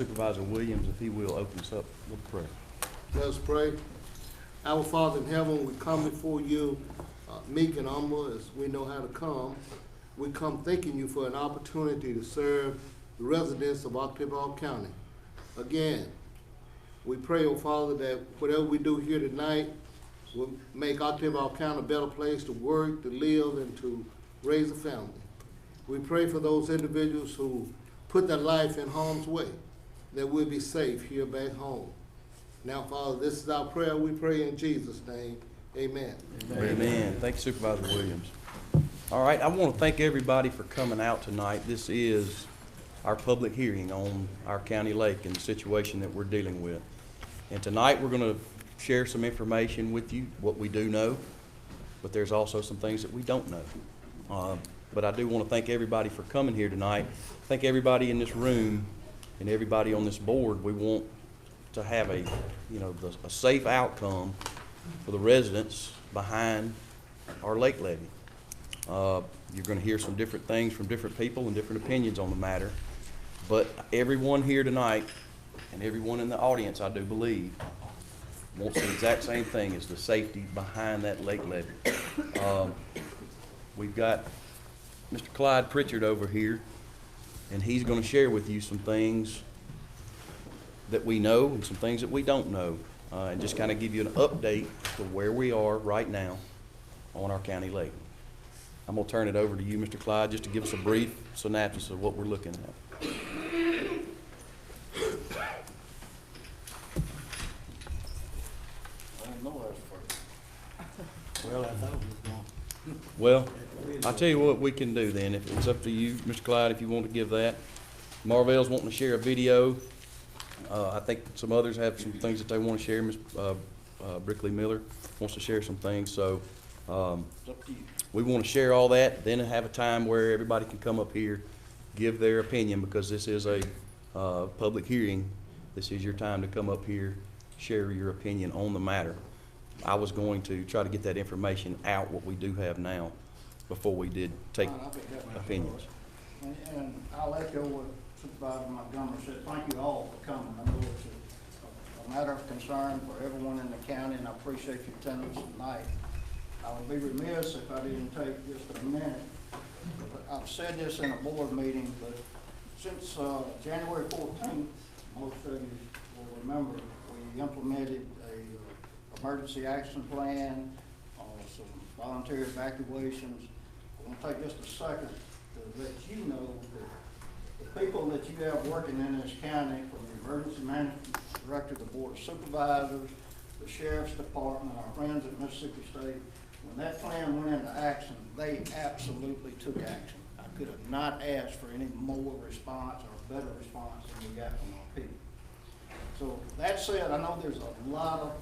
Supervisor Williams, if he will, open us up with prayer. Let us pray. Our Father in heaven, we come before you meek and humble as we know how to come. We come thanking you for an opportunity to serve the residents of Oktibbeha County. Again, we pray, oh Father, that whatever we do here tonight will make Oktibbeha County a better place to work, to live, and to raise a family. We pray for those individuals who put their life in harm's way, that we'll be safe here back home. Now, Father, this is our prayer. We pray in Jesus' name. Amen. Amen. Amen. Thank you, Supervisor Williams. All right, I want to thank everybody for coming out tonight. This is our public hearing on our county lake and the situation that we're dealing with. And tonight we're going to share some information with you, what we do know, but there's also some things that we don't know. But I do want to thank everybody for coming here tonight. Thank everybody in this room and everybody on this board. We want to have a safe outcome for the residents behind our lake levee. You're going to hear some different things from different people and different opinions on the matter, but everyone here tonight and everyone in the audience, I do believe, wants the exact same thing as the safety behind that lake levee. We've got Mr. Clyde Pritchard over here, and he's going to share with you some things that we know and some things that we don't know, and just kind of give you an update to where we are right now on our county lake. I'm going to turn it over to you, Mr. Clyde, just to give us a brief synopsis of what we're looking at. Well, I thought it was going. Well, I'll tell you what we can do then. If it's up to you, Mr. Clyde, if you want to give that. Marvell's wanting to share a video. I think some others have some things that they want to share. Ms. Brickley Miller wants to share some things. So we want to share all that, then have a time where everybody can come up here, give their opinion, because this is a public hearing. This is your time to come up here, share your opinion on the matter. I was going to try to get that information out, what we do have now, before we did take opinions. And I'll echo what Supervisor Montgomery said. Thank you all for coming. I know it's a matter of concern for everyone in the county, and I appreciate your attendance tonight. I would be remiss if I didn't take just a minute. I've said this in a board meeting, but since January 14th, most of you will remember, we implemented a emergency action plan, some voluntary evacuations. I want to take just a second to let you know that the people that you have working in this county, from the emergency management director, the board of supervisors, the sheriff's department, our friends at Mississippi State, when that plan went into action, they absolutely took action. I could have not asked for any more response or better response than we got from our people. So that said, I know there's a lot of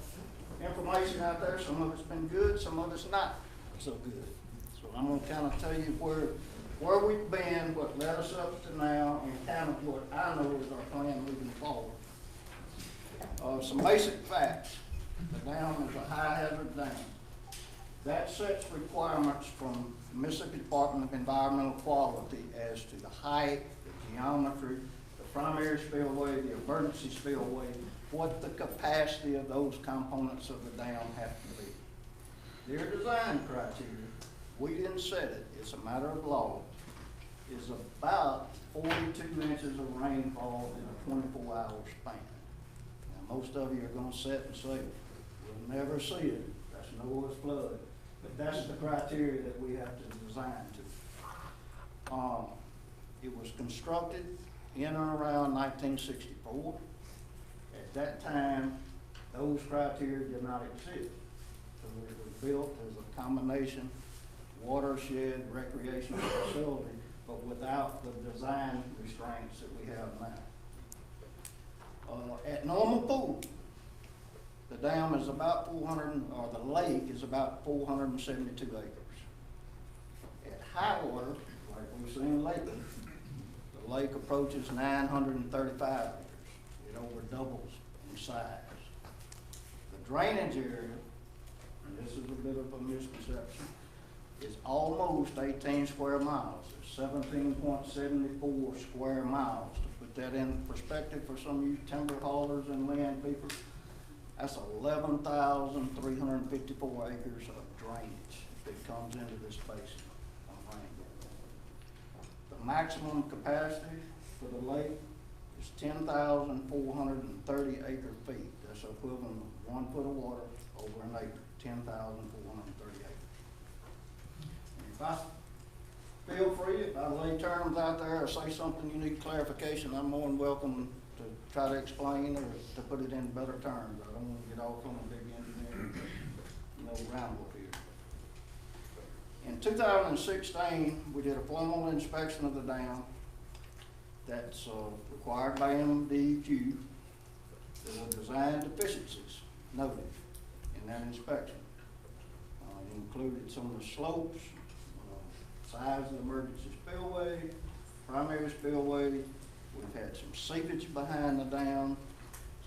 information out there. Some of it's been good, some of it's not so good. So I'm going to kind of tell you where we've been, what led us up to now, and kind of what I know is our plan moving forward. Some basic facts. The dam is a high hazard dam. That sets requirements from the Mississippi Department of Environmental Quality as to the height, the geometry, the primary spillway, the emergency spillway, what the capacity of those components of the dam have to be. Their design criteria, we didn't set it, it's a matter of law, is about 42 inches of rainfall in a 24-hour span. Now, most of you are going to sit and say, we'll never see it, that's Noah's flood. But that's the criteria that we have to design to. It was constructed in and around 1964. At that time, those criteria did not exist. So it was built as a combination watershed recreational facility, but without the design restraints that we have now. At normal pool, the dam is about the lake is about 472 acres. At high water, like we've seen lately, the lake approaches 935 acres. It over doubles in size. The drainage area, and this is a bit of a misconception, is almost 18 square miles. It's 17.74 square miles to put that in perspective for some of you timber haulers and land people, that's 11,354 acres of drainage that comes into this basin on rain. The maximum capacity for the lake is 10,430 acre feet. That's equivalent of 1 foot of water over an acre, 10,430 acres. And if I feel free, if I lay terms out there or say something you need clarification, I'm more than welcome to try to explain or to put it in better terms. I don't want to get off on a big engineering, ramble here. In 2016, we did a formal inspection of the dam that's required by MDQ. There were design deficiencies noted in that inspection. It included some of the slopes, size of the emergency spillway, primary spillway. We've had some seepage behind the dam,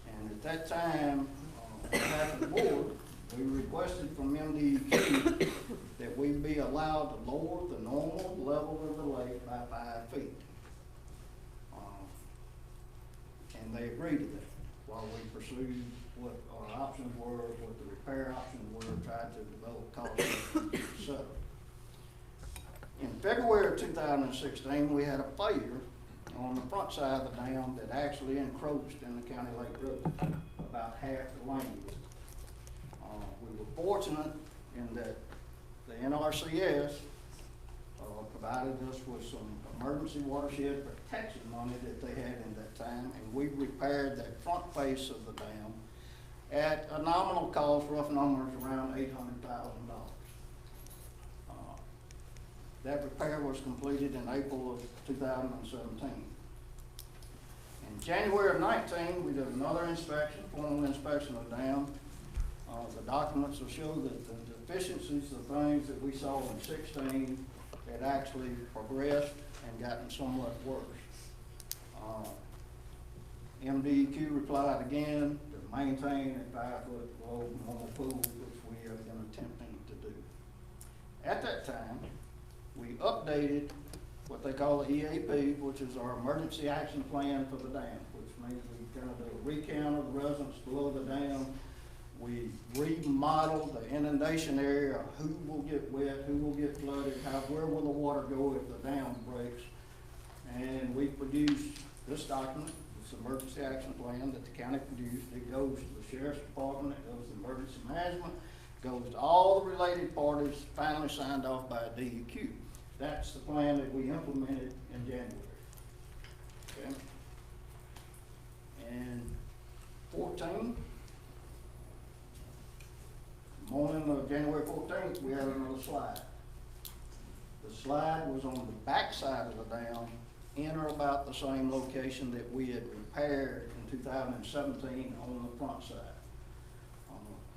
and at that time, on behalf of the board, we requested from MDQ that we be allowed to lower the normal level of the lake by 5 feet. And they agreed to that while we pursued what our options were, what the repair options were, tried to develop costs, etc. In February of 2016, we had a failure on the front side of the dam that actually encroached in the County Lake Road, about half the lane. We were fortunate in that the NRCS provided us with some emergency watershed protection money that they had in that time, and we repaired that front face of the dam at a nominal cost, rough numbers, around $800,000. That repair was completed in April of 2017. In January of 19, we did another inspection, formal inspection of the dam. The documents will show that the deficiencies, the things that we saw in 16, had actually progressed and gotten somewhat worse. MDQ replied again to maintain a 5 foot below normal pool, which we have been attempting to do. At that time, we updated what they call the EAP, which is our emergency action plan for the dam, which means we kind of do a recount of the residents below the dam. We remodeled the inundation area, who will get wet, who will get flooded, where will the water go if the dam breaks. And we produced this document, this emergency action plan that the county produced. It goes to the Sheriff's Department, it goes to emergency management, goes to all the related parties, finally signed off by DEQ. That's the plan that we implemented in January. Okay. And 14, morning of January 14th, we had another slide. The slide was on the back side of the dam, in or about the same location that we had repaired in 2017 on the front side.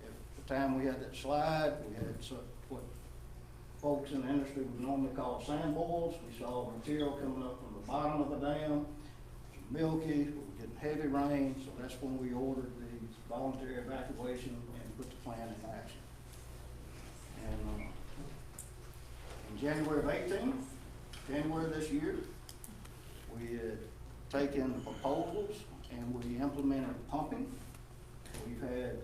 At the time we had that slide, we had what folks in the industry would normally call sand boils. We saw material coming up from the bottom of the dam, milky, we were getting heavy rain, so that's when we ordered the voluntary evacuation and put the plan in action. And in January of 18, January this year, we had taken proposals and we implemented pumping. We've had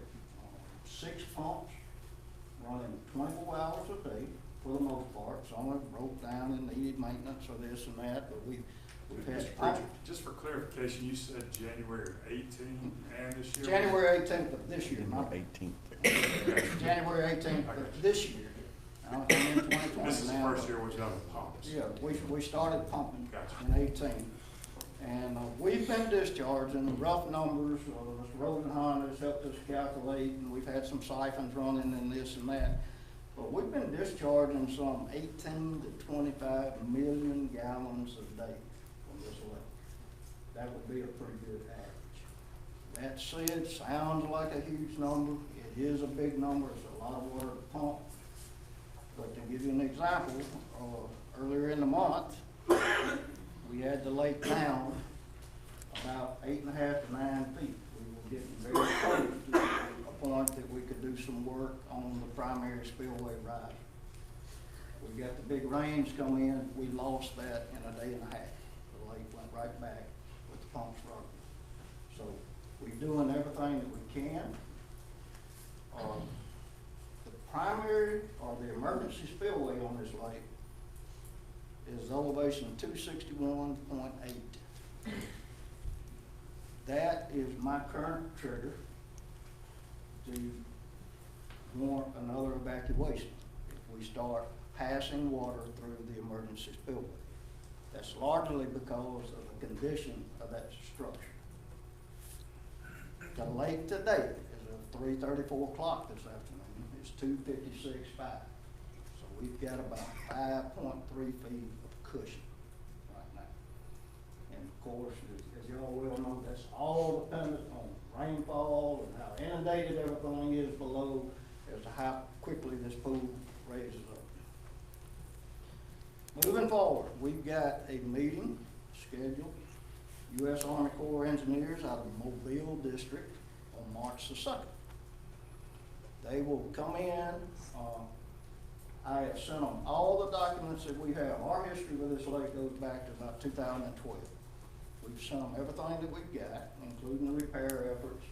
6 pumps running 24 hours a day for the most part. Some have broke down and needed maintenance or this and that, but we've had Mr. Pritchard, just for clarification, you said January of 18 and this year? January 18th of this year, not 18th. January 18th of this year. I'm in 2020 This is the now, first but- year we've done the pumps. Yeah, we started pumping Gotcha. in 18. And we've been discharging rough numbers. Mr. Rosenhan has helped us calculate, and we've had some siphons running and this and that. But we've been discharging some 18 to 25 million gallons a day from this lake. That would be a pretty good average. That said, sounds like a huge number. It is a big number. It's a lot of water to pump. But to give you an example, earlier in the month, we had the lake down about 8.5 to 9 feet. We were getting very close to a point that we could do some work on the primary spillway rise. We got the big rains come in, we lost that in a day and a half. The lake went right back with the pumps running. So we're doing everything that we can. The primary or the emergency spillway on this lake is elevation of 261.8. That is my current trigger to warrant another evacuation if we start passing water through the emergency spillway. That's largely because of the condition of that structure. The lake today is at 3:34 o'clock this afternoon. It's 2:56.5. So we've got about 5.3 feet of cushion right now. And of course, as y'all well know, that's all dependent on rainfall and how inundated everything is below as to how quickly this pool raises up. Moving forward, we've got a meeting scheduled, U.S. Army Corps of Engineers out of Mobile District on March the 2nd. They will come in, I have sent them all the documents that we have. Our history with this lake goes back to about 2012. We've sent them everything that we've got, including the repair efforts,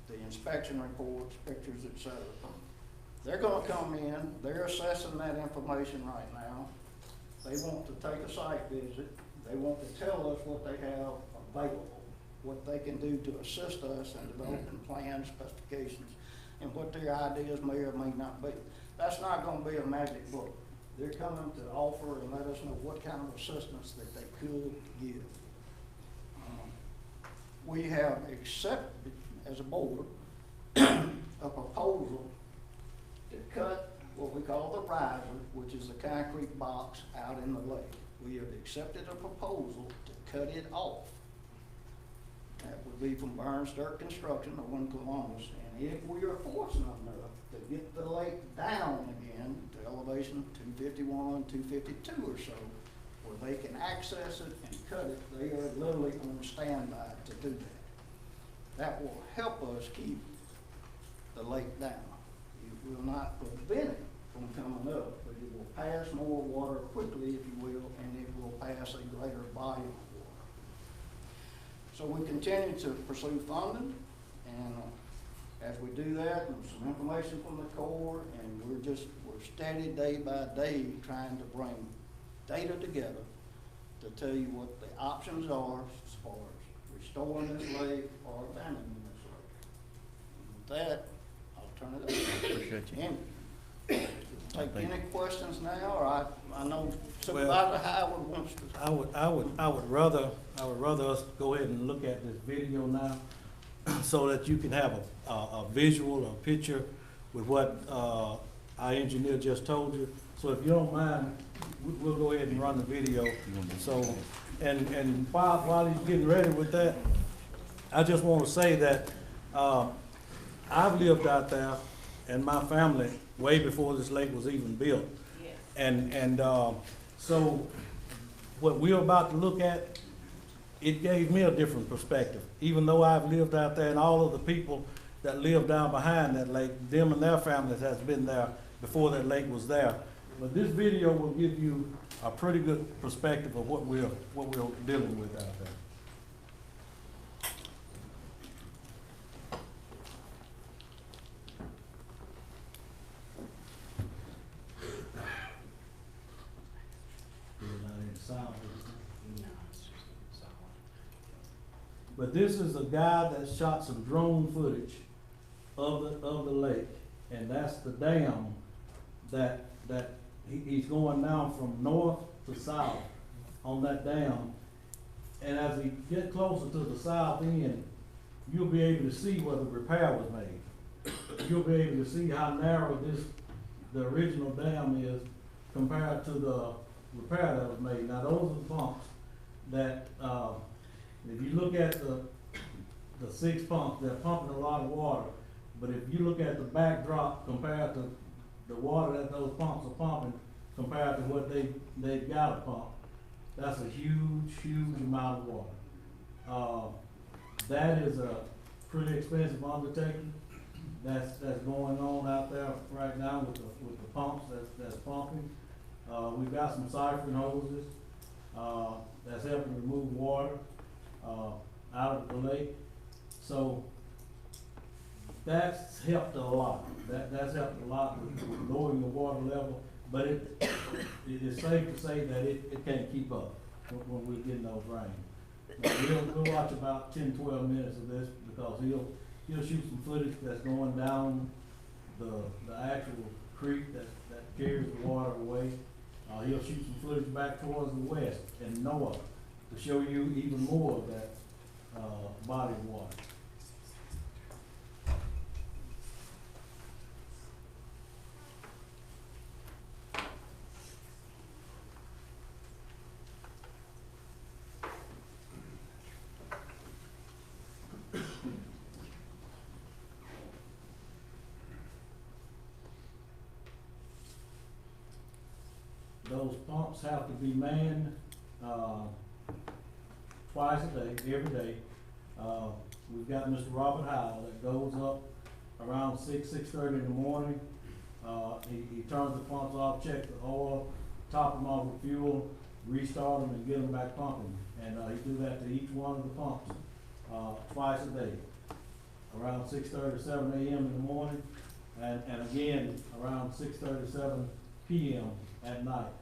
the inspection reports, pictures, etc. They're gonna come in, they're assessing that information right now. They want to take a site visit. They want to tell us what they have available, what they can do to assist us in developing plans, specifications, and what their ideas may or may not be. That's not gonna be a magic book. They're coming to offer and let us know what kind of assistance that they could give. We have accepted, as a board, a proposal to cut what we call the riser, which is a concrete box out in the lake. We have accepted a proposal to cut it off. That would be from Burns Dirt Construction over in Columbus. And if we are fortunate enough to get the lake down again to elevation 251, 252 or so, where they can access it and cut it, they are literally on standby to do that. That will help us keep the lake down. It will not prevent it from coming up, but it will pass more water quickly, if you will, and it will pass a greater body of water. So we continue to pursue funding, and as we do that, there's some information from the Corps, and we're steady day by day trying to bring data together to tell you what the options are as far as restoring this lake or abandoning this lake. And with that, I'll turn it over. Appreciate you. Andy, take any questions now, or I know Supervisor Howard wants to. I would rather us go ahead and look at this video now, so that you can have a visual, a picture with what our engineer just told you. So if you don't mind, we'll go ahead and run the video. So, and while he's getting ready with that, I just want to say that I've lived out there and my family way before this lake was even built. Yes. And so what we're about to look at, it gave me a different perspective. Even though I've lived out there, and all of the people that live down behind that lake, them and their families has been there before that lake was there. But this video will give you a pretty good perspective of what we're dealing with out there. But this is a guy that shot some drone footage of the lake, and that's the dam that he's going now from north to south on that dam. And as he get closer to the south end, you'll be able to see where the repair was made. You'll be able to see how narrow the original dam is compared to the repair that was made. Now those are the pumps that, if you look at the 6 pumps, they're pumping a lot of water. But if you look at the backdrop compared to the water that those pumps are pumping compared to what they've got to pump, that's a huge, huge amount of water. That is a pretty expensive undertaking that's going on out there right now with the pumps that's pumping. We've got some siphon hoses that's helping remove water. out of the lake. So that's helped a lot. That's helped a lot with lowering the water level, but it is safe to say that it can't keep up when we're getting those rains. Now, we'll watch about 10, 12 minutes of this because he'll shoot some footage that's going down the actual creek that carries the water away. He'll shoot some footage back towards the west and north to show you even more of that body of water. Those pumps have to be manned, twice a day, every day. We've got Mr. Robert Howell that goes up around 6:30 in the morning. He turns the pumps off, checks the oil, top them off with fuel, restart them and get them back pumping. And, he do that to each one of the pumps, twice a day. Around 6:30, 7 a.m. in the morning, and again, around 6:30, 7 p.m. at night.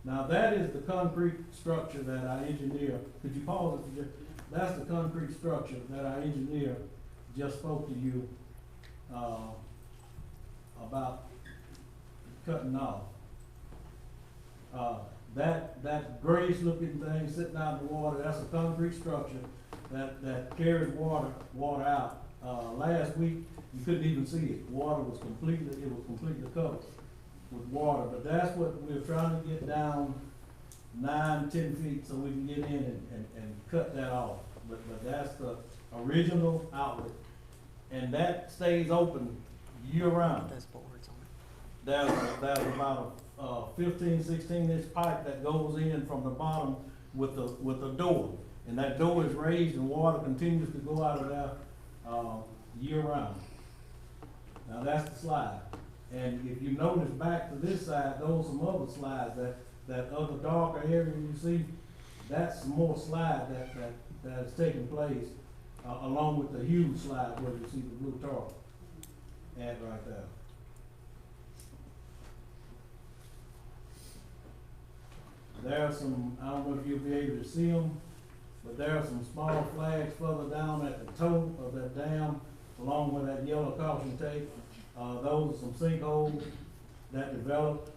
Now, that is the concrete structure that our engineer, could you pause it for just, that's the concrete structure that our engineer just spoke to you, about cutting off. That grayish looking thing sitting out in the water, that's a concrete structure that carries water out. Last week, you couldn't even see it. It was completely covered with water, but that's what we're trying to get down 9, 10 feet so we can get in and cut that off. But that's the original outlet, and that stays open year round. Those boards on it. There's about a 15, 16-inch pipe that goes in from the bottom with the door, and that door is raised and water continues to go out of there year round. Now that's the slide. And if you notice back to this side, those some other slides, that other darker area you see, that's some more slide that is taking place, along with the huge slide where you see the blue tar ad right there. There are some, I don't know if you'll be able to see them, but there are some small flags further down at the toe of that dam, along with that yellow caution tape. Those are some sinkholes that developed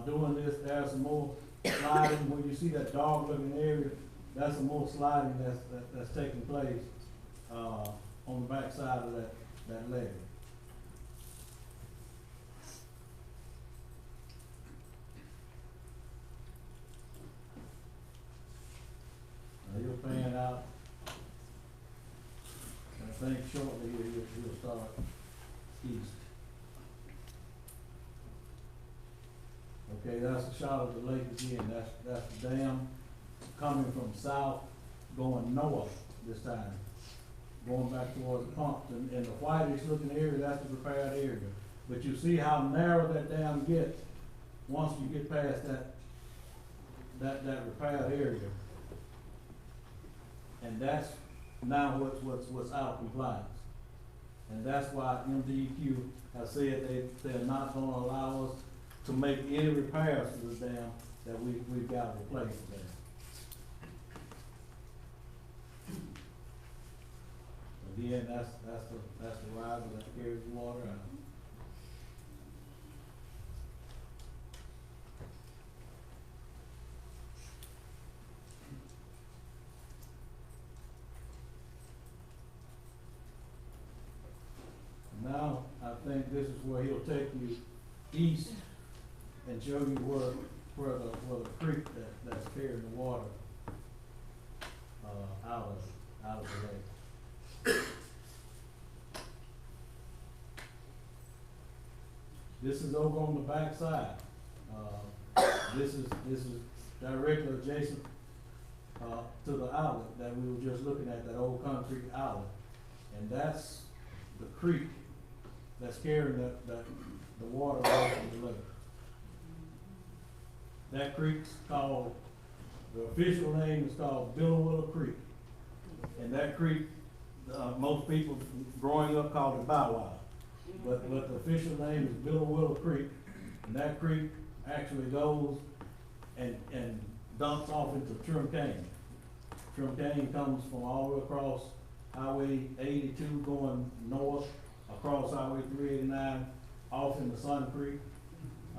doing this. There's some more sliding where you see that dog looking area. That's some more sliding that's taking place on the back side of that leg. Now he'll pan out. And I think shortly he'll start east. Okay, that's a shot of the lake again. That's the dam coming from south, going north this time, going back towards the pumps. And the whitish looking area, that's the repaired area. But you see how narrow that dam gets once you get past that repaired area. And that's now what's out of compliance. And that's why MDEQ has said they're not gonna allow us to make any repairs to the dam that we've got to replace the dam. Again, that's the riser that carries the water out. Now, I think this is where he'll take you east and show you where the creek that's carrying the water out of the lake. This is over on the back side. This is directly adjacent to the outlet that we were just looking at, that old concrete outlet, and that's the creek that's carrying the water away from the lake. That creek's called, the official name is called Billowilla Creek. And that creek, most people growing up called it Bow Wow. But the official name is Bill Willow Creek, and that creek actually goes and dumps off into Trim Canyon. Trim Canyon comes from all the way across Highway 82 going north, across Highway 389, off into Sun Creek.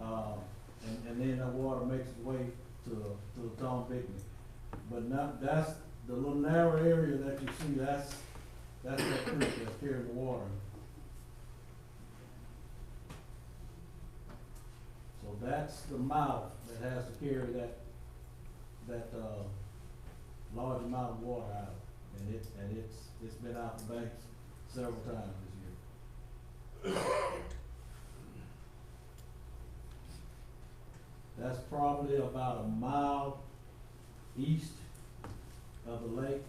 And then that water makes its way to the Tom Picnic. But not, that's the little narrow area that you see, that's that creek that's carrying the water. So that's the mouth that has to carry that large amount of water out. And it's been out the banks several times this year. That's probably about a mile east of the lake,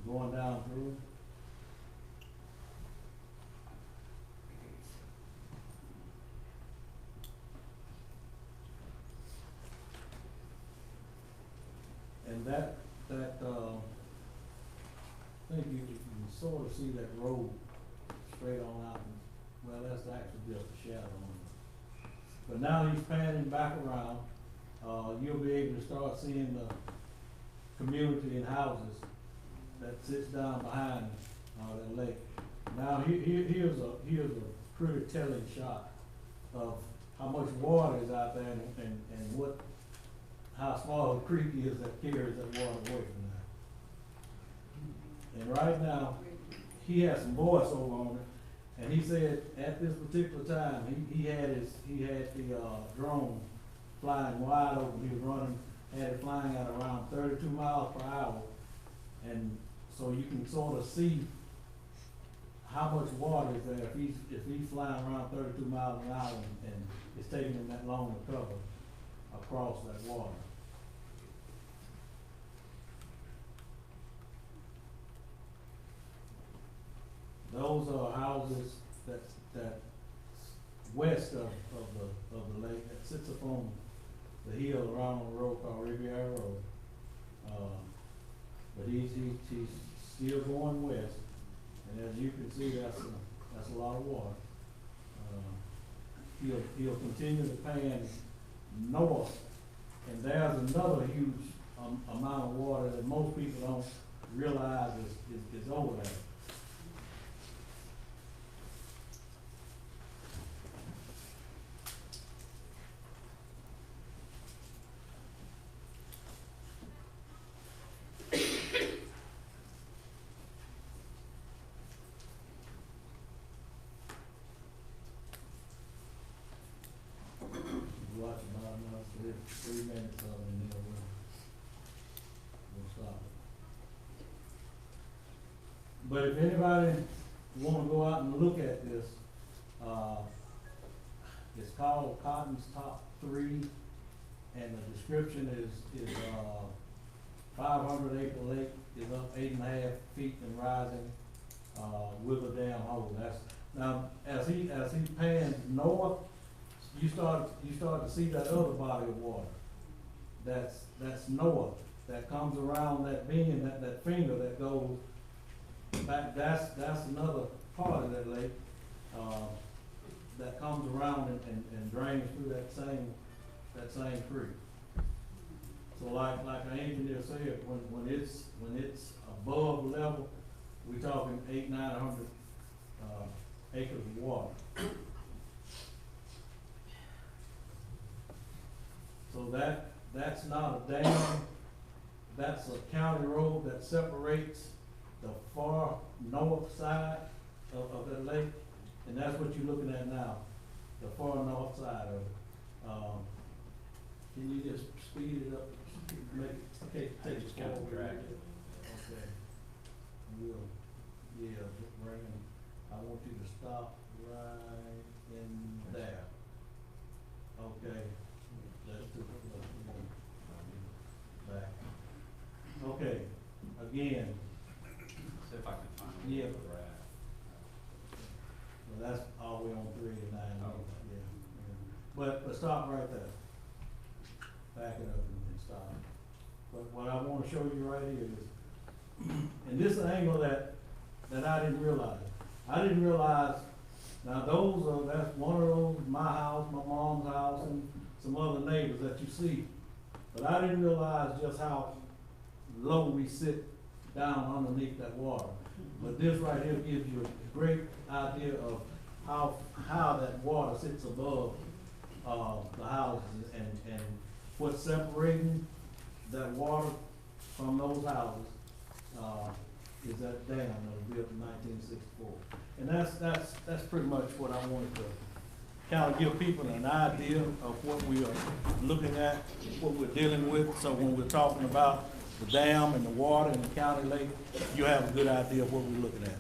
going down through. And that I think you can sort of see that road straight on out, and, well, that's actually just a shadow on it. But now he's panning back around, you'll be able to start seeing the community and houses that sits down behind, that lake. Now, here's a pretty telling shot of how much water is out there and how small the creek is that carries that water away from there. And right now, he has some voiceover on it, and he said at this particular time, he had the drone flying wide open. He was running, had it flying at around 32 miles per hour, and so you can sort of see how much water is there if he's flying around 32 miles an hour and it's taking him that long to cover across that water. Those are houses that west of the lake that sits upon the hill around the road called Riviera Road. But he's still going west, and as you can see, that's a lot of water. He'll continue to pan north, and there's another huge amount of water that most people don't realize is over there. Watch about another 3 minutes of it, and then we'll stop it. But if anybody wanna go out and look at this, it's called Cotton's Top 3, and the description is 500 acre lake is up 8.5 feet and rising, with a dam hole. That's, now, as he pans north, you start to see that other body of water that's north, that comes around that bend, that finger that goes back. That's another part of that lake that comes around and drains through that same creek. So like our engineer said, when it's above level, we're talking 800-900 acres of water. So that's not a dam, that's a county road that separates the far north side of that lake, and that's what you're looking at now, the far north side of it. Can you just speed it up, take it forward? Okay. Just bring it, I want you to stop right in there. Okay. Back. Okay, again. See if I can find it. Yeah. Right. Well, that's all the way on 389. Oh, okay. Yeah. But stop right there. Back it up and stop. But what I wanna show you right here is, and this is an angle that I didn't realize. I didn't realize, now that's one of those, my house, my mom's house, and some other neighbors that you see. But I didn't realize just how low we sit down underneath that water. But this right here gives you a great idea of how that water sits above, the houses, and what's separating that water from those houses, is that dam that was built in 1964. And that's pretty much what I wanted to kind of give people an idea of what we are looking at, what we're dealing with. So when we're talking about the dam and the water and the county lake, you have a good idea of what we're looking at.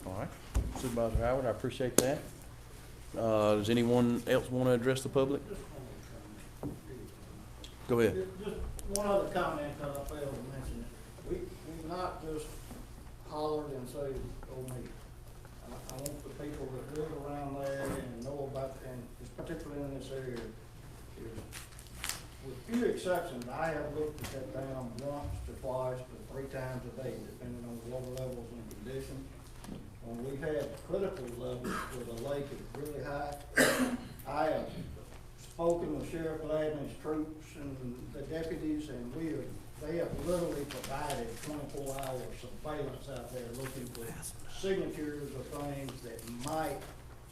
All right, Supervisor Howard, I appreciate that. Does anyone else want to address the public? Go ahead. Just one other comment, because I failed to mention it. We not just hollered and say, oh me. I want the people that live around there and know about, and particularly in this area, is, with few exceptions, I have looked at that dam once to twice to 3 times a day, depending on the water levels and conditions. When we've had critical levels where the lake is really high, I have spoken with Sheriff Ladd and his troops and the deputies, and they have literally provided 24-hour surveillance out there looking for signatures of things that might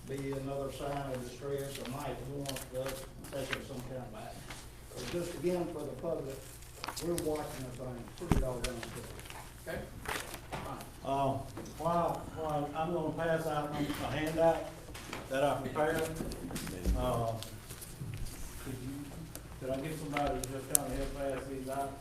be another sign of distress or might warrant us taking some kind of action. So just again, for the public, we're watching the thing pretty doggone good. Okay? While I'm gonna pass out a handout that I prepared, could I get somebody to just kind of help pass these out?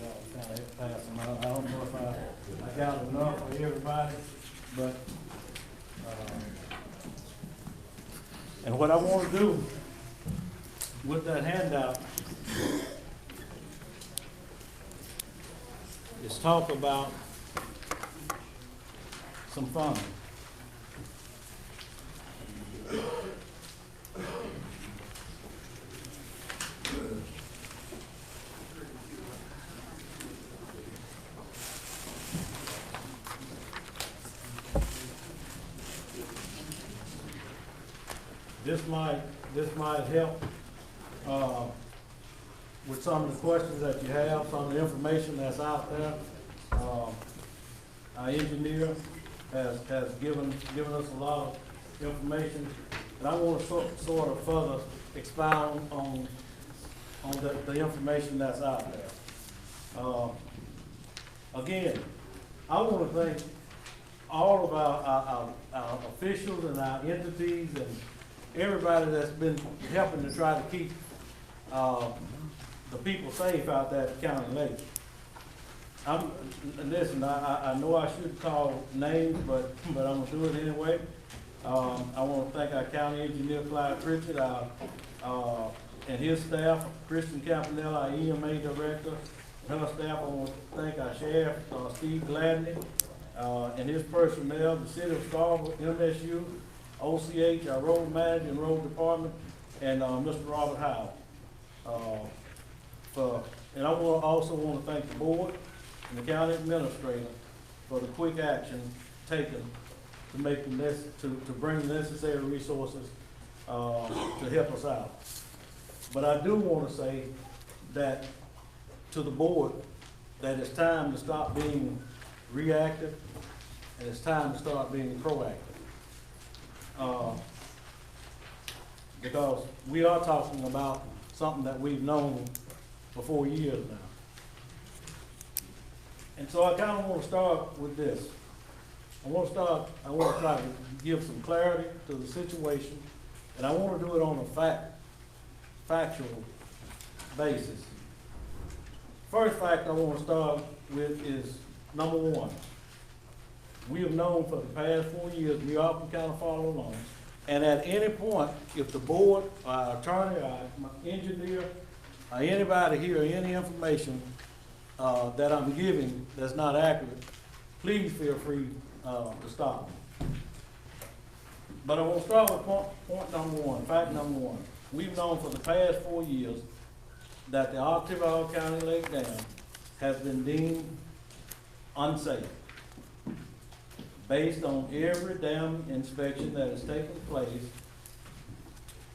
Yeah, kind of help pass them out. I don't know if I got enough for everybody, but, and what I want to do with that handout is talk about some funding. This might help with some of the questions that you have, some of the information that's out there. Our engineer has given us a lot of information, and I want to sort of further expound on the information that's out there. Again, I want to thank all of our officials and our entities and everybody that's been helping to try to keep the people safe out there at the county lake. Listen, I know I shouldn't call names, but I'm gonna do it anyway. I want to thank our county engineer, Clyde Pritchett, and his staff, Kristen Campanella, our EMA director, and her staff. I want to thank our sheriff, Steve Gladney, and his personnel, the city of Starkville, MSU, OCH, our road manager and road department, and Mr. Robert Howell. And I also want to thank the board and the county administrator for the quick action taken to make to bring the necessary resources to help us out. But I do want to say that to the board that it's time to stop being reactive and it's time to start being proactive. Because we are talking about something that we've known for 4 years now. And so I kind of want to start with this. I want to try to give some clarity to the situation, and I want to do it on a factual basis. First fact I want to start with is number one. We have known for the past 4 years, we often kind of follow along, and at any point, if the board, our attorney, our engineer, or anybody here, any information that I'm giving that's not accurate, please feel free to stop me. But I want to start with point number one, fact number one. We've known for the past 4 years that the Oktibbeha County Lake Dam has been deemed unsafe based on every dam inspection that has taken place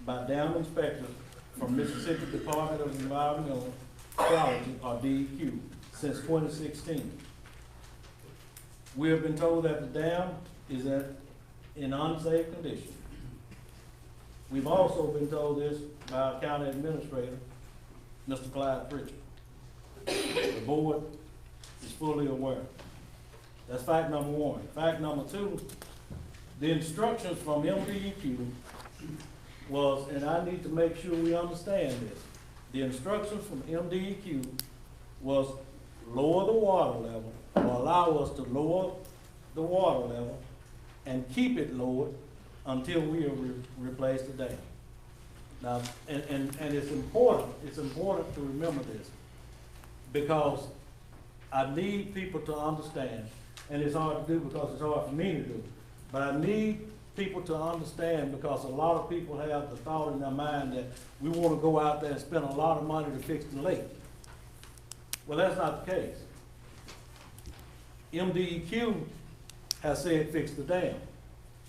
by dam inspectors from Mississippi Department of Environmental Quality, or DEQ, since 2016. We have been told that the dam is in unsafe condition. We've also been told this by our county administrator, Mr. Clyde Pritchard. The board is fully aware. That's fact number one. Fact number two, the instructions from MDEQ was, and I need to make sure we understand this, the instructions from MDEQ was lower the water level, or allow us to lower the water level and keep it lowered until we replace the dam. Now, and it's important to remember this, because I need people to understand, and it's hard to do because it's hard for me to do, but I need people to understand, because a lot of people have the thought in their mind that we want to go out there and spend a lot of money to fix the lake. Well, that's not the case. MDEQ has said fix the dam,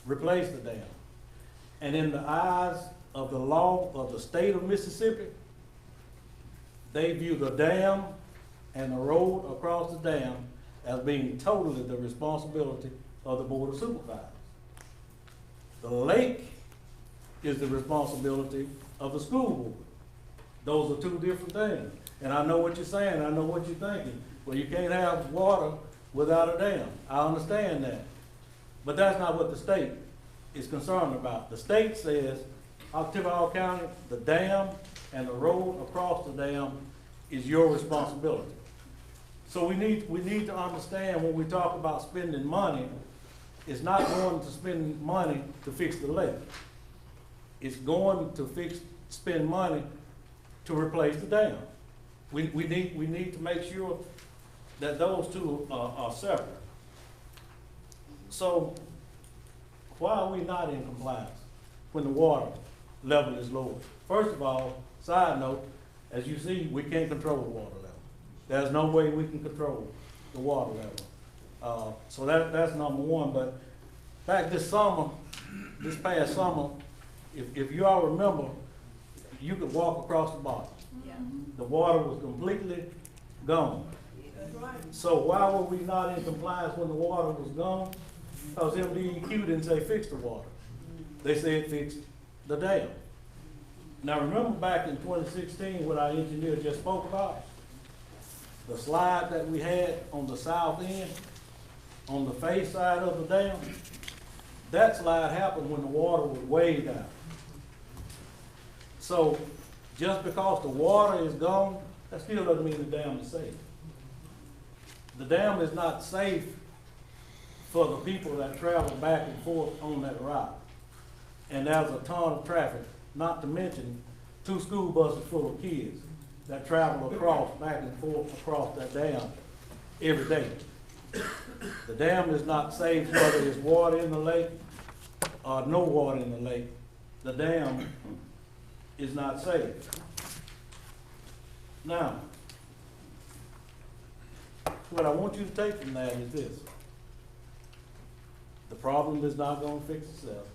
replace the dam. And in the eyes of the law of the state of Mississippi, they view the dam and the road across the dam as being totally the responsibility of the Board of Supervisors. The lake is the responsibility of the school board. Those are two different things. And I know what you're saying, I know what you're thinking. Well, you can't have water without a dam. I understand that. But that's not what the state is concerned about. The state says, Oktibbeha County, the dam and the road across the dam is your responsibility. So we need to understand when we talk about spending money, it's not going to spend money to fix the lake. It's going to spend money to replace the dam. We need to make sure that those two are separate. So why are we not in compliance when the water level is lower? First of all, side note, as you see, we can't control the water level. There's no way we can control the water level. So that's number one. But back this past summer, if you all remember, you could walk across the bottom. Yeah. The water was completely gone. So why were we not in compliance when the water was gone? Because MDEQ didn't say fix the water. They said fix the dam. Now remember back in 2016 what our engineer just spoke about? The slide that we had on the south end, on the face side of the dam, that slide happened when the water was way down. So just because the water is gone, that still doesn't mean the dam is safe. The dam is not safe for the people that travel back and forth on that route. And there's a ton of traffic, not to mention 2 school buses full of kids that travel back and forth across that dam every day. The dam is not safe whether there's water in the lake or no water in the lake. The dam is not safe. Now, what I want you to take from that is this. The problem is not going to fix itself.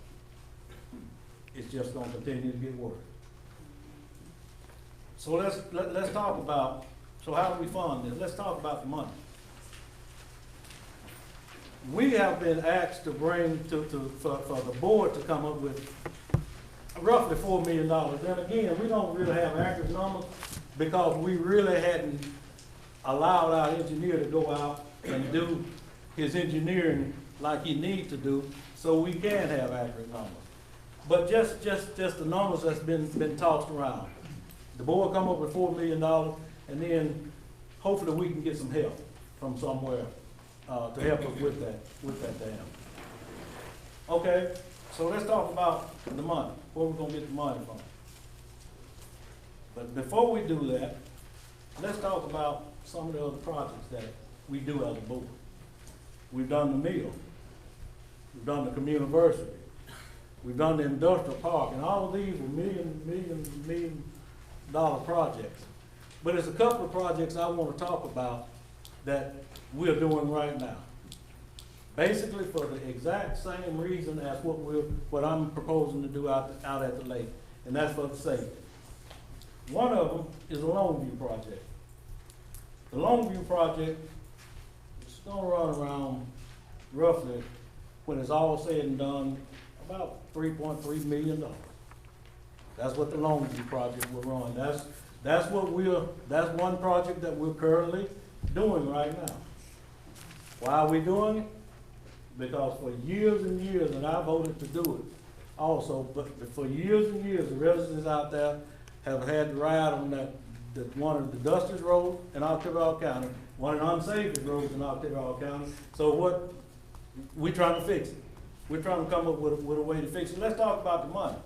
It's just going to continue to get worse. So let's talk about, so how do we fund this? Let's talk about the money. We have been asked to bring for the board to come up with roughly $4 million. And again, we don't really have accurate numbers because we really hadn't allowed our engineer to go out and do his engineering like he needs to do, so we can have accurate numbers. But just the numbers that's been tossed around. The board come up with $4 million, and then hopefully we can get some help from somewhere to help us with that dam. Okay, so let's talk about the money. Where we're gonna get the money from? But before we do that, let's talk about some of the other projects that we do as a board. We've done the mill. We've done the community. We've done the industrial park, and all of these were million dollar projects. But there's a couple of projects I want to talk about that we're doing right now. Basically for the exact same reason as what I'm proposing to do out at the lake, and that's for the safety. One of them is the Longview project. The Longview project is gonna run around roughly, when it's all said and done, about $3.3 million. That's what the Longview project will run. That's one project that we're currently doing right now. Why are we doing it? Because for years and years, and I voted to do it also, but for years and years, the residents out there have had to ride on one of the Dusters Road in Oktibbeha County, one of the unsafest roads in Oktibbeha County. So what, we trying to fix it. We're trying to come up with a way to fix it. Let's talk about the money.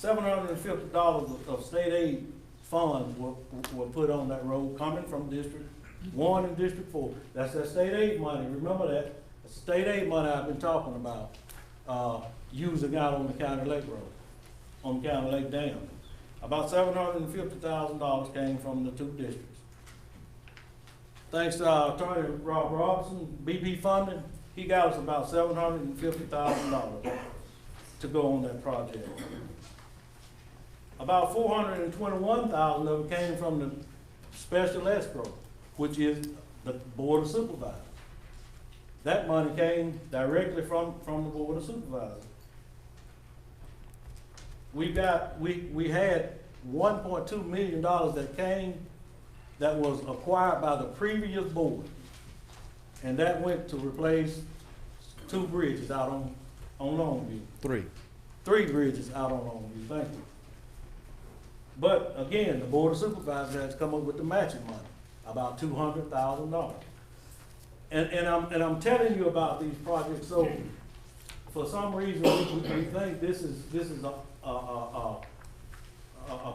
$750 of state aid funds were put on that road coming from District 1 and District 4. That's that state aid money. Remember that. That's the state aid money I've been talking about, using out on the County Lake Road, on County Lake Dam. About $750,000 came from the two districts. Thanks to our attorney, Rob Robinson, BP funding, he got us about $750,000 to go on that project. About $421,000 of it came from the special escrow, which is the Board of Supervisors. That money came directly from the Board of Supervisors. We had $1.2 million that was acquired by the previous board. And that went to replace 2 bridges out on Longview. 3 bridges out on Longview, thank you. But again, the Board of Supervisors has come up with the matching money, about $200,000. And I'm telling you about these projects, so for some reason we think this is a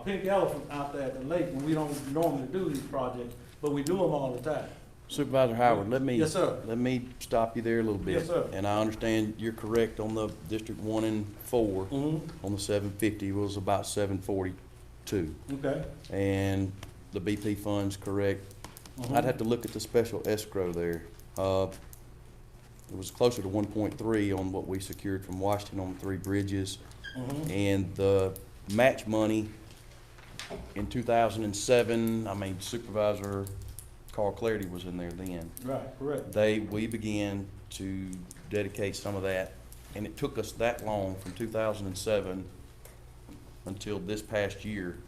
pink elephant out there at the lake, when we don't normally do these projects, but we do them all the time. Supervisor Howard, Yes, sir. let me stop you there a little bit. Yes, sir. And I understand you're correct on the District 1 and 4, on the 750 was about 742. Okay. And the BP fund's correct. I'd have to look at the special escrow there. It was closer to 1.3 on what we secured from Washington on the 3 bridges. And the match money in 2007, I mean, Supervisor Carl Clarity was in there then. Right, correct. We began to dedicate some of that, and it took us that long from 2007 until this past year,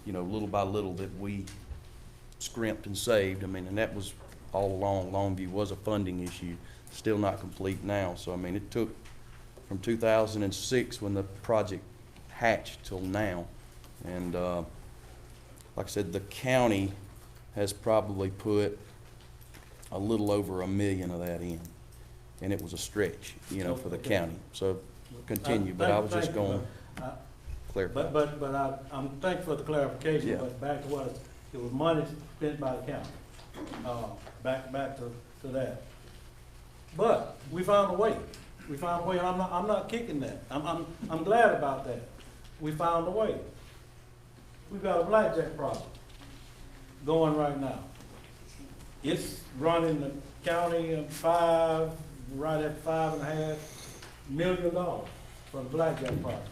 you know, little by little, that we scrimped and saved. I mean, and that was all along. Longview was a funding issue, still not complete now. So, I mean, it took from 2006 when the project hatched till now. And like I said, the county has probably put a little over $1 million of that in. And it was a stretch, you know, for the county. So continue, but I was just going to clarify. But I'm thankful for the clarification, Yeah. but back to what, it was money spent by the county. Back to that. But we found a way. We found a way, and I'm not kicking that. I'm glad about that. We found a way. We've got a blackjack project going right now. It's running the county right at $5.5 million for the blackjack project.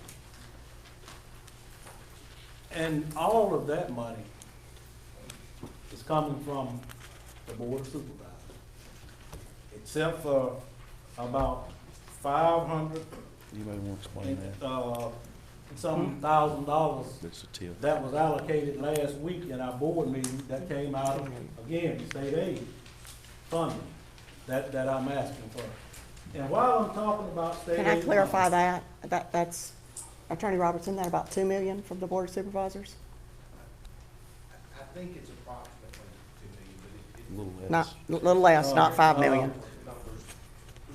And all of that money is coming from the Board of Supervisors, except for about 500 Anybody want to explain that? some $1,000 That's a tip. that was allocated last week in our board meeting that came out of, again, state aid funding that I'm asking for. And while I'm talking about state aid. Can I clarify funding, that? That's Attorney Robertson, that about $2 million from the Board of Supervisors? I think it's approximately 2 million, but A little less. Not, a little less, not 5 million.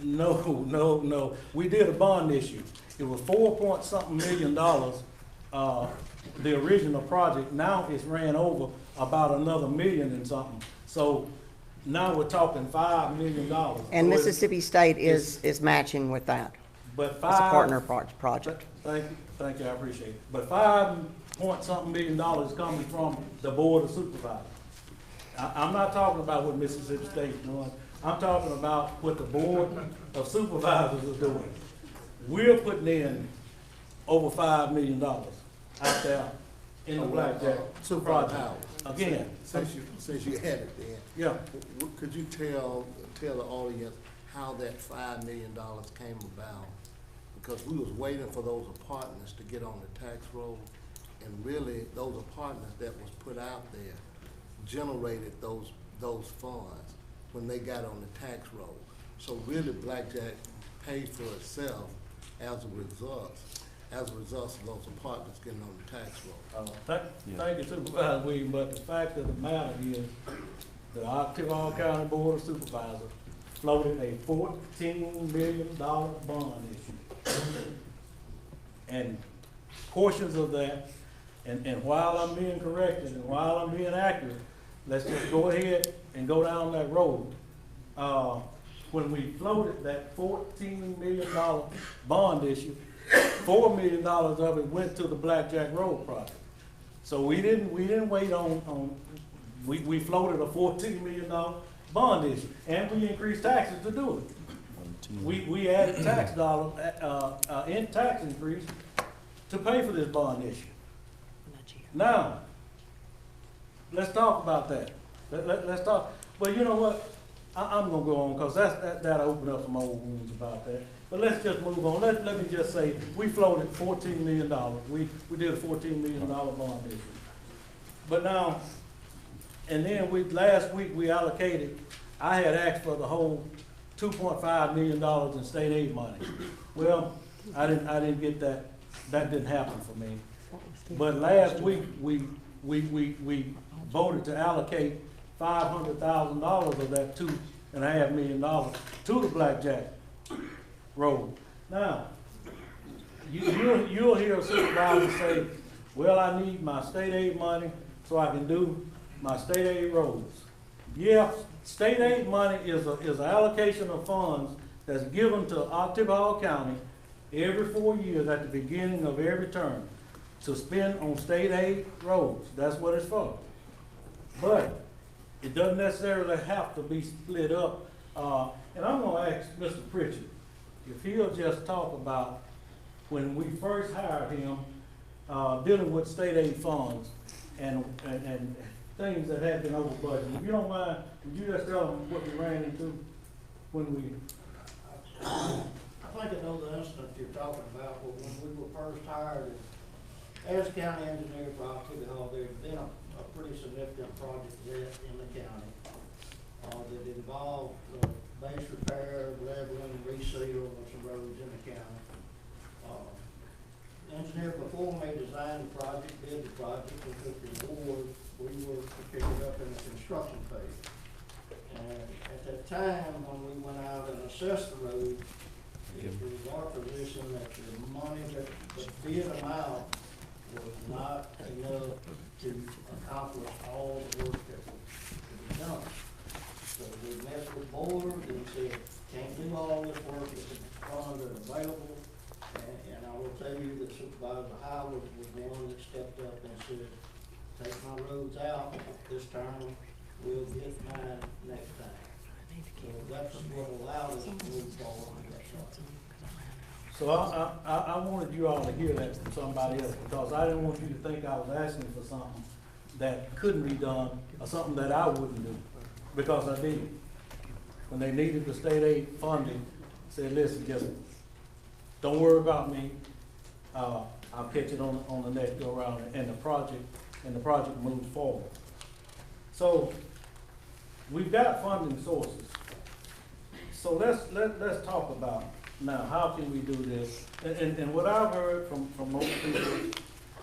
No. We did a bond issue. It was $4-point-something million, the original project. Now it's ran over about another million and something. So now we're talking $5 million. And So Mississippi State is matching with that. But It's a five. partner project. Thank you, I appreciate it. But $5 point something million coming from the Board of Supervisors. I'm not talking about what Mississippi State's doing. I'm talking about what the Board of Supervisors is doing. We're putting in over $5 million out there in the blackjack Supervisor project. Howard. Again, Since you had it there, yeah. could you tell the audience how that $5 million came about? Because we was waiting for those apartments to get on the tax roll, and really, those apartments that was put out there generated those funds when they got on the tax roll. So really, blackjack paid for itself as a result of those apartments getting on the tax roll. Thank you, Supervisor Williams, but the fact of the matter is, the Oktibbeha County Board of Supervisors floated a $14 million bond issue. And portions of that, and while I'm being corrected and while I'm being accurate, let's just go ahead and go down that road. When we floated that $14 million bond issue, $4 million of it went to the Blackjack Road project. So we didn't wait we floated a $14 million bond issue, and we increased taxes to do it. We added tax dollars, in tax increase to pay for this bond issue. Now, let's talk about that. Let's talk, but you know what? I'm gonna go on, because that'll open up some old wounds about that. But let's just move on. Let me just say, we floated $14 million. We did a $14 million bond issue. But now, and then last week we allocated, I had asked for the whole $2.5 million in state aid money. Well, I didn't get that. That didn't happen for me. But last week, we voted to allocate $500,000 of that $2.5 million to the Blackjack Road. Now, you'll hear a supervisor say, well, I need my state aid money so I can do my state aid roads. Yeah, state aid money is an allocation of funds that's given to Oktibbeha County every 4 years at the beginning of every term to spend on state aid roads. That's what it's for. But it doesn't necessarily have to be split up. And I'm gonna ask Mr. Pritchard if he'll just talk about when we first hired him, dealing with state aid funds and things that had been over budget. If you don't mind, would you just tell them what we ran into when we? I think I know the incident you're talking about, but when we were first hired as county engineer for Oktibbeha, there's been a pretty significant project there in the county that involved base repair, leveling, reseal of some roads in the county. The engineer before me designed the project, did the project, and took the award. We were to pick it up in the construction phase. And at that time, when we went out and assessed the road, it was our position that the money that the bid amount was not enough to accomplish all the work that was done. So we met with the board and said, can't do all this work if the funds are available. And I will tell you that Supervisor Howard was the one that stepped up and said, take my roads out this term, we'll get mine next time. So that's what allowed us to move forward with that project. So I wanted you all to hear that from somebody else, because I didn't want you to think I was asking for something that couldn't be done, or something that I wouldn't do, because I did. When they needed the state aid funding, I said, listen, just don't worry about me. I'll catch it on the next go around, and the project moves forward. So we've got funding sources. So let's talk about now, how can we do this? And what I've heard from most people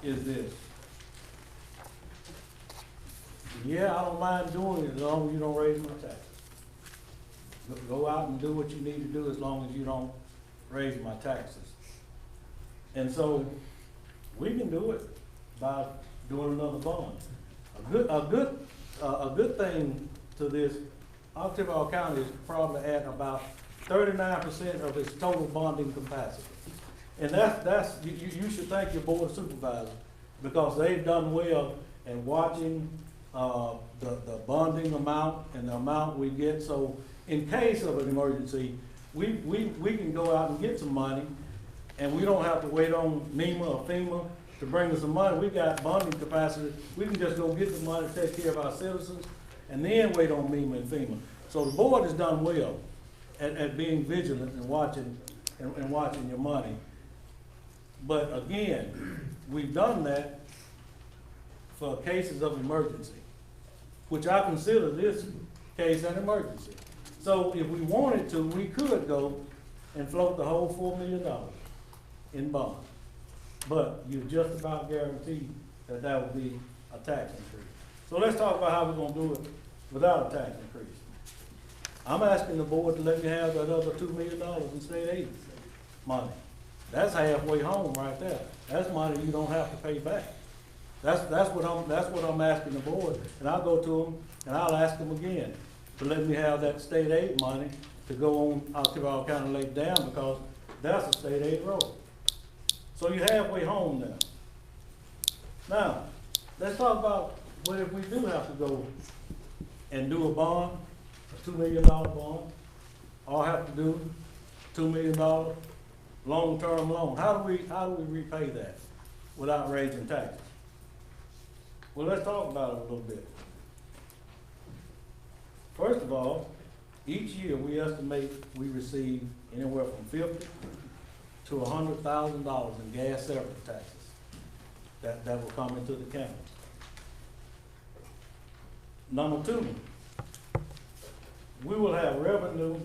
is this. Yeah, I don't mind doing it as long as you don't raise my taxes. Go out and do what you need to do as long as you don't raise my taxes. And so we can do it by doing another bond. A good thing to this, Oktibbeha County is probably at about 39% of its total bonding capacity. And you should thank your board of supervisors, because they've done well in watching, the bonding amount and the amount we get. So in case of an emergency, we can go out and get some money, and we don't have to wait on NEMA or FEMA to bring us some money. We got bonding capacity. We can just go get the money, take care of our citizens, and then wait on NEMA and FEMA. So the board has done well at being vigilant and watching your money. But again, we've done that for cases of emergency, which I consider this case an emergency. So if we wanted to, we could go and float the whole $4 million in bond. But you're just about guaranteed that that would be a tax increase. So let's talk about how we're gonna do it without a tax increase. I'm asking the board to let me have that other $2 million in state aid money. That's halfway home right there. That's money you don't have to pay back. That's what I'm asking the board, and I'll go to them and I'll ask them again to let me have that state aid money to go on Oktibbeha County Lake Dam, because that's a state aid road. So you're halfway home now. Now, let's talk about what if we do have to go and do a bond, a $2 million bond, or have to do $2 million long-term loan. How do we repay that without raising taxes? Well, let's talk about it a little bit. First of all, each year we estimate we receive anywhere from $50,000 to $100,000 in gas service taxes that will come into the county. Number two, we will have revenue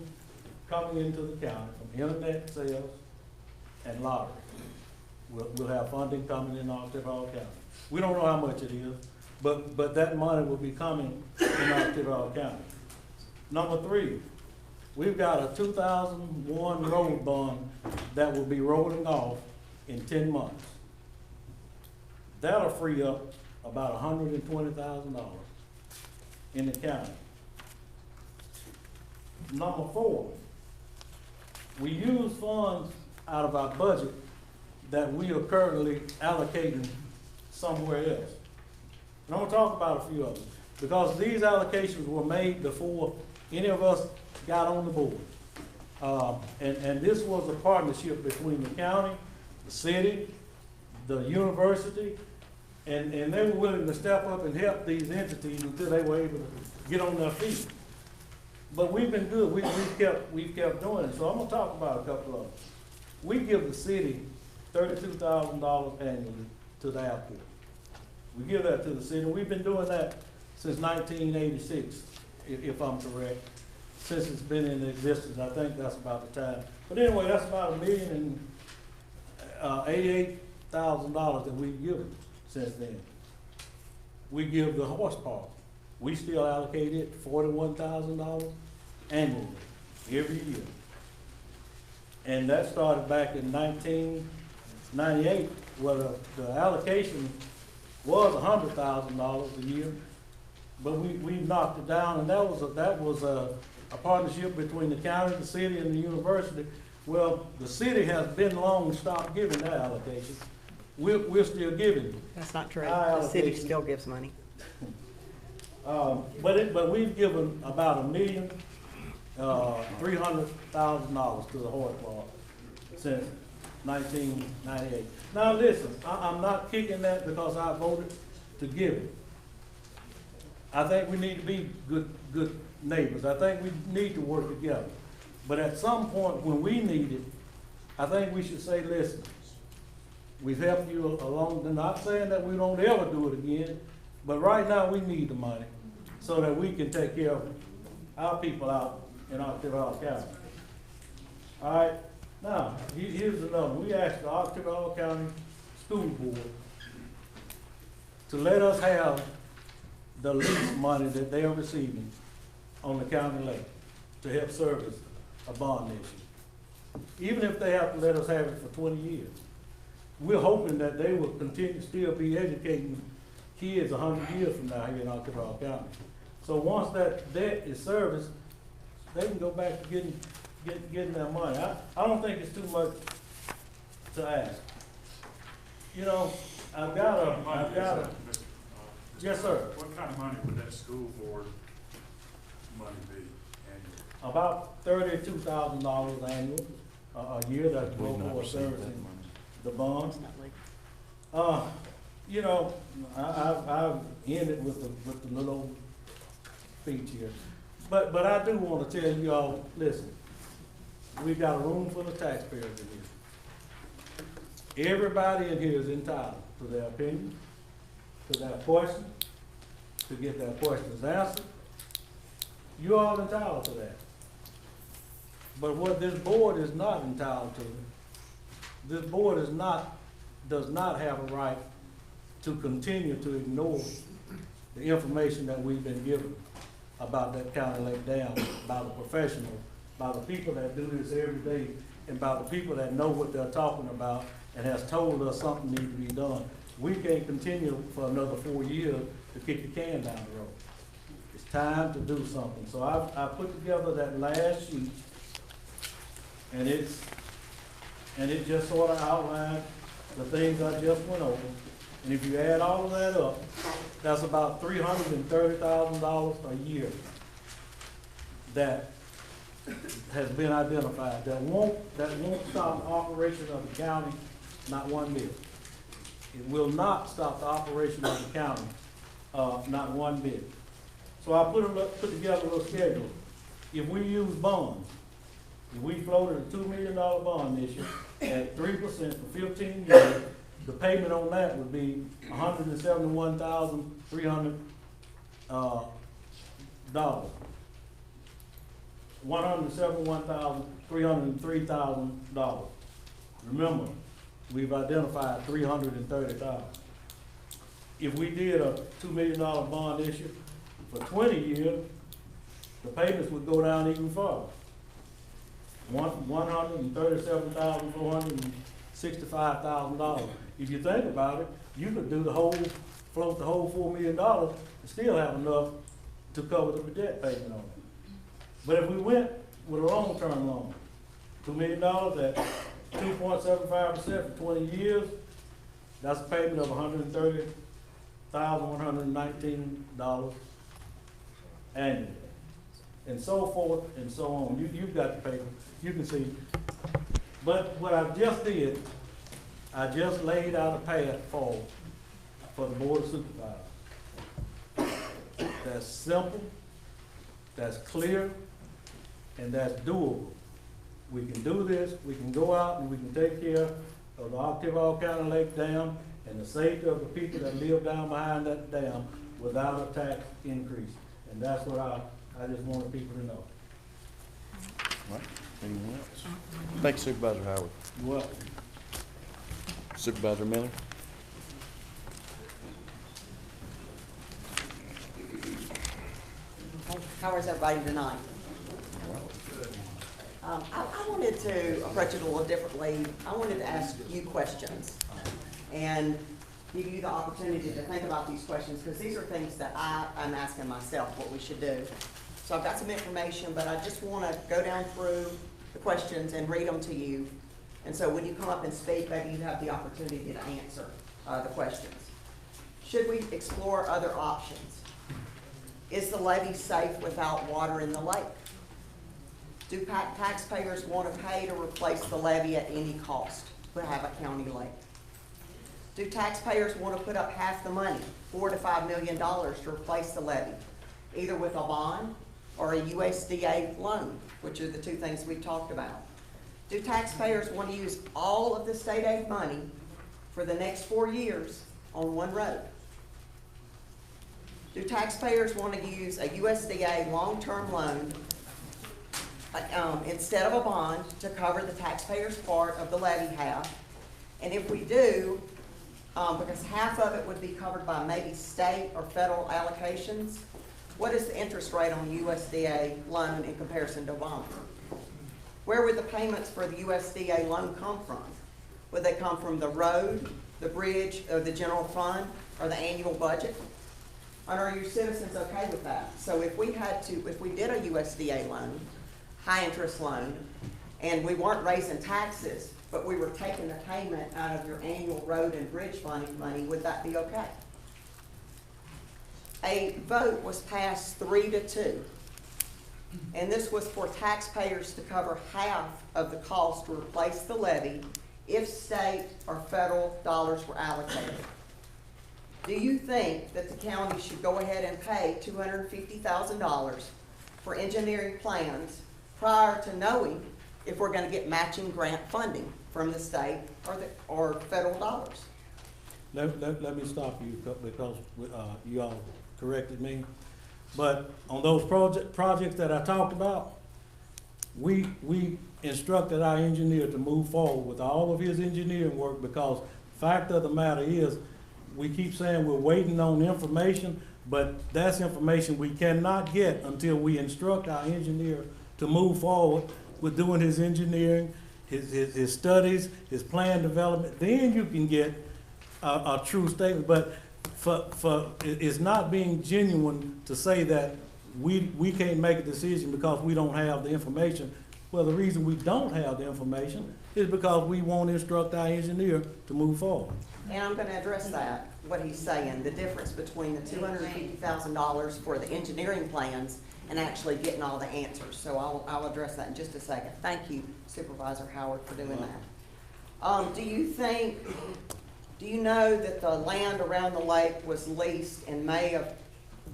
coming into the county from internet sales and lottery. We'll have funding coming in Oktibbeha County. We don't know how much it is, but that money will be coming in Oktibbeha County. Number three, we've got a 2001 road bond that will be rolling off in 10 months. That'll free up about $120,000 in the county. Number four, we use funds out of our budget that we are currently allocating somewhere else. And I'm gonna talk about a few of them, because these allocations were made before any of us got on the board. And this was a partnership between the county, the city, the university, and they were willing to step up and help these entities until they were able to get on their feet. But we've been good. We've kept doing it. So I'm gonna talk about a couple of them. We give the city $32,000 annually to the airport. We give that to the city. We've been doing that since 1986, if I'm correct. Since it's been in existence, I think that's about the time. But anyway, that's about $1,088,000 that we've given since then. We give the horse park. We still allocate it $41,000 annually, every year. And that started back in 1998, where the allocation was $100,000 a year, but we knocked it down, and that was a partnership between the county, the city, and the university. Well, the city has been long stopped giving that allocation. We're still giving. That's not true. Our The city allocation. still gives money. But we've given about $1,300,000 to the horse park since 1998. Now listen, I'm not kicking that because I voted to give it. I think we need to be good neighbors. I think we need to work together. But at some point when we need it, I think we should say, listen, we've helped you along. I'm not saying that we don't ever do it again, but right now we need the money so that we can take care of our people out in Oktibbeha County. All right, now, here's another one. We asked the Oktibbeha County School Board to let us have the lease money that they are receiving on the county lake to help service a bond issue. Even if they have to let us have it for 20 years. We're hoping that they will continue to still be educating kids 100 years from now here in Oktibbeha County. So once that debt is serviced, they can go back to getting getting their money. I don't think it's too much to ask. You know, I've got a, yes, sir, What kind of money would that school board money be annually? about $32,000 annual, a year, that's We've both not for received that servicing money. the bonds. It's not legal. You know, I've ended with the little old speech here. But I do wanna tell you all, listen, we got a room full of taxpayers in here. Everybody in here is entitled to their opinion, to their questions, to get their questions answered. You all entitled to that. But what this board is not entitled to, this board does not have a right to continue to ignore the information that we've been given about that County Lake Dam, by the professionals, by the people that do this every day, and by the people that know what they're talking about and has told us something needs to be done. We can't continue for another 4 years to kick the can down the road. It's time to do something. So I put together that last sheet, and it just sort of outlined the things I just went over. And if you add all of that up, that's about $330,000 a year that has been identified, that won't stop the operation of the county, not one bit. It will not stop the operation of the county, not one bit. So I put together a little schedule. If we use bonds, if we floated a $2 million bond this year at 3% for 15 years, the payment on that would be $171,300 $171,303,000. Remember, we've identified $330,000. If we did a $2 million bond issue for 20 years, the payments would go down even further. $137,465,000. If you think about it, you could do float the whole $4 million and still have enough to cover the debt payment on it. But if we went with a long-term loan, $2 million at 2.75% for 20 years, that's a payment of $130,119 annually. And so forth and so on. You've got the paper, you can see. But what I just did, I just laid out a path forward for the Board of Supervisors. That's simple, that's clear, and that's doable. We can do this, we can go out and we can take care of the Oktibbeha County Lake Dam and the safety of the people that live down behind that dam without a tax increase. And that's what I just wanted people to know. All right, anyone else? Thank you, Supervisor Howard. You're welcome. Supervisor Miller? How is everybody tonight? I wanted to approach it a little differently. I wanted to ask you questions and give you the opportunity to think about these questions, because these are things that I'm asking myself what we should do. So I've got some information, but I just want to go down through the questions and read them to you. And so when you come up and speak, maybe you have the opportunity to answer the questions. Should we explore other options? Is the levee safe without water in the lake? Do taxpayers want to pay to replace the levee at any cost to have a county lake? Do taxpayers want to put up half the money, $4 to $5 million, to replace the levee, either with a bond or a USDA loan, which are the two things we've talked about? Do taxpayers want to use all of the state aid money for the next 4 years on one road? Do taxpayers want to use a USDA long-term loan instead of a bond to cover the taxpayer's part of the levy half? And if we do, because half of it would be covered by maybe state or federal allocations, what is the interest rate on a USDA loan in comparison to a bond? Where would the payments for the USDA loan come from? Would they come from the road, the bridge, or the general fund, or the annual budget? And are your citizens okay with that? So if we did a USDA loan, high-interest loan, and we weren't raising taxes, but we were taking the payment out of your annual road and bridge funding money, would that be okay? A vote was passed 3-2, and this was for taxpayers to cover half of the cost to replace the levee if state or federal dollars were allocated. Do you think that the county should go ahead and pay $250,000 for engineering plans prior to knowing if we're gonna get matching grant funding from the state or federal dollars? Let me stop you because you all corrected me. But on those projects that I talked about, we instructed our engineer to move forward with all of his engineering work, because fact of the matter is, we keep saying we're waiting on information, but that's information we cannot get until we instruct our engineer to move forward with doing his engineering, his studies, his plan development. Then you can get a true statement. But it's not being genuine to say that we can't make a decision because we don't have the information. Well, the reason we don't have the information is because we won't instruct our engineer to move forward. And I'm gonna address that, what he's saying, the difference between the $250,000 for the engineering plans and actually getting all the answers. So I'll address that in just a second. Thank you, Supervisor Howard, for doing that. Do you know that the land around the lake was leased in May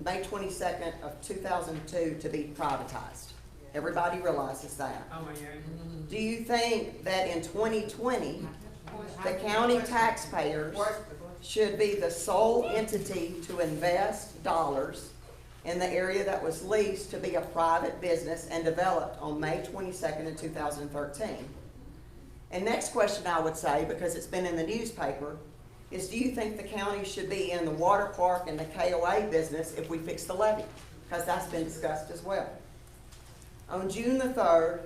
22nd of 2002 to be privatized? Everybody realizes that. Do you think that in 2020, the county taxpayers should be the sole entity to invest dollars in the area that was leased to be a private business and developed on May 22nd of 2013? And next question I would say, because it's been in the newspaper, is do you think the county should be in the water park and the KOA business if we fix the levee? Because that's been discussed as well. On June the 3rd,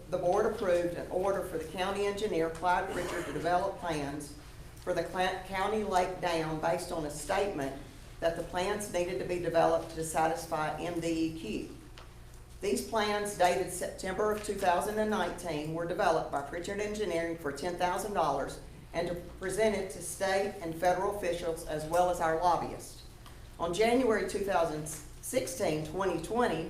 the board approved an order for the county engineer, Clyde Pritchard, to develop plans for the county lake dam based on a statement that the plans needed to be developed to satisfy MDEQ. These plans, dated September of 2019, were developed by Pritchard Engineering for $10,000 and to present it to state and federal officials as well as our lobbyists. On January 2016, 2020,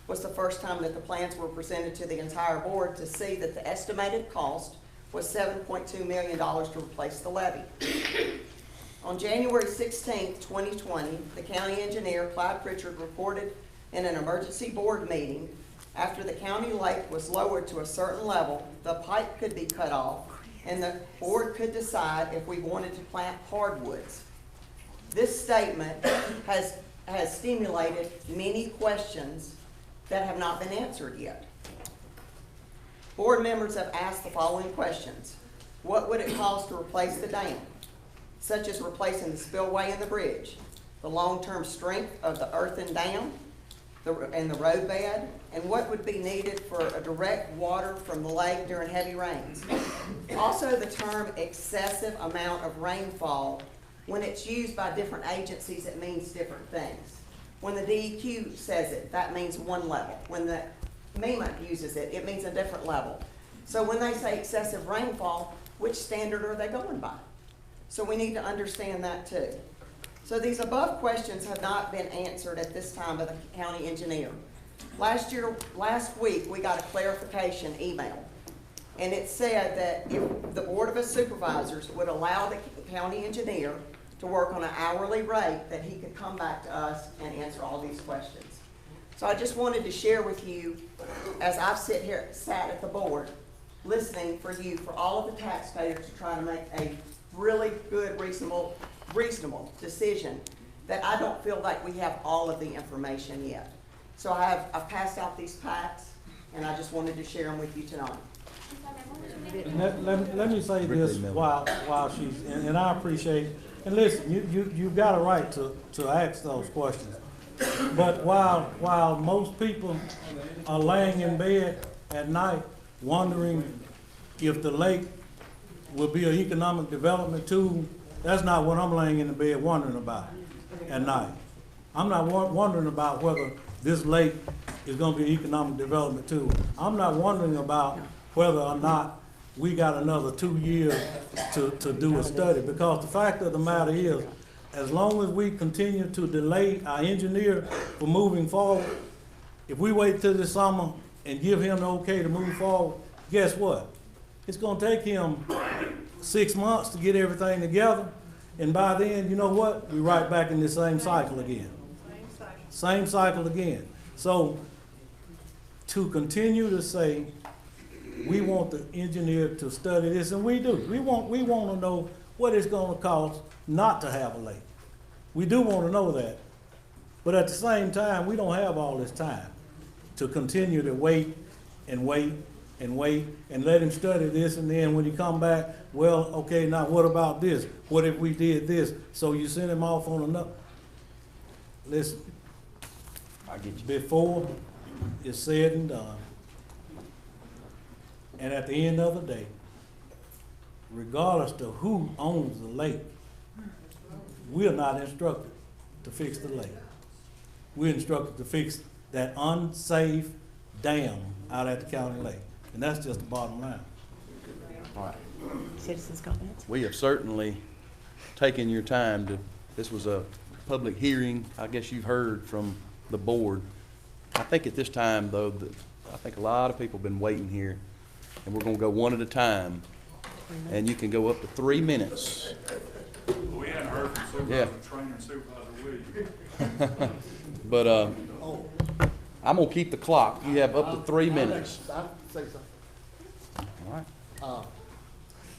was the first time that the plans were presented to the entire board to see that the estimated cost was $7.2 million to replace the levee. On January 16, 2020, the county engineer, Clyde Pritchard, reported in an emergency board meeting after the county lake was lowered to a certain level, the pipe could be cut off and the board could decide if we wanted to plant hardwoods. This statement has stimulated many questions that have not been answered yet. Board members have asked the following questions. What would it cost to replace the dam, such as replacing the spillway and the bridge, the long-term strength of the earthen dam and the roadbed, and what would be needed for a direct water from the lake during heavy rains? Also, the term excessive amount of rainfall, when it's used by different agencies, it means different things. When the DEQ says it, that means one level. When the MEMA uses it, it means a different level. So when they say excessive rainfall, which standard are they going by? So we need to understand that too. So these above questions have not been answered at this time by the county engineer. Last week, we got a clarification email, and it said that if the Board of Supervisors would allow the county engineer to work on an hourly rate, that he could come back to us and answer all these questions. So I just wanted to share with you, as I've sat at the board, listening for you, for all of the taxpayers to try to make a really good, reasonable decision, that I don't feel like we have all of the information yet. So I've passed out these packs, and I just wanted to share them with you tonight. And let me say this while she's, and I appreciate, and listen, you've got a right to ask those questions. But while most people are laying in bed at night wondering if the lake will be an economic development tool, that's not what I'm laying in the bed wondering about at night. I'm not wondering about whether this lake is gonna be economic development too. I'm not wondering about whether or not we got another 2 years to do a study, because the fact of the matter is, as long as we continue to delay our engineer from moving forward, if we wait till this summer and give him the okay to move forward, guess what? It's gonna take him 6 months to get everything together, and by then, you know what? We're right back in the same cycle again. Same cycle again. So, to continue to say, we want the engineer to study this, and we do. We want to know what it's gonna cost not to have a lake. We do want to know that. But at the same time, we don't have all this time to continue to wait and wait and wait and let him study this, and then when he come back, well, okay, now what about this? What if we did this? So you send him off on another. Listen, I get you. before it's said and done, and at the end of the day, regardless of who owns the lake, we are not instructed to fix the lake. We're instructed to fix that unsafe dam out at the county lake. And that's just the bottom line. All right. Citizens' comments? We have certainly taken your time to, this was a public hearing. I guess you've heard from the board. I think at this time, though, I think a lot of people have been waiting here, and we're gonna go one at a time. And you can go up to 3 minutes. We hadn't heard from Yeah. Supervisor Trainer and Supervisor Williams. But, I'm gonna keep the clock. You have up to 3 minutes. I'll say something. All right.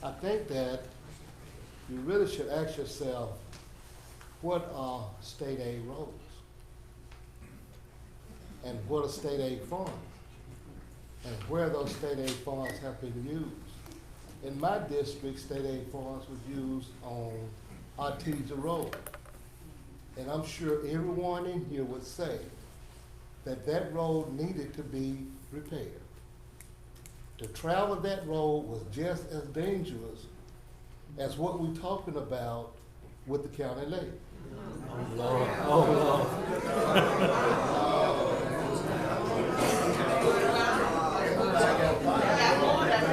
I think that you really should ask yourself, what are state aid roads? And what are state aid funds? And where those state aid funds have been used? In my district, state aid funds was used on Oktibbeha Road. And I'm sure everyone in here would say that that road needed to be repaired. To travel that road was just as dangerous as what we're talking about with the county lake.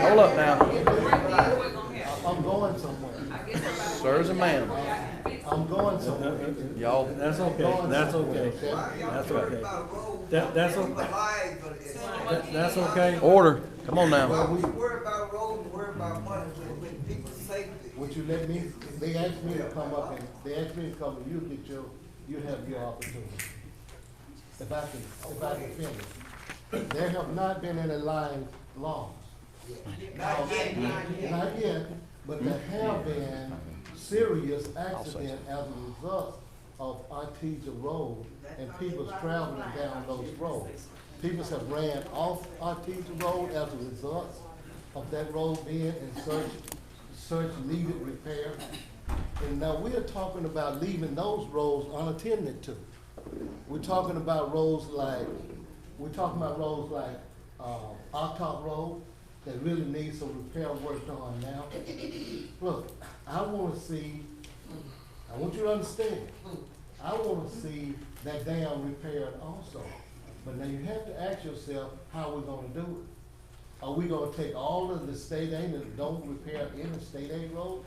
Hold up now. I'm going somewhere. Sirs and ma'am. I'm going somewhere. Y'all, That's okay, that's okay, that's okay. That's okay. That's okay. order. Come on now. We worry about roads, we worry about money, when people's safety. Would you let me, they asked me to come up and, they asked me to come and you have your opportunity. If I can finish. There have not been any lying laws. Not yet, but there have been serious accidents as a result of Oktibbeha Road and people's traveling down those roads. People have ran off Oktibbeha Road as a result of that road being in such needed repair. And now we're talking about leaving those roads unattended to. We're talking about roads like Oktibbeha Road that really needs some repair work done now. Look, I want you to understand, I want to see that dam repaired also. But now you have to ask yourself, how we're gonna do it? Are we gonna take all of the state aid and don't repair any state aid road?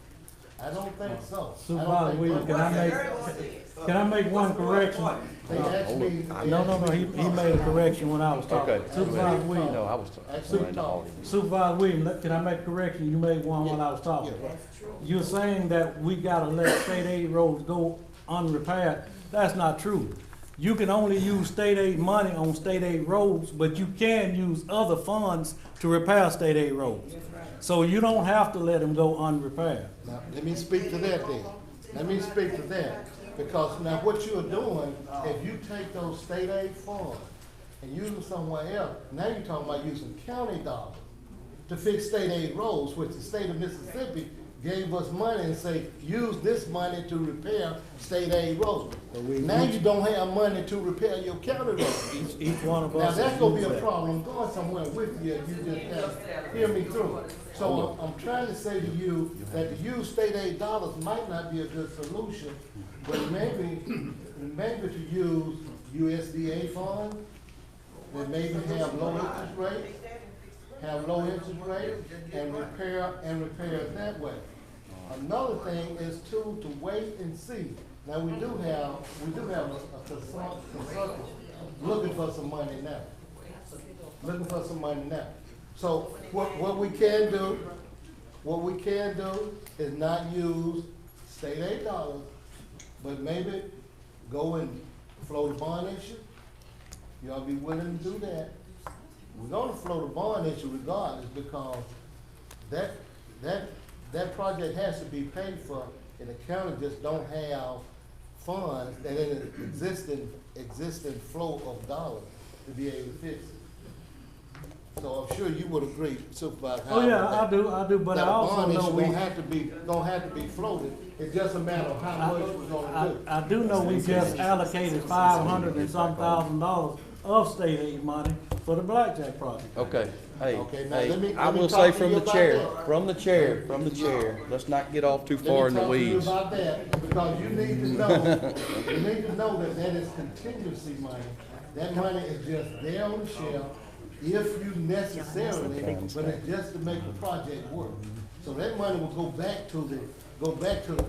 I don't think so. Supervisor Williams, can I make one correction? They asked me. No, he made a correction when I was talking. Okay. Supervisor No, Williams, I was Actually, in the audience. Supervisor Williams, can I make a correction? You made one when I was talking. Yeah, right. You're saying that we gotta let state aid roads go unrepaired. That's not true. You can only use state aid money on state aid roads, but you can use other funds to repair state aid roads. So you don't have to let them go unrepaired. Now, let me speak to that then. Let me speak to that. Because now what you're doing, if you take those state aid funds and use them somewhere else, now you're talking about using county dollars to fix state aid roads, which the state of Mississippi gave us money and say, use this money to repair state aid roads. Now you don't have money to repair your county roads. Each one of us. Now, that's gonna be use a that. problem. I'm going somewhere with you, you just have to hear me through. So I'm trying to say to you that to use state aid dollars might not be a good solution, but maybe to use USDA funds that maybe have low interest rate, and repair it that way. Another thing is too, to wait and see. Now, we do have a consultant looking for some money now. So what we can do is not use state aid dollars, but maybe go and float a bond issue. Y'all be willing to do that? We're gonna float a bond issue regardless, because that project has to be paid for, and the county just don't have funds and an existing flow of dollars to be able to fix it. So I'm sure you would agree, Supervisor Oh, Howard. yeah, I do, but I also know That a bond we, issue gonna have to be floated. It's just a matter of how much we're gonna do. I do know we just allocated $500 and some thousand of state aid money for the blackjack project. Okay, hey, Okay, now hey, let me I will talk say to from you the about chair, that. from the chair, let's not get off too far in the Let me talk to you weeds. about that, because you need to know that is contingency money. That money is just there on the shelf if you necessarily, but it's just to make the project work. So that money will go back to the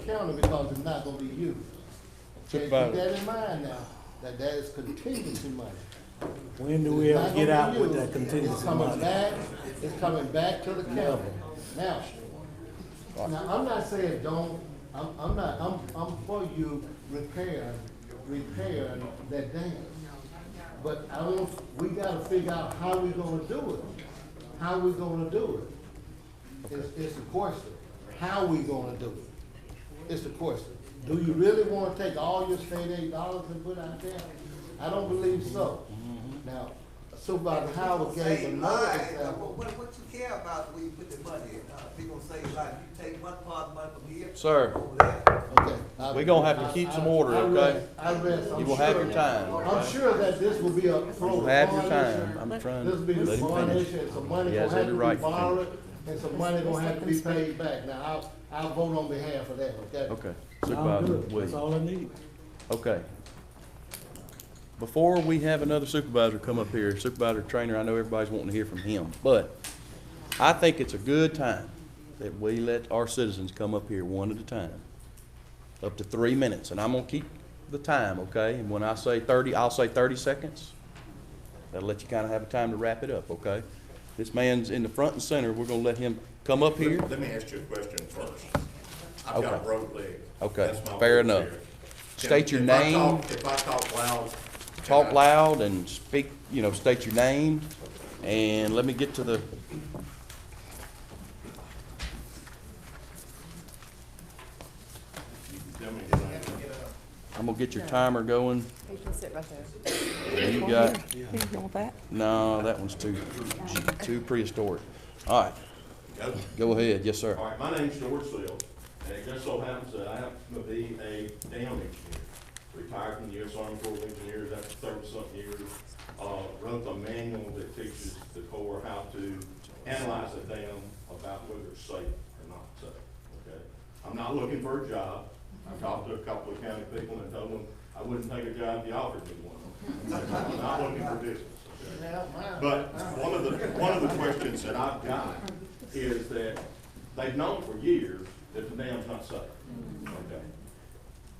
county because it's not gonna be used. Okay, keep that in mind now, that is contingency money. When do we It's ever not get gonna out be with used. that contingency It's coming money? back, it's coming back to the county. Now, I'm not saying don't, I'm for you repairing that dam. But we gotta figure out how we gonna do it. How we gonna do it? It's the question. How we gonna do it? It's the question. Do you really wanna take all your state aid dollars and put out there? I don't believe so. Now, Supervisor Howard gave another example. What you care about when you put the money in? People say like, you take one part of the money from here. Sir, Over there. Okay. we gonna have to keep some order, okay? I rest. You will have your time. I'm sure that this will be a flow. You'll have your time, I'm trying This to will be let the him bond finish. issue, and some money He gonna has have every to right be to finish. borrowed, and some money gonna have to be paid back. Now, I'll vote on behalf of that, okay? Okay, I'm Supervisor good, that's Williams. all I need. Okay. Before we have another supervisor come up here, Supervisor Trainer, I know everybody's wanting to hear from him, but I think it's a good time that we let our citizens come up here one at a time, up to 3 minutes, and I'm gonna keep the time, okay? And when I say 30, I'll say 30 seconds. That'll let you kind of have a time to wrap it up, okay? This man's in the front and center. We're gonna let him come up here. Let me ask you a question first. I've Okay. got a broke leg. Okay, That's my fair wheelchair. enough. State your name. If I talk loud. Talk loud and speak, state your name, and let me get to the, Tell me your name. I'm gonna get your timer going. You can sit right there. You got, You want that? no, that one's too prehistoric. All right, go ahead, yes, sir. All right, my name's George Seal, and it just so happens that I happen to be a dam engineer. Retired from the U.S. Army Corps of Engineers after 30-something years. Wrote a manual that teaches the Corps how to analyze a dam about whether it's safe or not safe, okay? I'm not looking for a job. I talked to a couple of county people and told them I wouldn't take a job if you offered me one. I'm not looking for business, okay? But one of the questions that I've got is that they've known for years that the dam's not safe, okay?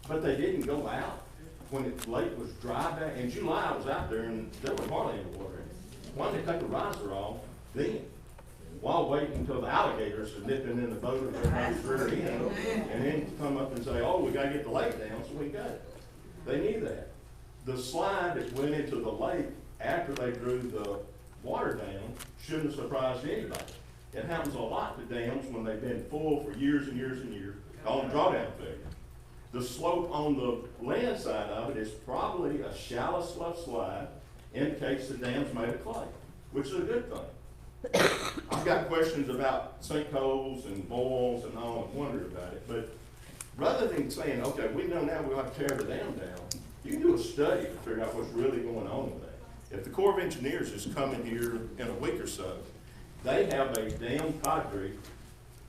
But they didn't go out when the lake was dry back. In July, I was out there and there was hardly any water in it. Why didn't they take the riser off then? While waiting until the alligators are nipping in the boat or everybody's rear end, and then come up and say, oh, we gotta get the lake down, so we got it. They knew that. The slide that went into the lake after they drew the water down shouldn't have surprised anybody. It happens a lot to dams when they've been full for years and years and years, called drawdown failure. The slope on the land side of it is probably a shallow slope slide, indicates the dam's made of clay, which is a good thing. I've got questions about sinkholes and boils and all, and wondered about it, but rather than saying, okay, we know now we have to tear the dam down, you can do a study to figure out what's really going on with that. If the Corps of Engineers is coming here in a week or so, they have a dam cadre,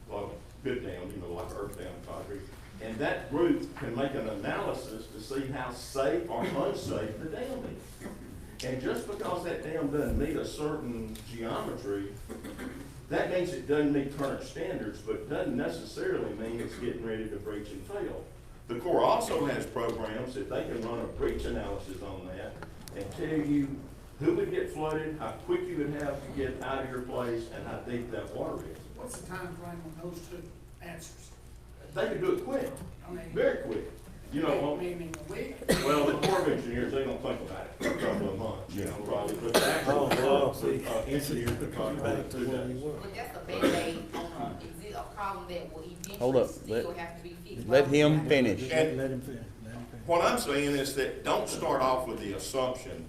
well, good dam, like earth dam cadre, and that group can make an analysis to see how safe or unsafe the dam is. And just because that dam doesn't meet a certain geometry, that means it doesn't meet current standards, but doesn't necessarily mean it's getting ready to breach and fail. The Corps also has programs that they can run a breach analysis on that and tell you who would get flooded, how quick you would have to get out of your place, and how deep that water is. What's the time frame on those two answers? They can do it quick, I mean, very quick. You know, meaning a week? well, the Corps of Engineers, they don't think about it for a couple of months, you know, probably, but the actual, engineers are probably 2 days. But that's a Band-Aid on a problem that will Hold eventually up, still have to be fixed. Let him finish. And Let him finish. what I'm saying is that don't start off with the assumption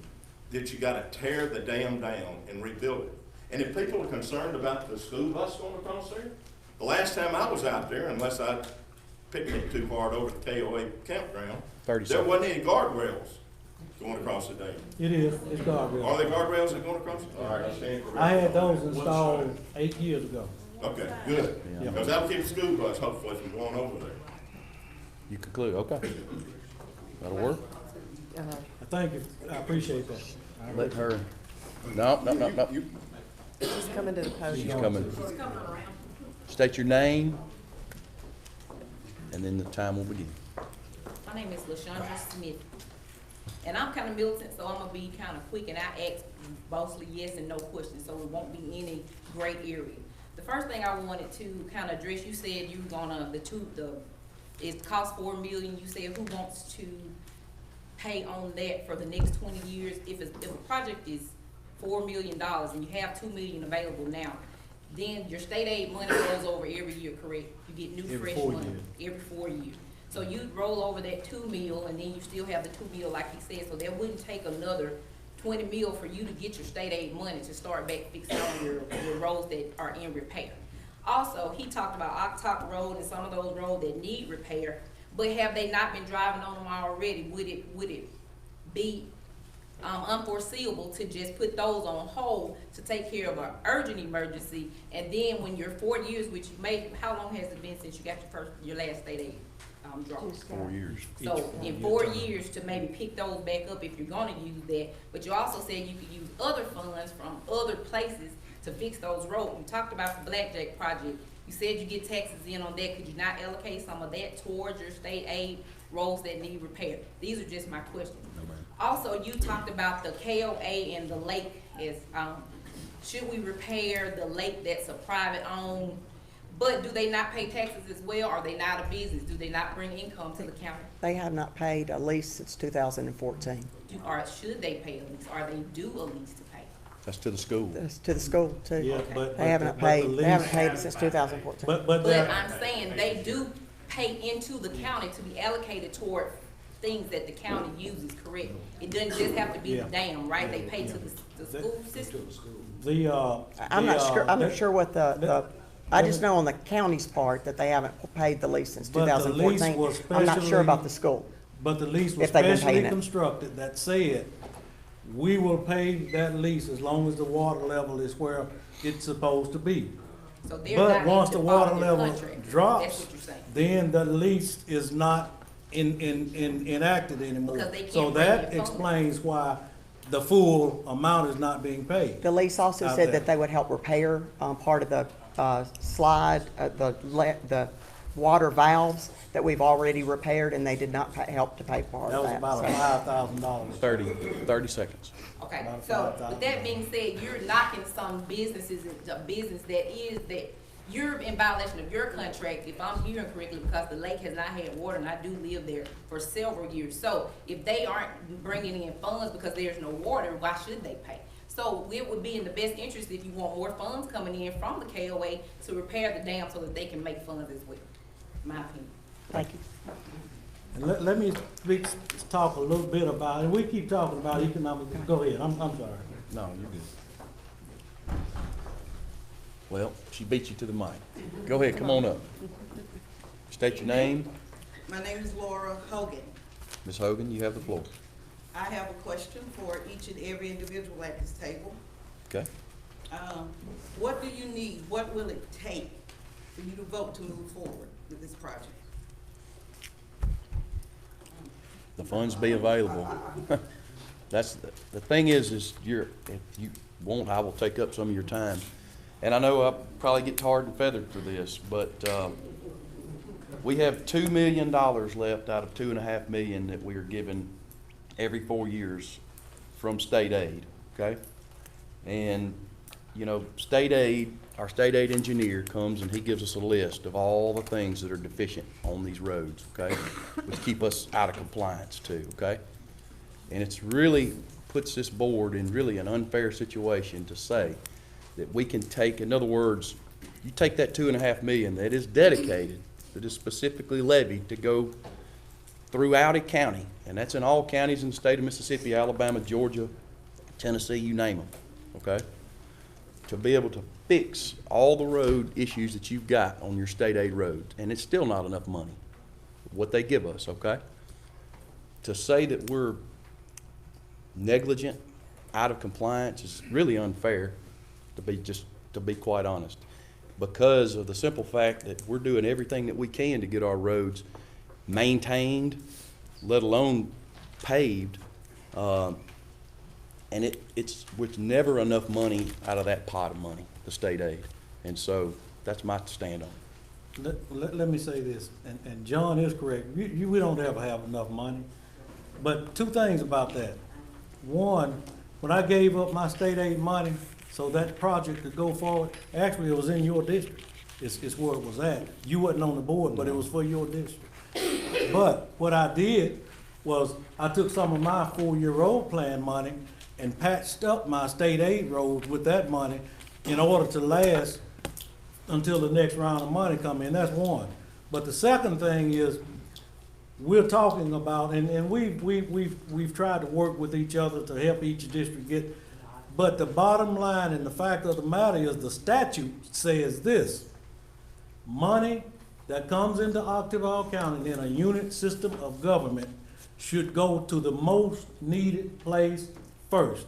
that you gotta tear the dam down and rebuild it. And if people are concerned about the school bus going across there, the last time I was out there, unless I picnicked too hard over at the KOA campground, 30 there seconds. wasn't any guardrails going across the dam. It is, it's guardrail. Are there guardrails that going across? All right, I stand corrected. I had those installed 8 years ago. Okay, good. Yeah. Because that'll keep the school bus hopefully from going over there. You conclude, okay. That'll work. Thank you, I appreciate that. Let her, no. She's coming to the She's podium. coming. State your name, and then the time will begin. My name is LaShondra Smith, and I'm kind of militant, so I'm gonna be kind of quick, and I ask mostly yes and no questions, so it won't be any gray area. The first thing I wanted to kind of address, you said you were gonna, it costs $4 million, you said who wants to pay on that for the next 20 years? If a project is $4 million and you have $2 million available now, then your state aid money rolls over every year, correct? You get new Every fresh 4 money years. every 4 years. So you'd roll over that $2 million, and then you still have the $2 million like he said, so that wouldn't take another $20 million for you to get your state aid money to start back fixing on your roads that are in repair. Also, he talked about Oktibbeha Road and some of those roads that need repair, but have they not been driving on them already? Would it be unforeseeable to just put those on hold to take care of an urgent emergency, and then when you're 4 years, which you may, how long has it been since you got your last state aid draw? 4 years. So in 4 years to maybe pick those back up if you're gonna use that, but you also said you could use other funds from other places to fix those roads. You talked about the Blackjack project. You said you get taxes in on that. Could you not allocate some of that towards your state aid roads that need repair? These are just my questions. Also, you talked about the KOA and the lake as, should we repair the lake that's a private owned? But do they not pay taxes as well? Are they not a business? Do they not bring income to the county? They have not paid a lease since 2014. Or should they pay a lease? Are they due a lease to pay? That's to the school. That's to the school too. Yeah, but. They haven't paid, they haven't paid it since 2014. But But there, I'm saying they do pay into the county to be allocated toward things that the county uses, correct? It doesn't just have to be the dam, right? They pay to the school system? I'm not sure what I just know on the county's part that they haven't paid the lease since But the lease 2014. was I'm not sure specially- about the school. But the lease was If they've been specially paying it. constructed that said, we will pay that lease as long as the water level is where it's supposed to be. So they're But not once the water defaulting their level contract. That's drops, what you're saying. then the lease is not enacted anymore. Because they can't So bring that their funds. explains why the full amount is not being paid. The lease also Out said there. that they would help repair, part of the, slide, the water valves that we've already repaired, and they did not help to pay part That of was that. about so. $5,000. 30 seconds. Okay, About so $5,000. with that being said, you're knocking some businesses, a business that you're in violation of your contract, if I'm hearing correctly, because the lake has not had water, and I do live there for several years. So if they aren't bringing in funds because there's no water, why should they pay? So it would be in the best interest if you want more funds coming in from the KOA to repair the dam so that they can make funds as well, my opinion. Thank you. And let me talk a little bit about, and we keep talking about economic, go ahead, I'm sorry. No, you're good. Well, she beat you to the mic. Go ahead, come on up. State your name. My name is Laura Hogan. Ms. Hogan, you have the floor. I have a question for each and every individual at this table. Okay? What do you need? What will it take for you to vote to move forward with this project? The funds be available. the thing is if you want, I will take up some of your time. And I know I'll probably get tarred and feathered for this, but, we have $2 million left out of $2.5 million that we are given every 4 years from state aid, okay? And, you know, our state aid engineer comes and he gives us a list of all the things that are deficient on these roads, okay? Which keep us out of compliance too, okay? And it's really puts this board in really an unfair situation to say that we can take, in other words, you take that $2.5 million that is dedicated, that is specifically levied to go throughout a county, and that's in all counties in the state of Mississippi, Alabama, Georgia, Tennessee, you name them, okay? To be able to fix all the road issues that you've got on your state aid roads, and it's still not enough money, what they give us, okay? To say that we're negligent, out of compliance is really unfair, to be quite honest, because of the simple fact that we're doing everything that we can to get our roads maintained, let alone paved, and it's never enough money out of that pot of money, the state aid, and so that's my stand on it. Let me say this, and John is correct, we don't ever have enough money, but two things about that. One, when I gave up my state aid money so that project could go forward, actually it was in your district, it's where it was at. You wasn't on the board, but it was for your district. But what I did was I took some of my 4-year road plan money and patched up my state aid roads with that money in order to last until the next round of money come in. That's one. But the second thing is, we're talking about, and we've tried to work with each other to help each district get, but the bottom line and the fact of the matter is the statute says this: money that comes into Oktibbeha County in a unit system of government should go to the most needed place first.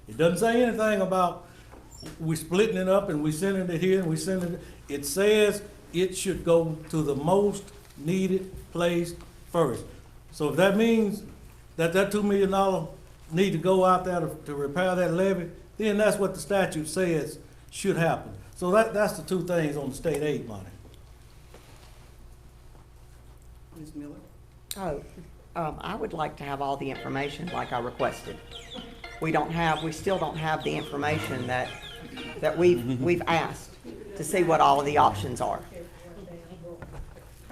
It doesn't say anything about we splitting it up and we sending it here and we sending it. It says it should go to the most needed place first. So if that means that $2 million need to go out there to repair that levee, then that's what the statute says should happen. So that's the two things on the state aid money. Ms. Miller? Oh, I would like to have all the information like I requested. We still don't have the information that we've asked to see what all of the options are.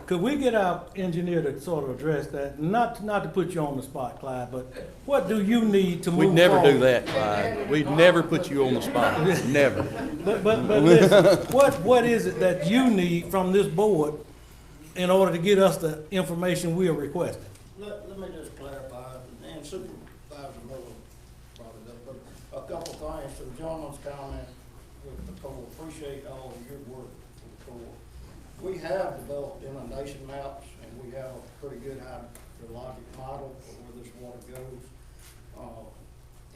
Could we get our engineer to sort of address that? Not to put you on the spot, Clyde, but what do you need to move We'd never forward? do that, Clyde. We'd never put you on the spot, never. But listen, what is it that you need from this board in order to get us the information we are requesting? Let me just clarify, and Supervisor Miller brought it up, but a couple things to the gentleman's comment with the Corps. Appreciate all of your work with the Corps. We have developed inundation maps, and we have a pretty good hydrologic model for where this water goes.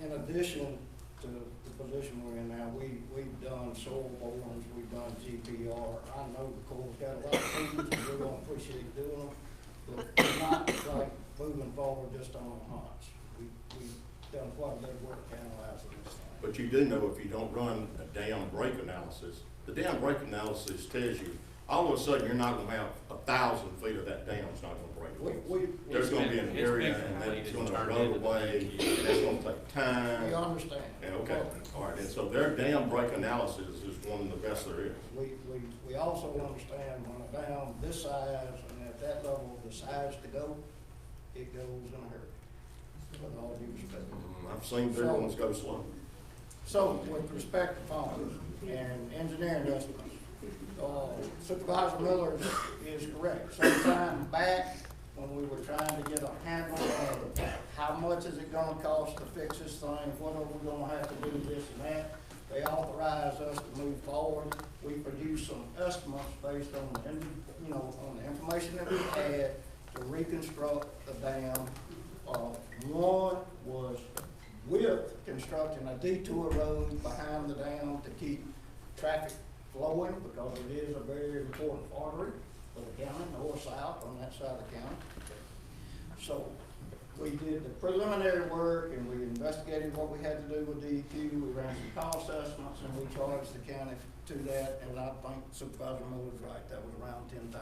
In addition to the position we're in now, we've done soil borings, we've done GPR. I know the Corps got a lot of things, and we're gonna appreciate doing them, but it's not like moving forward just on a hunch. We've done quite a bit of work analyzing this thing. But you do know if you don't run a dam break analysis, the dam break analysis tells you all of a sudden you're not gonna have 1,000 feet of that dam's not gonna break. There's gonna be an area and that's gonna roll away, and that's gonna take time. We understand. Yeah, okay, all right, and so their dam break analysis is one of the best there is. We also understand when a dam this size and at that level, the size to go, it goes in a hurry. With all due respect. I've seen bigger ones go slow. So with respect to funds and engineering estimates, Supervisor Miller is correct. Sometime back, when we were trying to get a handle of how much is it gonna cost to fix this thing, what are we gonna have to do, this and that, they authorized us to move forward. We produced some estimates based on on the information that we had to reconstruct the dam. One was with constructing a detour road behind the dam to keep traffic flowing, because it is a very important artery for the county, north-south on that side of the county. So we did the preliminary work and we investigated what we had to do with DEQ. We ran some cost estimates and we charged the county to that, and I think Supervisor Moore was right, that was around $10,000.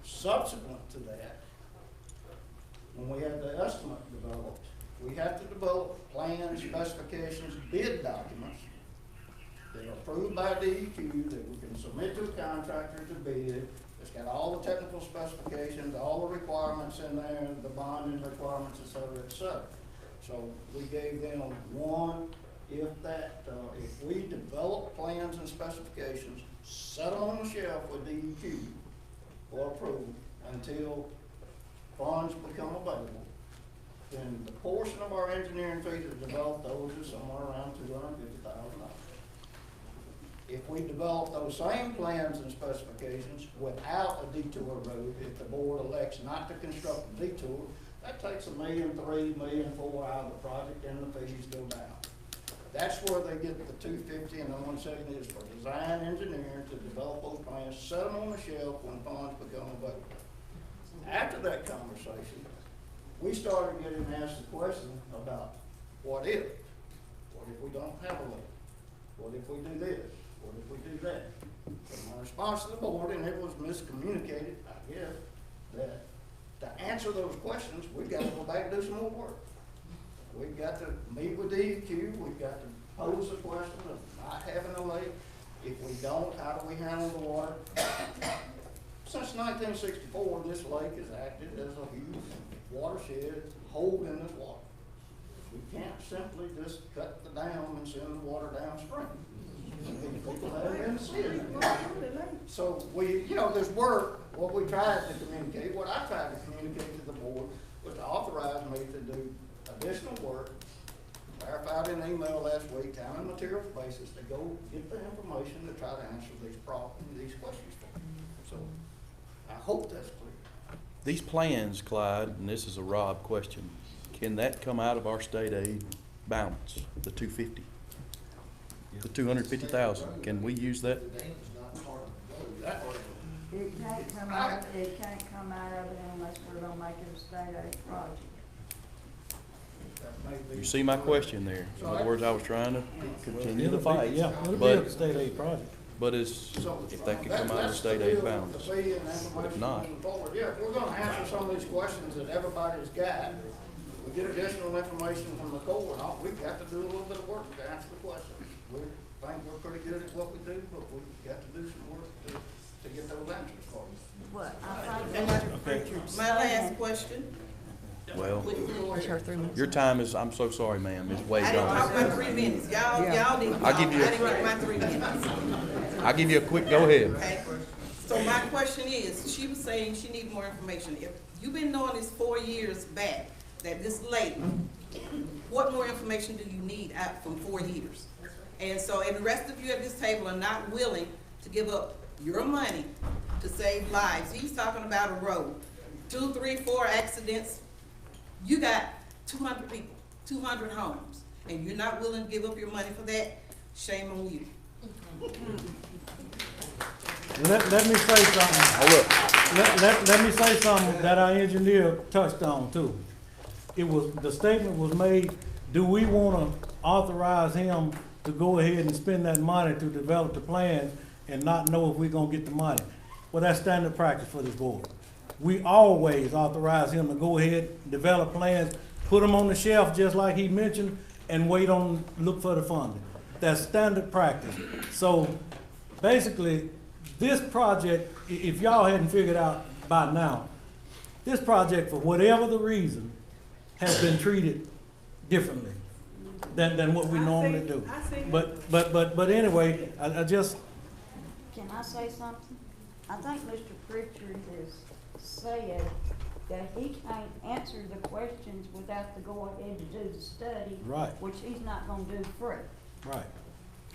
Subsequent to that, when we had the estimate developed, we had to develop plans, specifications, bid documents that are approved by DEQ that we can submit to a contractor to bid. It's got all the technical specifications, all the requirements in there, the bonding requirements, et cetera, et cetera. So we gave them one, if we develop plans and specifications, set them on the shelf with DEQ for approval until funds become available, then the portion of our engineering fee to develop those is somewhere around $250,000. If we develop those same plans and specifications without a detour road, if the board elects not to construct a detour, that takes $1.3 million, $1.4 million out of the project, and the fees go down. That's where they get the $250, and the $170 is for design engineering to develop those plans, set them on the shelf when funds become available. After that conversation, we started getting asked the question about what if? What if we don't have a lake? What if we do this? What if we do that? And my response to the board, and it was miscommunicated, I guess, that to answer those questions, we've got to go back and do some more work. We've got to meet with DEQ, we've got to pose the question of not having a lake. If we don't, how do we handle the water? Since 1964, this lake has acted as a huge watershed holding this water. We can't simply just cut the dam and send the water downstream. People haven't been seeing it. So there's work. What we tried to communicate, what I tried to communicate to the board was to authorize me to do additional work, clarified in an email last week, time and materials basis, to go get the information to try to answer these questions for you. So I hope that's clear. These plans, Clyde, and this is a Rob question, can that come out of our state aid balance, the 250? The 250,000, can we use that? It can't come out of it unless we're gonna make it a state aid project. You see my question there. In other words, I was trying to continue the fight. Yeah, it'll be a state aid project. But if that could come out of the state aid balance. But if not, Yeah, we're gonna answer some of these questions that everybody's got. We get additional information from the Corps, and we've got to do a little bit of work to answer the questions. We think we're pretty good at what we do, but we've got to do some work to get those answers for you. What, I think And that's Richard's my last question. well, It's her 3 minutes. your time is, I'm so sorry, ma'am, is way I didn't talk gone. about 3 minutes. Y'all didn't I'll talk. give you I didn't get my 3 minutes. I'll give you a quick, go ahead. Okay, so my question is, she was saying she needed more information. If you've been knowing this 4 years back, that this lake, what more information do you need out from 4 years? And so, and the rest of you at this table are not willing to give up your money to save lives. He's talking about a road, 2, 3, 4 accidents. You got 200 people, 200 homes, and you're not willing to give up your money for that? Shame on you. Let me say something. Oh, Let me say something that our engineer touched on too. The statement was made, do we wanna authorize him to go ahead and spend that money to develop the plans and not know if we're gonna get the money? Well, that's standard practice for this board. We always authorize him to go ahead, develop plans, put them on the shelf just like he mentioned, and look for the funding. That's standard practice. So basically, this project, if y'all hadn't figured out by now, this project, for whatever the reason, has been treated differently than what we normally do. But anyway, I just. Can I say something? I think Mr. Pritchard has said that he can't answer the questions without to go ahead to do the study. Right. Which he's not gonna do free. Right.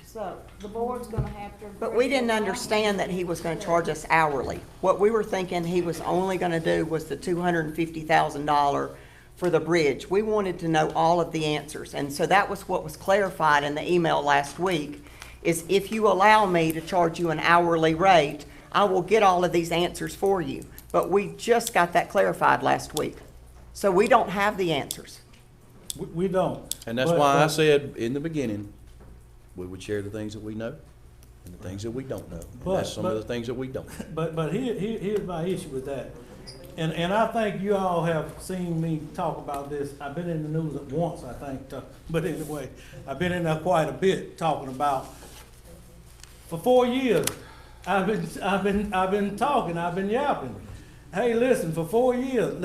So the board's gonna have to. But we didn't understand that he was gonna charge us hourly. What we were thinking he was only gonna do was the $250,000 for the bridge. We wanted to know all of the answers, and so that was what was clarified in the email last week, is if you allow me to charge you an hourly rate, I will get all of these answers for you. But we just got that clarified last week. So we don't have the answers. We don't. And that's But- why I but- said in the beginning, we would share the things that we know and the things that we don't know. And that's some of the things that we don't. But here's my issue with that. And I think you all have seen me talk about this. I've been in the news at once, I think, but anyway, I've been in there quite a bit talking about, for 4 years, I've been talking, I've been yapping. Hey, listen, for 4 years,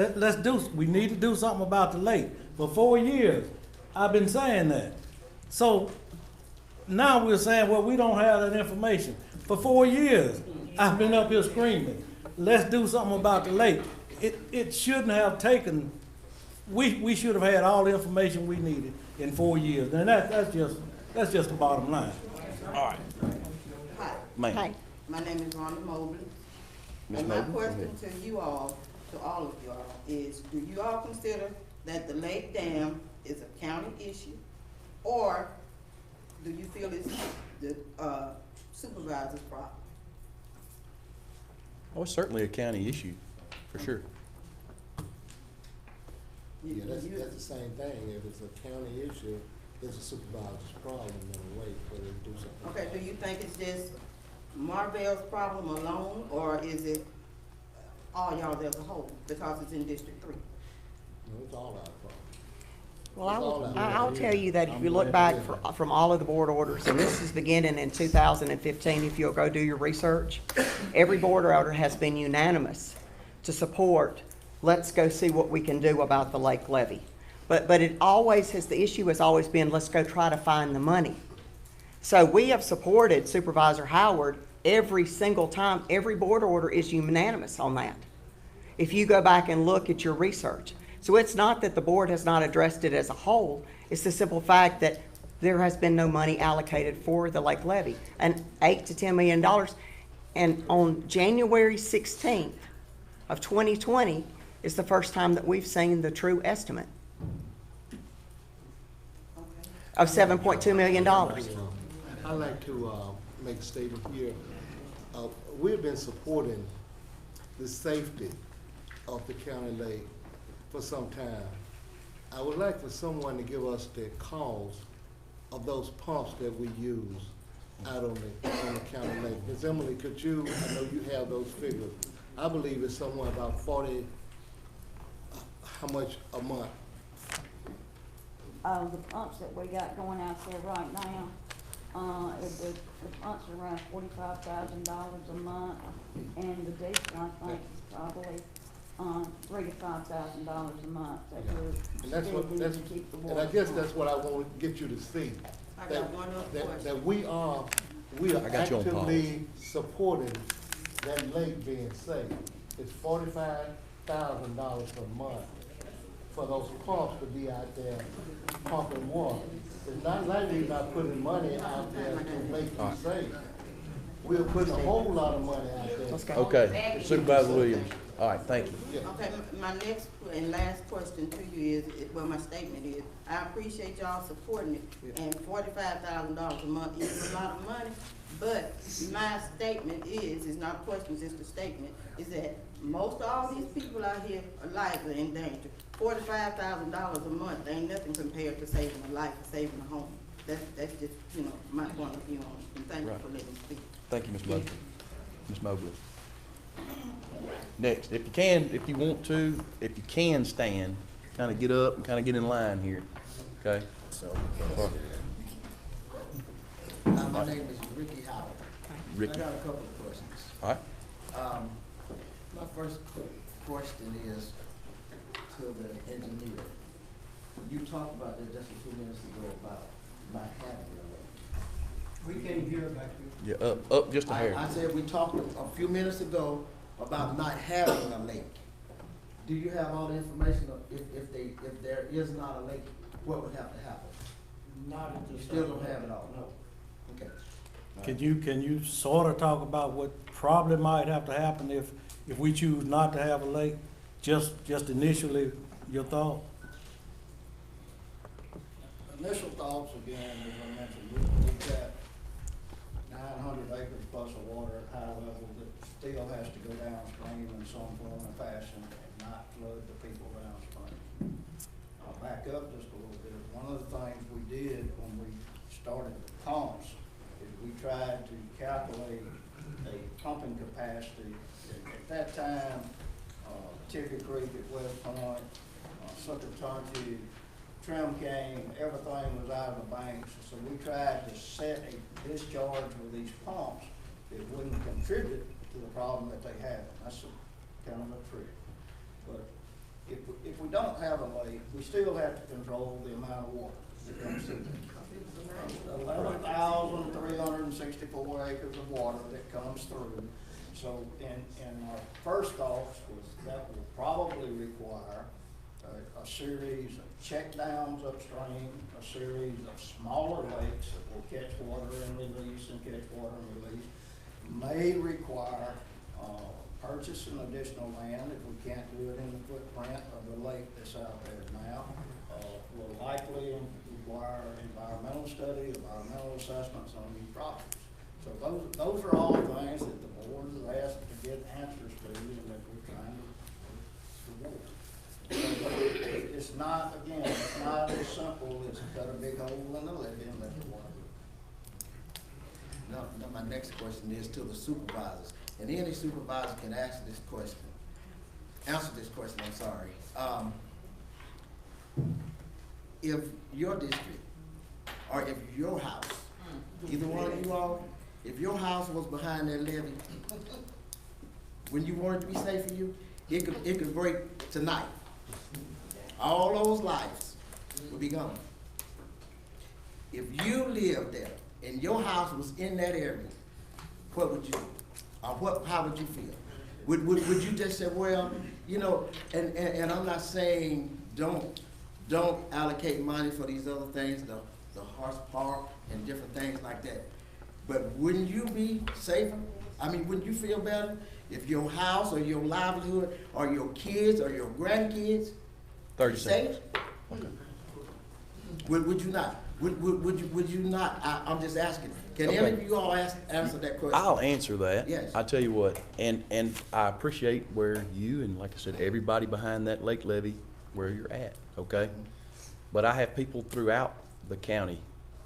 we need to do something about the lake. For 4 years, I've been saying that. So now we're saying, well, we don't have that information. For 4 years, I've been up here screaming, let's do something about the lake. It shouldn't have taken, we should have had all the information we needed in 4 years. And that's just the bottom line. All right. Hi, Ma'am. Hey, my name is Rhonda Mobley. Ms. And my Mobley, go question ahead. to you all, to all of you all, is do you all consider that the lake dam is a county issue? Or do you feel it's the supervisor's problem? Oh, it's certainly a county issue, for sure. Yeah, that's the same thing. If it's a county issue, it's a supervisor's problem in a way, but they do something. Okay, do you think it's just Marvell's problem alone, or is it all y'all as a whole, because it's in District 3? No, it's all our problem. well, I'll tell you that if you look back from all of the board orders, and this is beginning in 2015, if you'll go do your research, every board order has been unanimous to support, let's go see what we can do about the lake levy. But it always has, the issue has always been, let's go try to find the money. So we have supported Supervisor Howard every single time. Every board order is unanimous on that, if you go back and look at your research. So it's not that the board has not addressed it as a whole, it's the simple fact that there has been no money allocated for the lake levy, and $8 to $10 million. And on January 16th of 2020 is the first time that we've seen the true estimate of $7.2 million. I'd like to make a statement here. We've been supporting the safety of the county lake for some time. I would like for someone to give us the cost of those pumps that we use out on the county lake. Ms. Emily, could you, I know you have those figures. I believe it's somewhere about 40, how much a month? The pumps that we got going out there right now, the pumps are around $45,000 a month, and the diesel, I think, is probably, $3,000 to $5,000 a month that we're And that's still what, using to keep the and I water. guess that's what I want to get you to see. I That- got one other that- question. That we are I got you on pause. actively supporting that lake being safe. It's $45,000 a month for those pumps to be out there pumping water. It's not like we're not putting money out there to make it safe. We're putting a whole lot of money out there. Let's go. Okay, Supervisor Williams. All right, thank you. Okay, my next and last question to you is, well, my statement is, I appreciate y'all supporting it, and $45,000 a month is a lot of money, but my statement is not a question, it's just a statement, is that most all these people out here, lives are in danger. $45,000 a month ain't nothing compared to saving a life, saving a home. That's just, my point of view on it, and thank you Right. for letting me speak. Thank you, Ms. Mobley. Ms. Mobley. Next, if you want to, if you can stand, kind of get up and kind of get in line here, okay? So, My name is Ricky Howard. Ricky. I got a couple of questions. all right, My first question is to the engineer. You talked about this just a few minutes ago about not having a lake. We can't hear back here. yeah, up just a hair. I said we talked a few minutes ago about not having a lake. Do you have all the information of if there is not a lake, what would have to happen? Not at You this still time. don't have it all? No. Okay. Can you sort of talk about what probably might have to happen if we choose not to have a lake? Just initially, your thought? Initial thoughts again, as I mentioned, we got 900 acres plus of water at high level that still has to go downstream in some form or fashion and not flood the people downstream. I'll back up just a little bit. One of the things we did when we started the pumps is we tried to calculate a pumping capacity. At that time, Tippy Creek at West Point, Succotanche, Trim Cane, everything was out of the banks. So we tried to set a discharge with these pumps that wouldn't contribute to the problem that they had. That's kind of a trick. But if we don't have a lake, we still have to control the amount of water that comes through. 11,364 acres of water that comes through. So, and our first thoughts was that will probably require a series of check downs upstream, a series of smaller lakes that will catch water and release and catch water and release. May require purchasing additional land if we can't do it in the footprint of the lake that's out there now. Will likely require environmental study, environmental assessments on these properties. So those are all things that the board has asked to get answers to and that we're trying to work. So it's not, again, it's not as simple as cut a big hole in the levee and let the water go. Now my next question is to the supervisors, and any supervisor can answer this question. I'm sorry. If your district, or if your house, either one of you all, if your house was behind that levee, when you wanted to be safe for you, it could break tonight. All those lives would be gone. If you lived there and your house was in that area, what would you do? Or how would you feel? Would you just say, well, you know, and I'm not saying don't allocate money for these other things, the horse park and different things like that. But wouldn't you be safer? I mean, wouldn't you feel better if your house or your livelihood or your kids or your grandkids 30 safe? seconds. Okay. Would you not? Would you not? I'm just asking. Can any of you all answer that question? I'll answer that. Yes. I tell you what, and I appreciate where you and, like I said, everybody behind that lake levee, where you're at, okay? But I have people throughout the county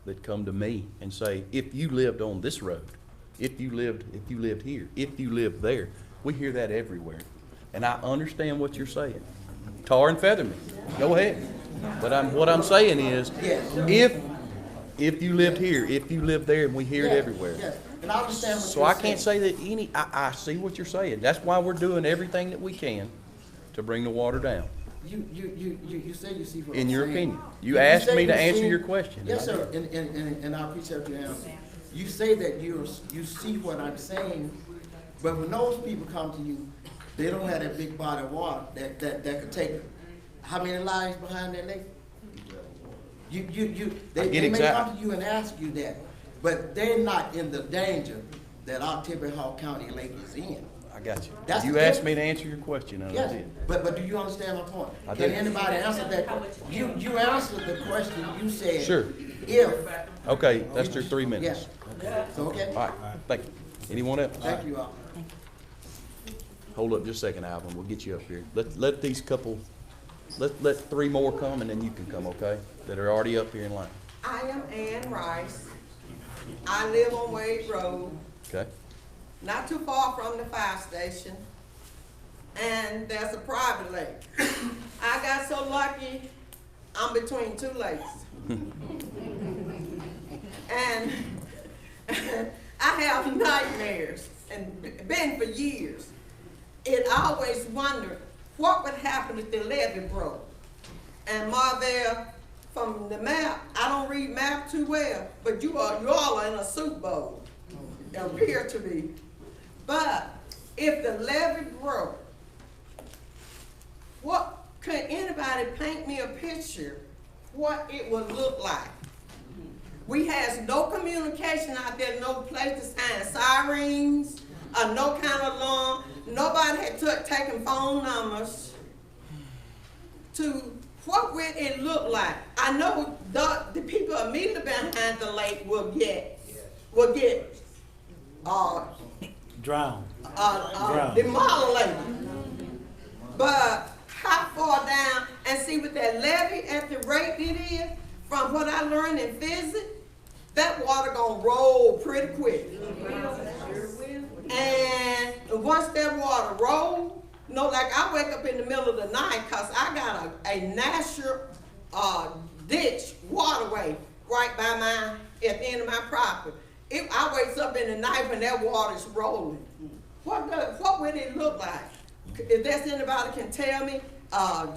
that come to me and say, if you lived on this road, if you lived here, if you lived there, we hear that everywhere. And I understand what you're saying. Tar and feather me. Go ahead. But what I'm saying is, if you lived here, if you lived there, and we hear it everywhere. Yes. And I understand what So you're I saying. can't say that I see what you're saying. That's why we're doing everything that we can to bring the water down. You say you see what In I'm your saying. opinion. You asked say me to you answer see- your question. Yes, sir, and I appreciate your answer. You say that you see what I'm saying, but when those people come to you, they don't have that big body of water that could take how many lives behind that lake? They may come to you and ask you that, but they're not in the danger that Oktibbeha County Lake is in. I got you. That's You the asked difference. me to answer your question, and I Yes, did. but do you understand my point? I Can do. anybody answer that? You answered the question, you said. Sure. If. Okay, that's your 3 minutes. Yes. So, okay? All right, thank you. Anyone else? Thank you all. Hold up just a second, Alvin, we'll get you up here. Let these couple, let 3 more come, and then you can come, okay? That are already up here in line. I am Ann Rice. I live on Wade Road, Okay? not too far from the fire station. And there's a private lake. I got so lucky, I'm between 2 lakes. And I have nightmares, and been for years. It always wondered what would happen if the levee broke. And Marvell, from the map, I don't read map too well, but you all are in a soup bowl, it appear to be. But if the levee broke, what could anybody paint me a picture what it would look like? We has no communication out there, no place to sign sirens, no kind of alarm. Nobody had taken phone numbers to what would it look like. I know the people immediately behind the lake will get Drown. the model lady. But how far down, and see with that levee at the rate it is, from what I learned in physics, that water gonna roll pretty quick. And once that water roll, like I wake up in the middle of the night cause I got a natural ditch waterway right by at the end of my property. I wake up in the night when that water's rolling. What would it look like? If there's anybody can tell me,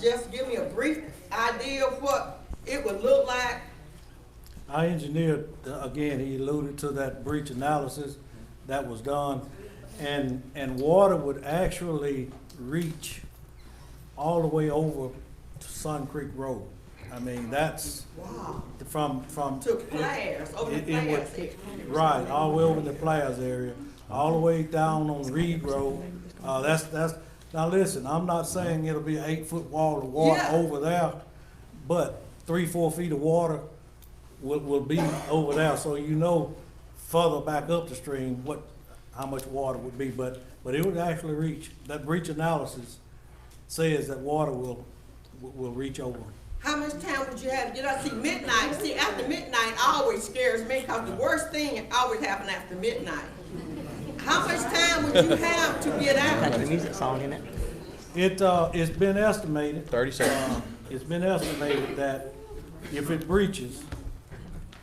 just give me a brief idea of what it would look like. Our engineer, again, he alluded to that breach analysis that was done, and water would actually reach all the way over to Sun Creek Road. I mean, that's from To Players, over the Players area. Right, all the way over the Players area, all the way down on Reed Road. Now listen, I'm not saying it'll be an 8-foot wall of water over there, but 3-4 feet of water will be over there, so you know further back up the stream how much water would be, but it would actually reach. That breach analysis says that water will reach over. How much time would you have to get up? See, midnight, after midnight always scares me because the worst thing always happens after midnight. How much time would you have to get out? That's the music song, isn't it? It's been estimated. 30 seconds. It's been estimated that if it breaches,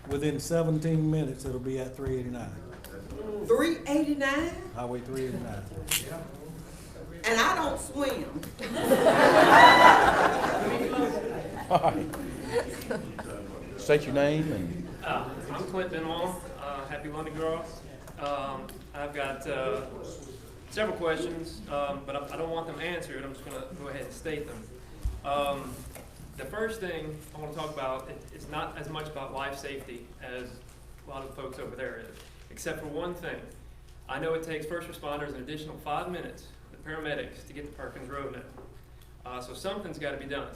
within 17 minutes, it'll be at 389. 389? Highway 389. And I don't swim. All right. State your name and. I'm Clint Benoit, Happy London Girl. I've got several questions, but I don't want them answered. I'm just going to go ahead and state them. The first thing I want to talk about is not as much about life safety as a lot of the folks over there is, except for one thing. I know it takes first responders an additional 5 minutes, the paramedics, to get to Perkins Road now. So something's got to be done.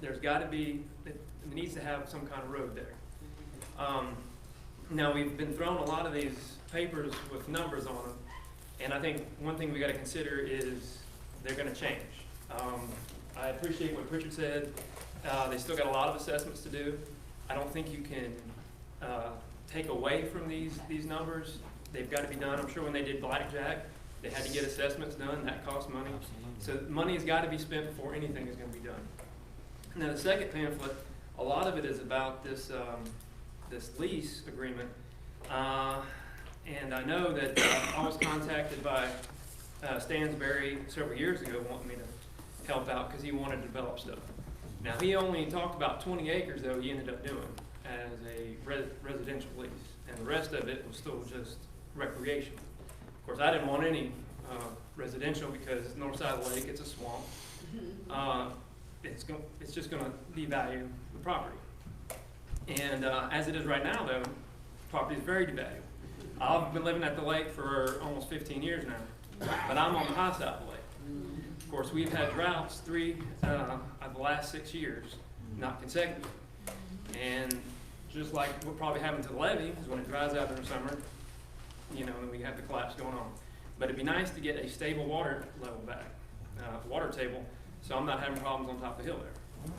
There's got to be, it needs to have some kind of road there. Now we've been thrown a lot of these papers with numbers on them, and I think one thing we got to consider is they're going to change. I appreciate what Richard said. They still got a lot of assessments to do. I don't think you can take away from these numbers. They've got to be done. I'm sure when they did Blackjack, they had to get assessments done. That costs money. So money has got to be spent before anything is going to be done. Now the second pamphlet, a lot of it is about this this lease agreement, and I know that I was contacted by Stansberry several years ago wanting me to help out because he wanted to develop stuff. Now he only talked about 20 acres though he ended up doing as a residential lease, and the rest of it was still just recreation. Of course I didn't want any residential because north side of the lake, it's a swamp. It's just going to devalue the property. And as it is right now, though, property is very devalued. I've been living at the lake for almost 15 years now, but I'm on the high side of the lake. Of course, we've had droughts 3 of the last 6 years, not consecutive. And just like what probably happened to the levee is when it dries out in the summer, and we have the collapse going on. But it'd be nice to get a stable water level back, water table, so I'm not having problems on top of the hill there.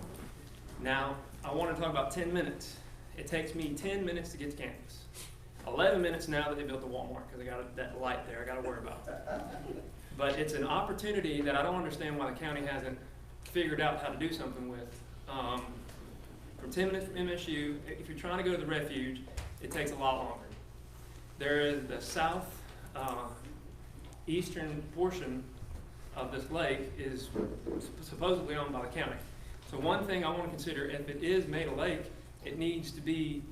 Now, I want to talk about 10 minutes. It takes me 10 minutes to get to campus. 11 minutes now that they built the Walmart, because I got that light there, I got to worry about that. But it's an opportunity that I don't understand why the county hasn't figured out how to do something with. From 10 minutes from MSU, if you're trying to go to the refuge, it takes a lot longer. There is the south eastern portion of this lake is supposedly owned by the county. So one thing I want to consider, if it is made a lake, it needs to be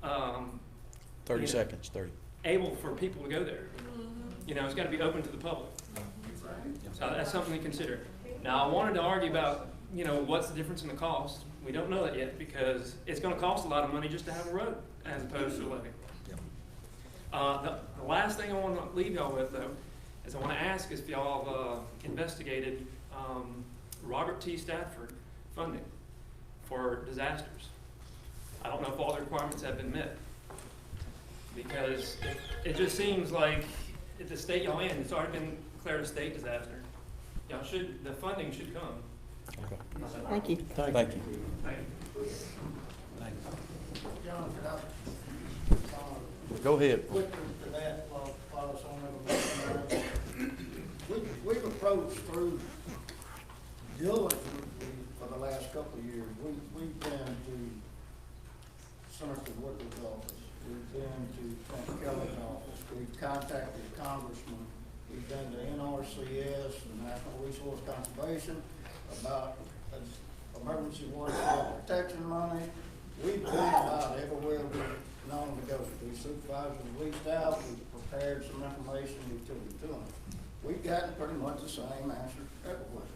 30 seconds, 30. able for people to go there. It's got to be open to the public. So that's something to consider. Now I wanted to argue about, what's the difference in the cost. We don't know that yet because it's going to cost a lot of money just to have a road as opposed to a levee. The last thing I want to leave y'all with, though, is I want to ask if y'all investigated Robert T. Stafford funding for disasters. I don't know if all the requirements have been met. Because it just seems like at the state y'all in, it's already been declared a state disaster. Y'all should, the funding should come. Okay. Thank you. Thank you. Thank you. John, could I, Go ahead. quickly to that, follow some of the, we've approached through diligently for the last couple of years. We've been to Senator Woodward's office. We've been to Trent Kelly's office. We've contacted the congressman. We've been to NRCS, the National Resource Conservation, about emergency watershed protection money. We've been about everywhere we've known to go. The supervisors reached out, we've prepared some information, we took it to them. We've gotten pretty much the same answer everywhere.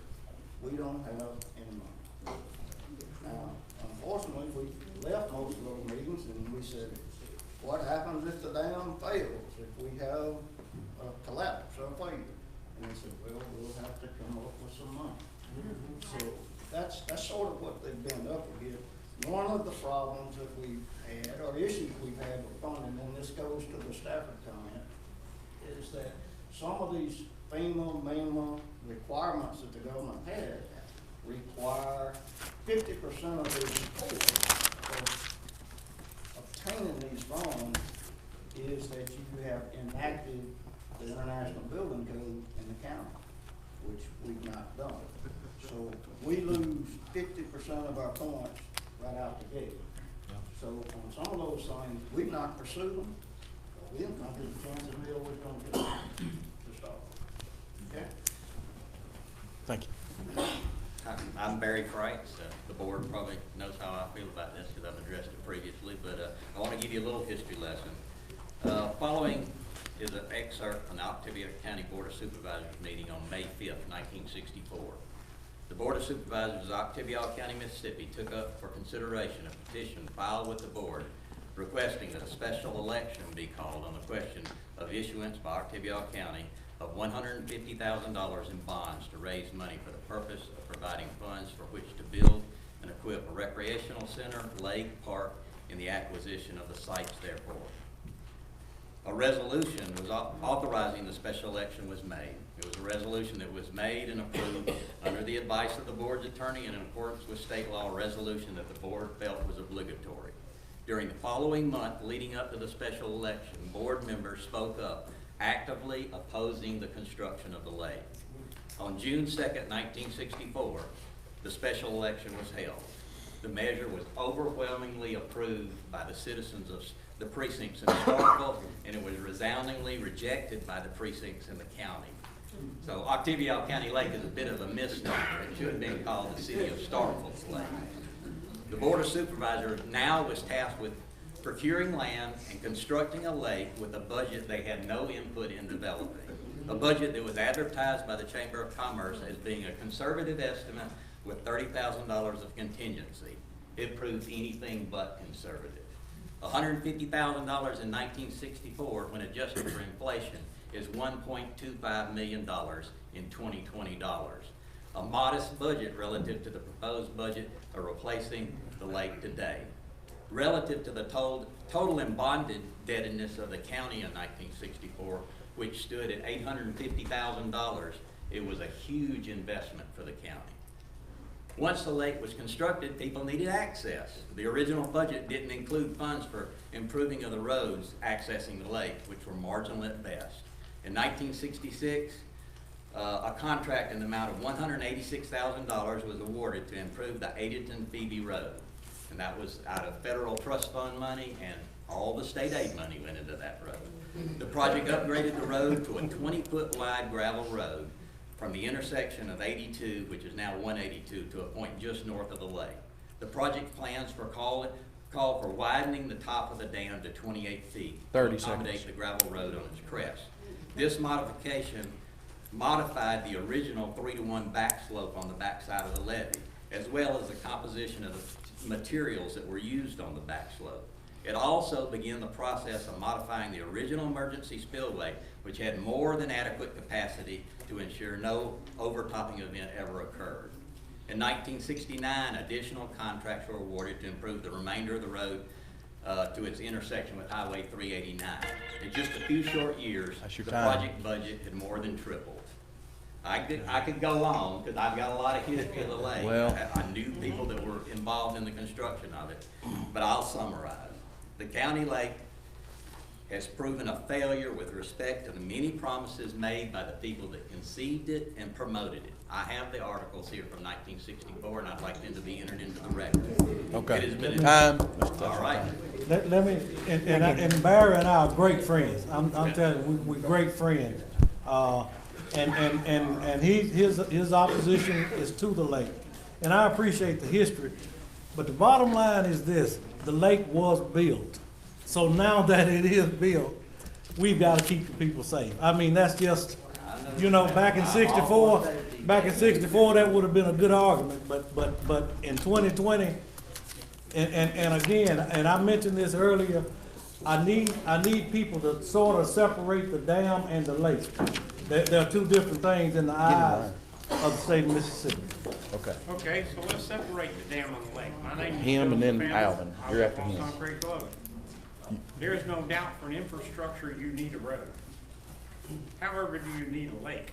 We don't have any money. Now, unfortunately, we left most of those meetings and we said, what happens if the dam fails, if we have a collapse or a failure? And they said, well, we'll have to come up with some money. So that's sort of what they've been up against. One of the problems that we've had, or issues we've had with funding, and this goes to the Stafford comment, is that some of these MEMA requirements that the government had require 50% of the report of obtaining these loans is that you have enacted the International Building Code in the county, which we've not done. So we lose 50% of our points right out the gate. So on some of those things, we've not pursued them. We didn't come to the chance that we always going to get to start. Okay? Thank you. I'm Barry Crites. The board probably knows how I feel about this because I've addressed it previously, but I want to give you a little history lesson. Following is an excerpt from the Oktibbeha County Board of Supervisors meeting on May 5th, 1964. The Board of Supervisors of Oktibbeha County, Mississippi took up for consideration a petition filed with the board requesting that a special election be called on the question of issuance by Oktibbeha County of $150,000 in bonds to raise money for the purpose of providing funds for which to build and equip a recreational center, lake, park, and the acquisition of the sites therefore. A resolution was authorizing the special election was made. It was a resolution that was made and approved under the advice of the board's attorney and in accordance with state law, a resolution that the board felt was obligatory. During the following month leading up to the special election, board members spoke up, actively opposing the construction of the lake. On June 2nd, 1964, the special election was held. The measure was overwhelmingly approved by the citizens of the precincts in Starkville, and it was resoundingly rejected by the precincts in the county. So Oktibbeha County Lake is a bit of a misnomer. It should have been called the City of Starkville's Lake. The Board of Supervisors now was tasked with procuring land and constructing a lake with a budget they had no input in developing. A budget that was advertised by the Chamber of Commerce as being a conservative estimate with $30,000 of contingency. It proved anything but conservative. $150,000 in 1964, when adjusted for inflation, is $1.25 million in 2020 dollars. A modest budget relative to the proposed budget of replacing the lake today. Relative to the total embonded indebtedness of the county in 1964, which stood at $850,000, it was a huge investment for the county. Once the lake was constructed, people needed access. The original budget didn't include funds for improving of the roads accessing the lake, which were marginal at best. In 1966, a contract in the amount of $186,000 was awarded to improve the Adenton-Phoebe Road. And that was out of federal trust fund money, and all the state aid money went into that road. The project upgraded the road to a 20-foot wide gravel road from the intersection of 82, which is now 182, to a point just north of the lake. The project plans for call for widening the top of the dam to 28 feet to accommodate the gravel road on its crest. This modification modified the original 3-to-1 back slope on the backside of the levee, as well as the composition of the materials that were used on the back slope. It also began the process of modifying the original emergency spillway, which had more than adequate capacity to ensure no overtopping event ever occurred. In 1969, additional contracts were awarded to improve the remainder of the road to its intersection with Highway 389. In just a few short years, That's your the time. project budget had more than tripled. I could go on, because I've got a lot of history of the lake. Well- I knew people that were involved in the construction of it, but I'll summarize. The county lake has proven a failure with respect to the many promises made by the people that conceived it and promoted it. I have the articles here from 1964, and I'd like them to be entered into the record. Okay. It has been Time. all right. Let me, and Barry and I are great friends. I'm telling you, we're great friends. And his opposition is to the lake. And I appreciate the history, but the bottom line is this: the lake was built. So now that it is built, we've got to keep the people safe. I mean, that's just, you know, back in '64, that would have been a good argument, but in 2020, and again, and I mentioned this earlier, I need people to sort of separate the dam and the lake. There are two different things in the eyes of the state of Mississippi. Okay. Okay, so let's separate the dam and the lake. My name is Him and then Philip Alvin. Spanner. You're I after live him. on Sun Creek Road. There is no doubt for an infrastructure you need a road. However, do you need a lake?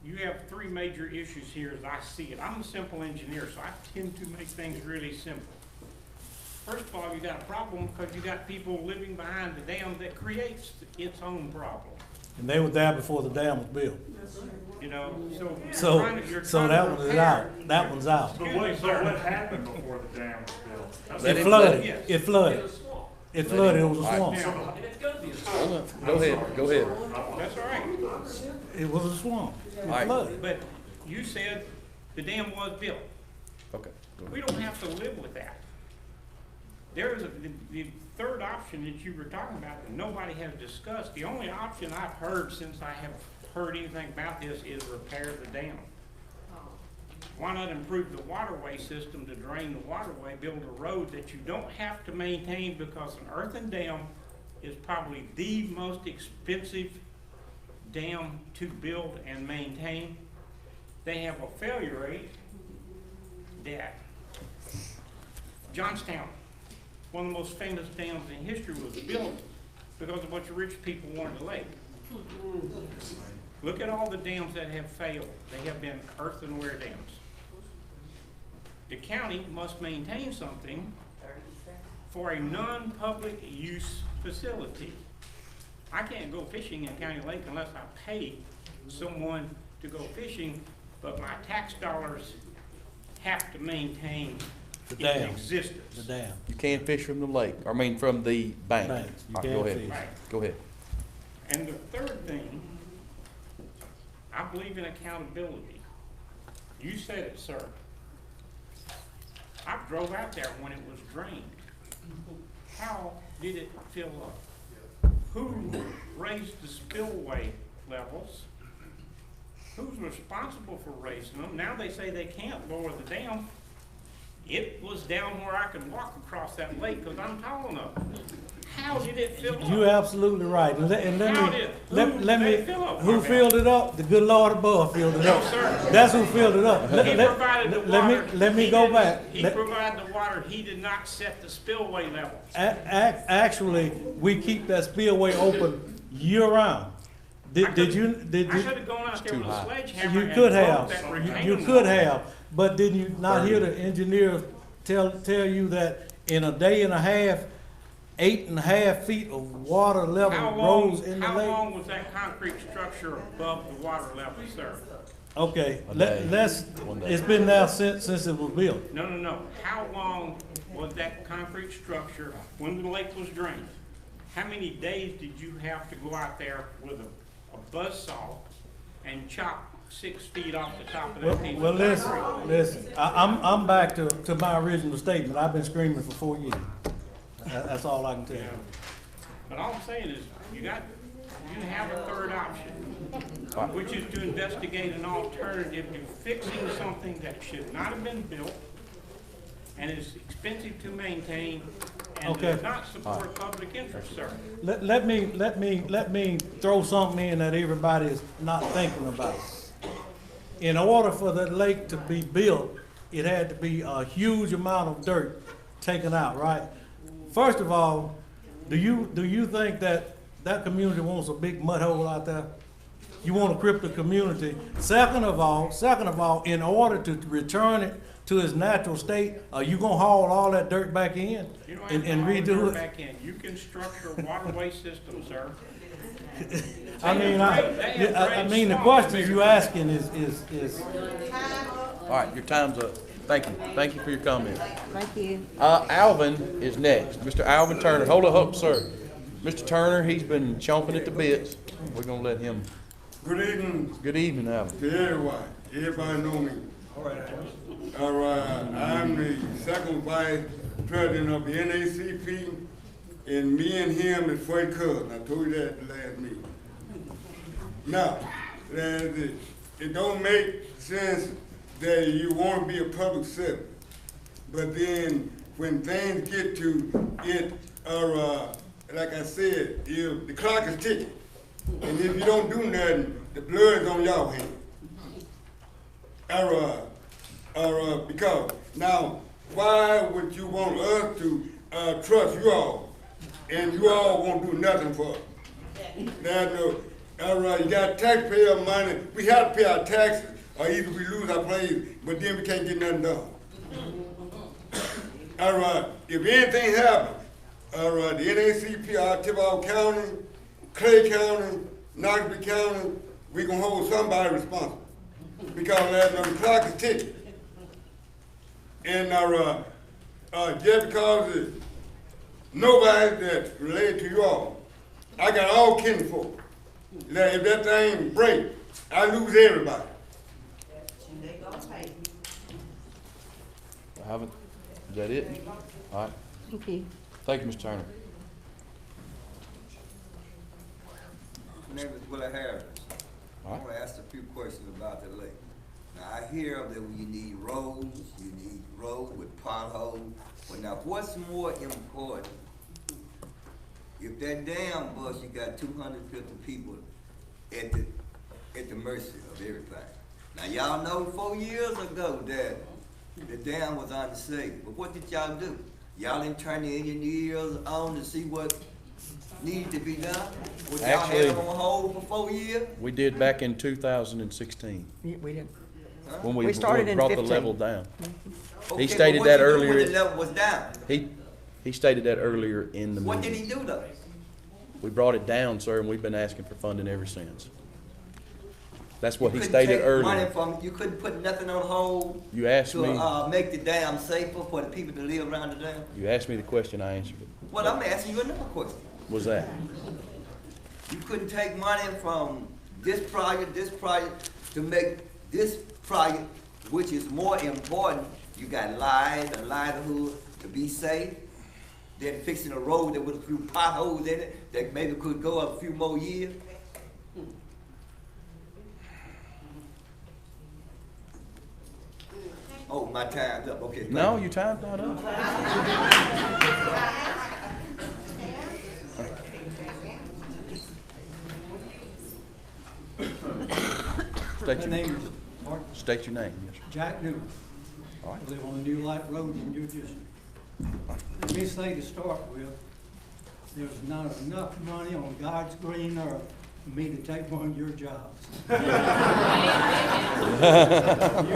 You have three major issues here as I see it. I'm a simple engineer, so I tend to make things really simple. First of all, you got a problem because you got people living behind the dam that creates its own problem. And they were there before the dam was built. You know, so So you're that trying to one is repair- out. That one's out. But what happened before the dam was built? It flooded. Yes. It flooded. It flooded. It was a swamp. Hold on. Go ahead. Go ahead. That's all right. It was a swamp. It All right. flooded. But you said the dam was built. Okay. Go ahead. We don't have to live with that. There is the third option that you were talking about that nobody has discussed. The only option I've heard since I have heard anything about this is repair the dam. Why not improve the waterway system to drain the waterway, build a road that you don't have to maintain, because an earthen dam is probably the most expensive dam to build and maintain. They have a failure rate that Johnstown, one of the most famous dams in history, was built because a bunch of rich people wanted a lake. Look at all the dams that have failed. They have been earthenware dams. The county must maintain something for a non-public use facility. I can't go fishing in County Lake unless I pay someone to go fishing, but my tax dollars have to maintain The its dam. existence. The dam. You can't fish from the lake, I mean, from the bank. Bank. You All right, can't go ahead. fish. Right. Go ahead. And the third thing, I believe in accountability. You said it, sir. I drove out there when it was drained. How did it fill up? Who raised the spillway levels? Who's responsible for raising them? Now they say they can't lower the dam. It was down where I could walk across that lake because I'm tall enough. How did it fill up? You're absolutely right. And How did- let who me, did they fill up? who filled it up? The good Lord above filled it up. No, sir. That's who filled it up. He provided the water. Let me He go didn't- back. He provided the water. He did not set the spillway levels. Actually, we keep that spillway open year round. I Did you, I could have gone out there with a sledgehammer you and could broke have, that retaining you could wall. have, but didn't you not hear the engineers tell you that in a day and a half, 8.5 feet of water level rose in the How lake? long was that concrete structure above the water level, sir? Okay, A day. let's, One day. it's been now since it was built. No. How long was that concrete structure when the lake was drained? How many days did you have to go out there with a buzzsaw and chop 6 feet off the top of that piece of Well, concrete? listen, I'm back to my original statement. I've been screaming for 4 years. That's all I can tell Yeah. you. But all I'm saying is, you have a third option, which is to investigate an alternative to fixing something that should not have been built and is expensive to maintain and Okay. does not support public interest, sir. Let me throw something in that everybody is not thinking about. In order for the lake to be built, it had to be a huge amount of dirt taken out, right? First of all, do you think that that community wants a big mud hole out there? You want to cripple the community. Second of all, in order to return it to its natural state, are you gonna haul all that dirt back in You don't and have to haul redo dirt it? back in. You can structure a waterway system, sir. I mean, I mean, the questions you asking is. All right, your time's up. Thank you. Thank you for your comment. Thank you. Alvin is next. Mr. Alvin Turner. Hold up, sir. Mr. Turner, he's been chomping at the bits. We're gonna let him. Good evening Good evening, Alvin. to everyone. Everybody know me. All right, I'm the second vice president of the NACP, and me and him is first cousin. I told you that at the last meeting. Now, it don't make sense that you want to be a public servant, but then when things get to it, like I said, the clock is ticking, and if you don't do nothing, the blood is on your hands. Because now, why would you want us to trust you all, and you all won't do nothing for us? There's no, you got taxpayer money. We have to pay our taxes, or either we lose our place, but then we can't get nothing done. If anything happens, the NACP, Oktibbeha County, Clay County, Knoxville County, we gonna hold somebody responsible. Because the clock is ticking. And just because there's nobody that's related to you all, I got all kinfolk. That if that thing break, I lose everybody. Alvin, is that it? All right. Thank you. Thank you, Mr. Turner. My name is Willie Harris. All I right. want to ask a few questions about the lake. Now, I hear that you need roads with potholes. But now, what's more important? If that dam bust, you got 250 people at the mercy of everything. Now, y'all know 4 years ago that the dam was unsafe. But what did y'all do? Y'all didn't turn the engineers on to see what needed to be done? Was y'all had them on hold for 4 years? We did back in 2016. We did. When We started in brought 15. the level down. Okay, He stated but that what you do earlier. when the level was down? He stated that earlier in the What did meeting. he do though? We brought it down, sir, and we've been asking for funding ever since. That's what he You couldn't stated take money earlier. from, you couldn't put nothing on hold You asked me, to make the dam safer for the people to live around the dam? you asked me the question, I answered it. Well, I'm asking you another question. Was that? You couldn't take money from this project to make this project, which is more important. You got a livelihood to be safe, than fixing a road that with a few potholes in it that maybe could go a few more years. Oh, my time's up. Okay. No, your time's not up. State your name, yes, sir. Jack Newell. All right. I live on New Light Road in your district. Let me say to start with, there's not enough money on God's green earth for me to take one of your jobs. You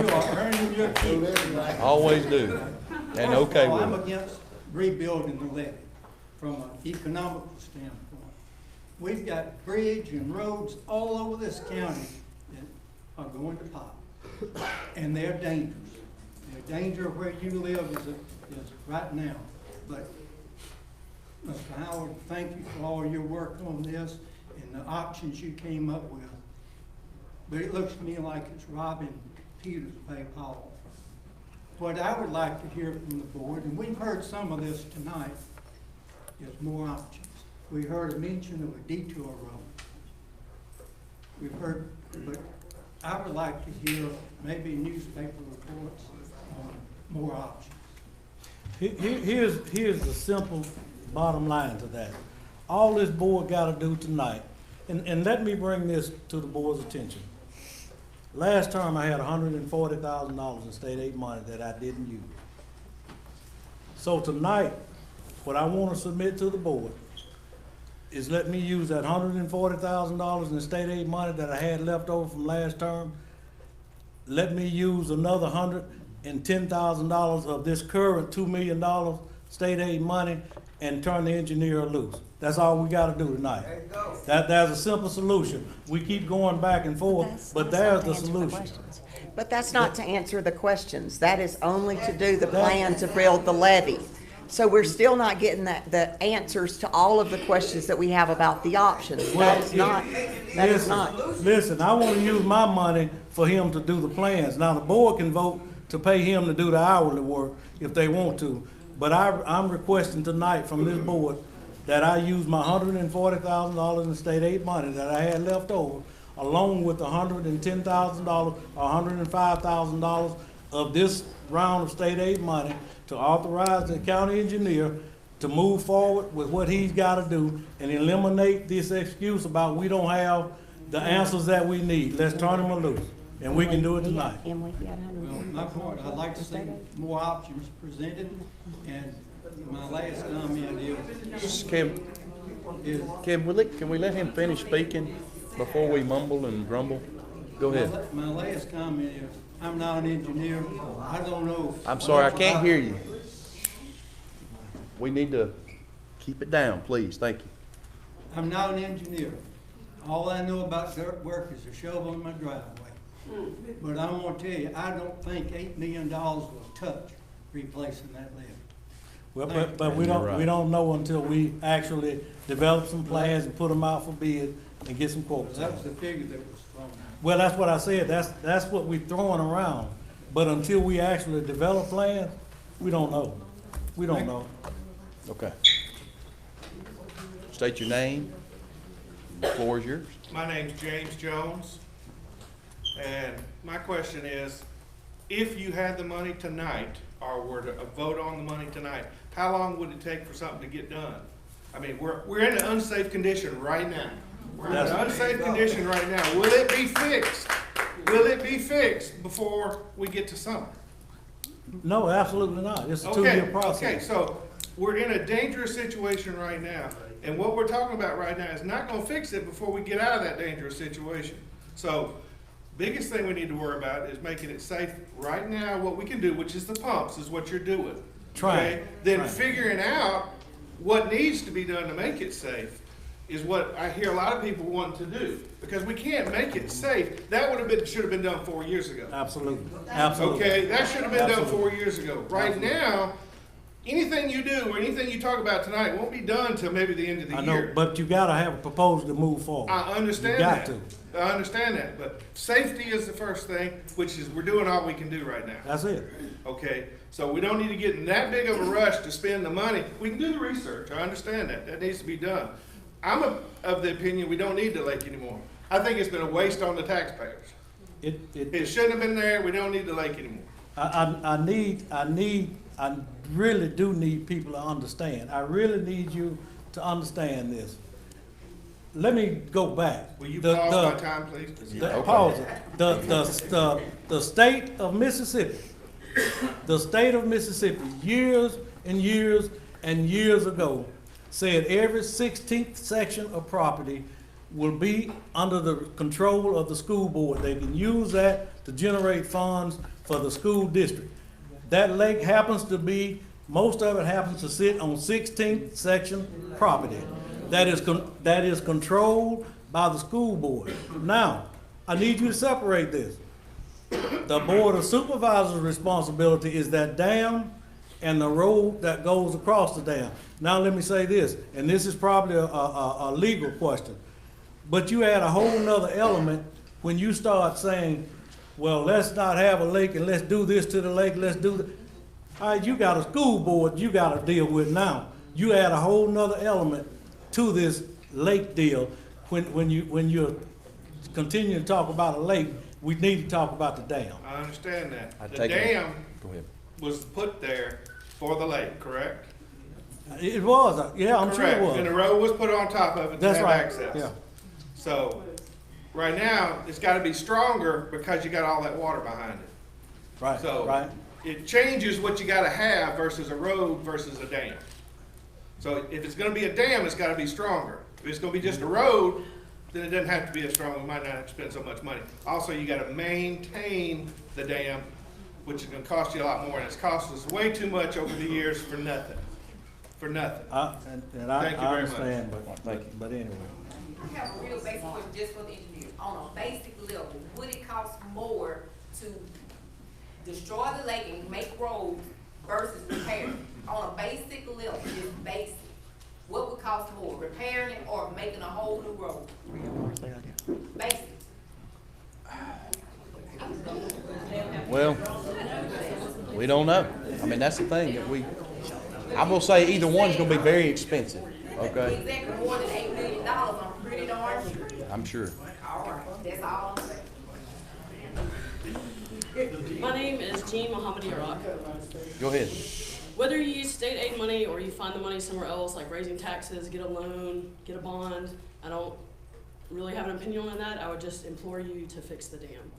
are earning your keep. Always do. And okay with I'm it. against rebuilding the levee from an economical standpoint. We've got bridge and roads all over this county that are going to pop, and they're dangerous. The danger of where you live is right now. But Mr. Howard, thank you for all your work on this and the options you came up with. But it looks to me like it's robbing Peter to pay Paul. What I would like to hear from the board, and we've heard some of this tonight, is more options. We heard a mention of a detour road. We've heard, but I would like to hear maybe newspaper reports on more options. Here's the simple bottom line to that. All this board gotta do tonight, and let me bring this to the board's attention. Last term, I had $140,000 in state aid money that I didn't use. So tonight, what I wanna submit to the board is let me use that $140,000 in state aid money that I had left over from last term. Let me use another $110,000 of this current $2 million state aid money and turn the engineer loose. That's all we gotta do tonight. That's a simple solution. We keep going back and forth, but there's the solution. But that's not to answer the questions. That is only to do the plan to build the levee. So we're still not getting the answers to all of the questions that we have about the options. That is not. Listen, I wanna use my money for him to do the plans. Now, the board can vote to pay him to do the hourly work if they want to. But I'm requesting tonight from this board that I use my $140,000 in state aid money that I had left over, along with the $110,000 or $105,000 of this round of state aid money to authorize the county engineer to move forward with what he's gotta do and eliminate this excuse about we don't have the answers that we need. Let's turn them loose, and we can do it tonight. Well, my point, I'd like to see more options presented, and my last comment is. Can we let him finish speaking before we mumble and grumble? Go ahead. My last comment is, I'm not an engineer, I don't know. I'm sorry, I can't hear you. We need to keep it down, please. Thank you. I'm not an engineer. All I know about dirt work is a shovel in my driveway. But I'm gonna tell you, I don't think $8 million will touch replacing that levee. Well, but we don't know until we actually develop some plans and put them out for bid and get some quotes. That was the figure that was thrown out. Well, that's what I said. That's what we're throwing around. But until we actually develop plans, we don't know. We don't know. Okay. State your name. The floor is yours. My name's James Jones, and my question is, if you had the money tonight, or were to vote on the money tonight, how long would it take for something to get done? I mean, we're in an unsafe condition right now. We're in an unsafe condition right now. Will it be fixed? Will it be fixed before we get to summer? No, absolutely not. It's a 2-year process. Okay, so we're in a dangerous situation right now, and what we're talking about right now is not gonna fix it before we get out of that dangerous situation. So, biggest thing we need to worry about is making it safe right now. What we can do, which is the pumps, is what you're doing. Okay? Then figuring out what needs to be done to make it safe is what I hear a lot of people wanting to do, because we can't make it safe. That should have been done 4 years ago. Absolutely. Absolutely. Okay, that should have been done 4 years ago. Right now, anything you do or anything you talk about tonight won't be done till maybe the end of the year. I know, but you gotta have a proposal to move forward. I understand that. I understand that, but safety is the first thing, which is we're doing all we can do right now. That's it. Okay, so we don't need to get in that big of a rush to spend the money. We can do the research. I understand that. That needs to be done. I'm of the opinion we don't need the lake anymore. I think it's been a waste on the taxpayers. It shouldn't have been there. We don't need the lake anymore. I really do need people to understand. I really need you to understand this. Let me go back. Will you pause my time, please? Pause it. The state of Mississippi, years and years and years ago, said every 16th section of property will be under the control of the school board. They can use that to generate funds for the school district. That lake happens to be, most of it happens to sit on 16th section property. That is controlled by the school board. Now, I need you to separate this. The Board of Supervisors' responsibility is that dam and the road that goes across the dam. Now let me say this, and this is probably a legal question, but you add a whole nother element when you start saying, well, let's not have a lake and let's do this to the lake, let's do that. All right, you got a school board you got to deal with now. You add a whole nother element to this lake deal. When you continue to talk about a lake, we need to talk about the dam. I understand that. The dam was put there for the lake, correct? It was, yeah, I'm sure it was. And the road was put on top of it to have access. Yeah. So, right now, it's gotta be stronger because you got all that water behind it. Right, So, right. it changes what you gotta have versus a road versus a dam. So if it's gonna be a dam, it's gotta be stronger. If it's gonna be just a road, then it doesn't have to be as strong, we might not have to spend so much money. Also, you gotta maintain the dam, which is gonna cost you a lot more, and it's cost us way too much over the years for nothing. For nothing. And I Thank you very much. understand, but anyway. I have a real basic question just for the engineer. On a basic level, would it cost more to destroy the lake and make roads versus repair? On a basic level, just basic, what would cost more, repairing it or making a whole new road? Basic. Well, we don't know. I mean, that's the thing that I will say either one's gonna be very expensive, okay? Exactly, more than $8 million, I'm pretty darn sure. I'm sure. All right, that's all I'm saying. My name is Jean Mohammed Iraq. Go ahead. Whether you use state aid money or you find the money somewhere else, like raising taxes, get a loan, get a bond, I don't really have an opinion on that. I would just implore you to fix the dam.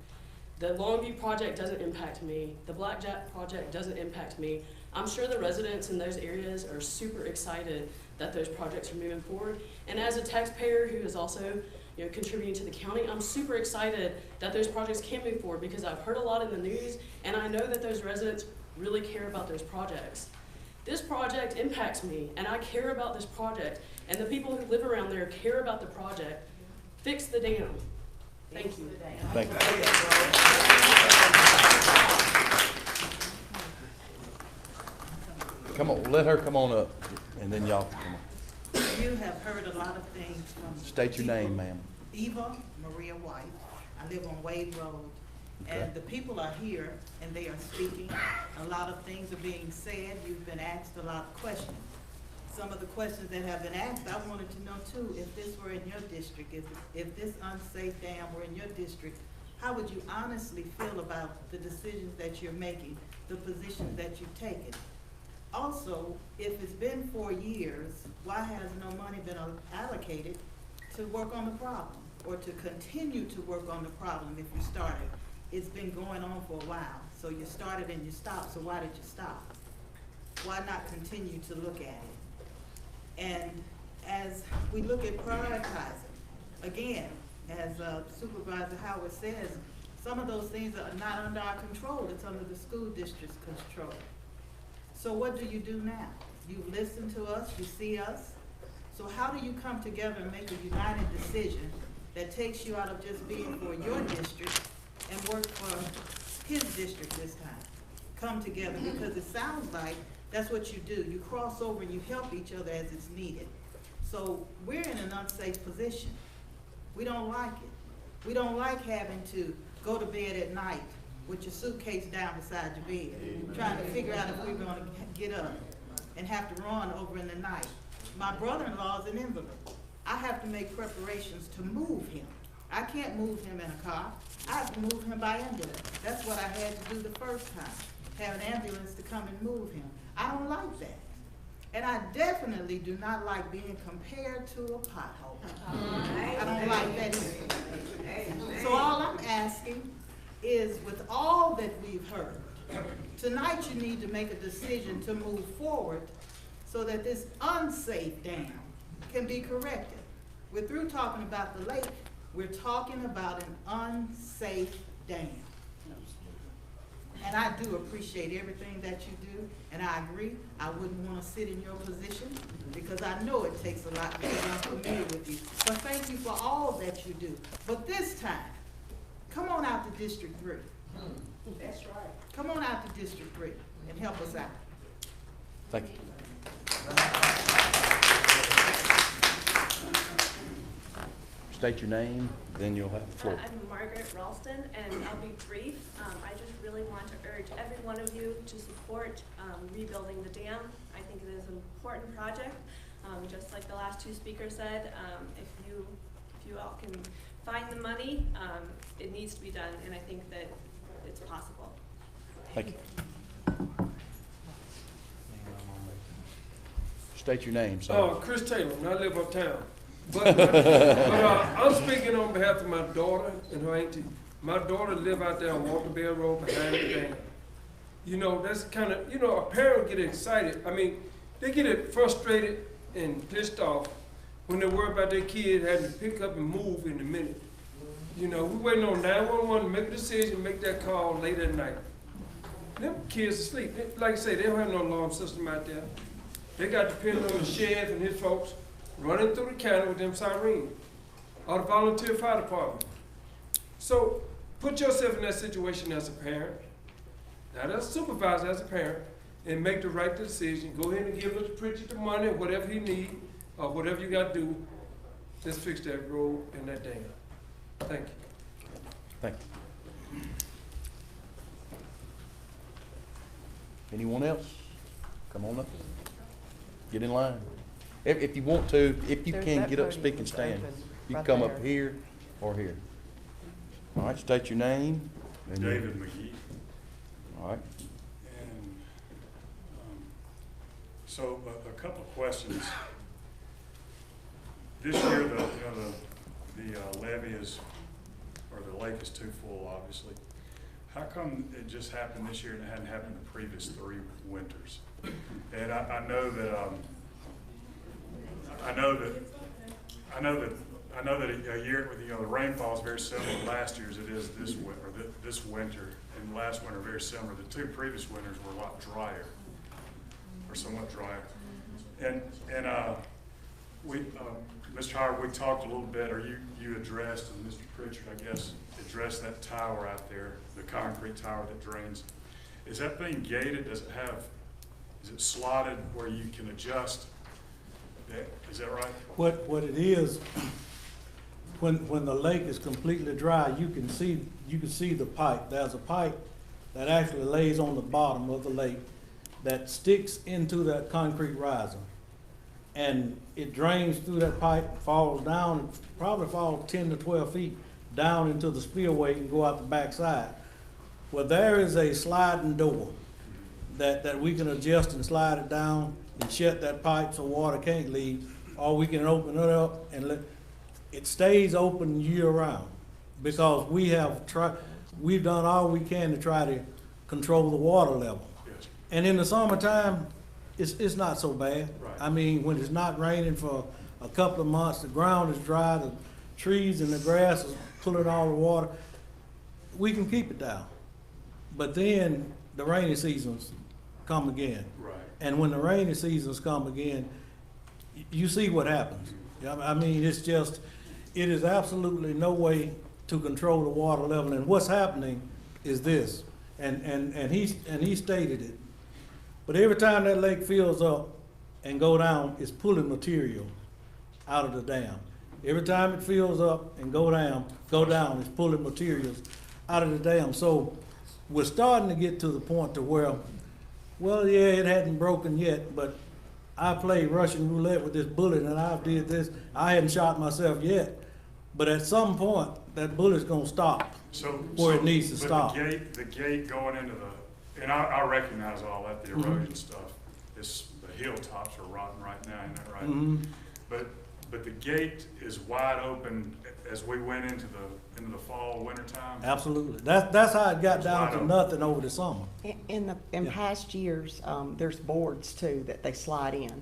The Longview project doesn't impact me. The Blackjack project doesn't impact me. I'm sure the residents in those areas are super excited that those projects are moving forward. And as a taxpayer who is also contributing to the county, I'm super excited that those projects can move forward because I've heard a lot in the news and I know that those residents really care about those projects. This project impacts me and I care about this project and the people who live around there care about the project. Fix the dam. Thank you. Thank you. Come on, let her come on up, and then y'all come on. You have heard a lot of things from. State your name, ma'am. Eva Maria White. I live on Wade Road. Okay. And the people are here and they are speaking. A lot of things are being said. You've been asked a lot of questions. Some of the questions that have been asked, I wanted to know too, if this were in your district, if this unsafe dam were in your district, how would you honestly feel about the decisions that you're making, the positions that you've taken? Also, if it's been 4 years, why has no money been allocated to work on the problem or to continue to work on the problem if you started? It's been going on for a while. So you started and you stopped, so why did you stop? Why not continue to look at it? And as we look at prioritizing, again, as Supervisor Howard says, some of those things are not under our control. It's under the school district's control. So what do you do now? You listen to us, you see us. So how do you come together and make a united decision that takes you out of just being for your district and work for his district this time? Come together, because it sounds like that's what you do. You cross over and you help each other as it's needed. So we're in an unsafe position. We don't like it. We don't like having to go to bed at night with your suitcase down beside your bed, trying to figure out if we're gonna get up and have to run over in the night. My brother-in-law is an invalid. I have to make preparations to move him. I can't move him in a car. I have to move him by ambulance. That's what I had to do the first time, have an ambulance to come and move him. I don't like that. And I definitely do not like being compared to a pothole. I don't like that either. So all I'm asking is, with all that we've heard, tonight you need to make a decision to move forward so that this unsafe dam can be corrected. We're through talking about the lake. We're talking about an unsafe dam. And I do appreciate everything that you do, and I agree, I wouldn't want to sit in your position because I know it takes a lot to get familiar with you. But thank you for all that you do. But this time, come on out to District 3. That's right. Come on out to District 3 and help us out. Thank you. State your name, then you'll have the floor. I'm Margaret Ralston, and I'll be brief. I just really want to urge every one of you to support rebuilding the dam. I think it is an important project. Just like the last two speakers said, if you all can find the money, it needs to be done, and I think that it's possible. Thank you. State your name, sir. Oh, Chris Taylor, and I live uptown. But I'm speaking on behalf of my daughter and her auntie. My daughter live out there on Oktibbeha Road behind the dam. You know, that's kind of, you know, a parent get excited. I mean, they get frustrated and pissed off when they worry about their kid having to pick up and move in a minute. You know, we waiting on 911 to make a decision, make that call late at night. Them kids asleep. Like I say, they don't have no alarm system out there. They got to depend on the sheriff and his folks running through the county with them sirens, or the volunteer fire department. So put yourself in that situation as a parent, not as a supervisor, as a parent, and make the right decision. Go ahead and give Mr. Pritchard the money, whatever he needs, or whatever you got to do. Let's fix that road and that dam. Thank you. Thank you. Anyone else? Come on up. Get in line. If you want to, if you can, get up, speak, and stand. You can come up here or here. All right, state your name. David McGee. All right. And so a couple of questions. This year, the levee is, or the lake is too full, obviously. How come it just happened this year and it hadn't happened the previous 3 winters? And I know that a year with the rainfall is very similar to last year's. It is this winter and last winter very similar. The 2 previous winters were a lot drier, or somewhat drier. And Mr. Howard, we talked a little bit, or you addressed, and Mr. Pritchard, I guess, addressed that tower out there, the concrete tower that drains. Is that being gated? Is it slotted where you can adjust? Is that right? What it is, when the lake is completely dry, you can see the pipe. There's a pipe that actually lays on the bottom of the lake that sticks into that concrete riser. And it drains through that pipe, falls down, probably falls 10 to 12 feet down into the spillway and go out the backside. Well, there is a sliding door that we can adjust and slide it down and shut that pipe so water can't leave, or we can open it up and let it stays open year round, because we've done all we can to try to control the water level. Yes. And in the summertime, it's not so bad. Right. I mean, when it's not raining for a couple of months, the ground is dry, the trees and the grass is pulling all the water, we can keep it down. But then the rainy seasons come again. Right. And when the rainy seasons come again, you see what happens. I mean, it is absolutely no way to control the water level. And what's happening is this, and he stated it. But every time that lake fills up and go down, it's pulling material out of the dam. Every time it fills up and go down, it's pulling materials out of the dam. So we're starting to get to the point to where, well, yeah, it hadn't broken yet, but I played Russian roulette with this bullet and I did this. I hadn't shot myself yet, but at some point, that bullet's gonna stop where it needs to stop. The gate going into and I recognize all that, the erosion stuff. The hilltops are rotten right now, isn't that right? Mm-hmm. But the gate is wide open as we went into the fall, winter time. Absolutely. That's how it got down to nothing over the summer. In past years, there's boards too that they slide in.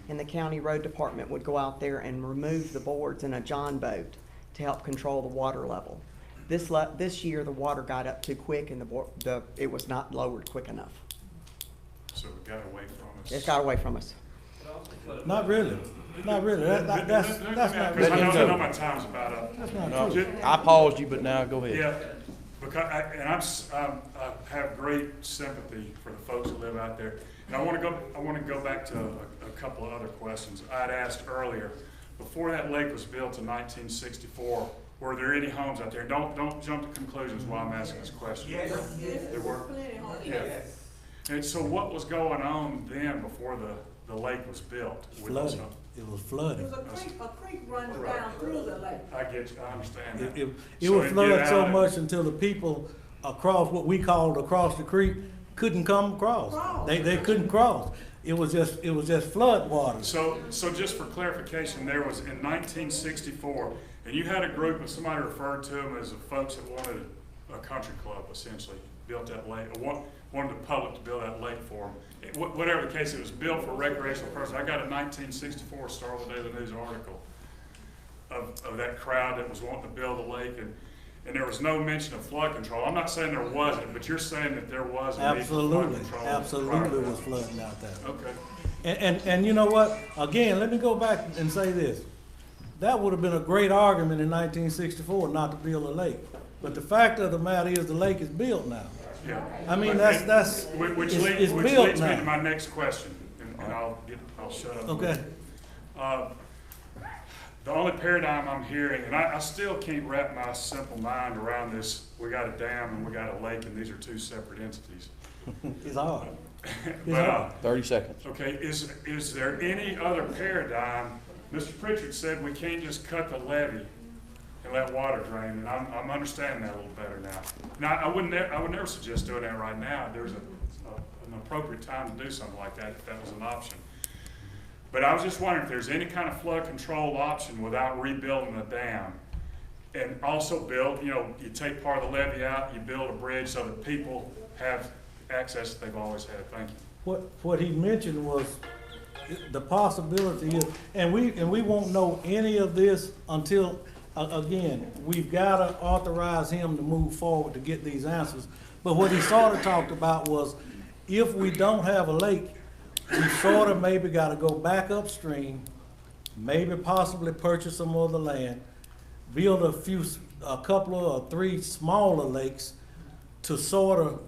And the county road department would go out there and remove the boards in a john boat to help control the water level. This year, the water got up too quick and it was not lowered quick enough. So it got away from us. It got away from us. Not really. Not really. That's not really. I know my time's about up. That's not true. I paused you, but now go ahead. Yeah, because I have great sympathy for the folks that live out there, and I want to go back to a couple of other questions I'd asked earlier. Before that lake was built in 1964, were there any homes out there? Don't jump to conclusions while I'm asking this question. Yes. There were. Yeah. And so, what was going on then before the lake was built? Flooding. It was flooding. There's a creek runs down through the lake. I get you. I understand that. It would flood so much until the people across what we called across the creek couldn't come across. They couldn't cross. It was just flood water. So just for clarification, there was in 1964, and you had a group, and somebody referred to them as the folks that wanted a country club, essentially, built that lake. wanted the public to build that lake for them. Whatever the case, it was built for recreational purposes. I got a 1964 Star of the Daily News article of that crowd that was wanting to build a lake, and there was no mention of flood control. I'm not saying there wasn't, but you're saying that there was a need for flood control. Absolutely was flooding out there. Okay. And you know what? Again, let me go back and say this. That would have been a great argument in 1964 not to build a lake. But the fact of the matter is the lake is built now. Yeah. I mean, which it's leads built me now. to my next question, and I'll shut up. Okay. The only paradigm I'm hearing, and I still can't wrap my simple mind around this, we got a dam and we got a lake, and these are two separate entities. It's hard. But, 30 seconds. okay, is there any other paradigm? Mr. Pritchard said we can't just cut the levee and let water drain, and I'm understanding that a little better now. Now, I would never suggest doing that right now. There's an appropriate time to do something like that if that was an option. But I was just wondering if there's any kind of flood control option without rebuilding the dam. And also build, you take part of the levee out, you build a bridge so that people have access that they've always had. Thank you. What he mentioned was the possibility is, and we won't know any of this until, again, we've got to authorize him to move forward to get these answers. But what he sort of talked about was, if we don't have a lake, we sort of maybe got to go back upstream, maybe possibly purchase some other land, build a couple or three smaller lakes to sort of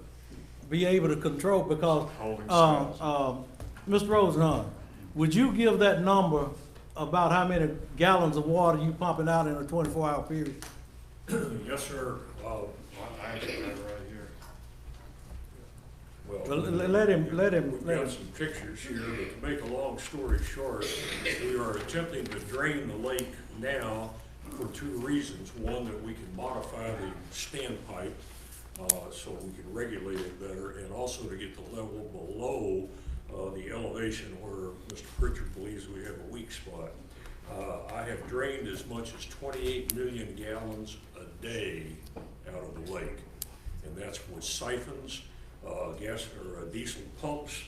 be able to control, because Mr. Rosenhahn, would you give that number about how many gallons of water you pumping out in a 24-hour period? Yes, sir. I have it right here. Well, let him. We've got some pictures here, but to make a long story short, we are attempting to drain the lake now for two reasons. One, that we can modify the standpipe so we can regulate it better, and also to get the level below the elevation where Mr. Pritchard believes we have a weak spot. I have drained as much as 28 million gallons a day out of the lake, and that's with siphons, gas or diesel pumps,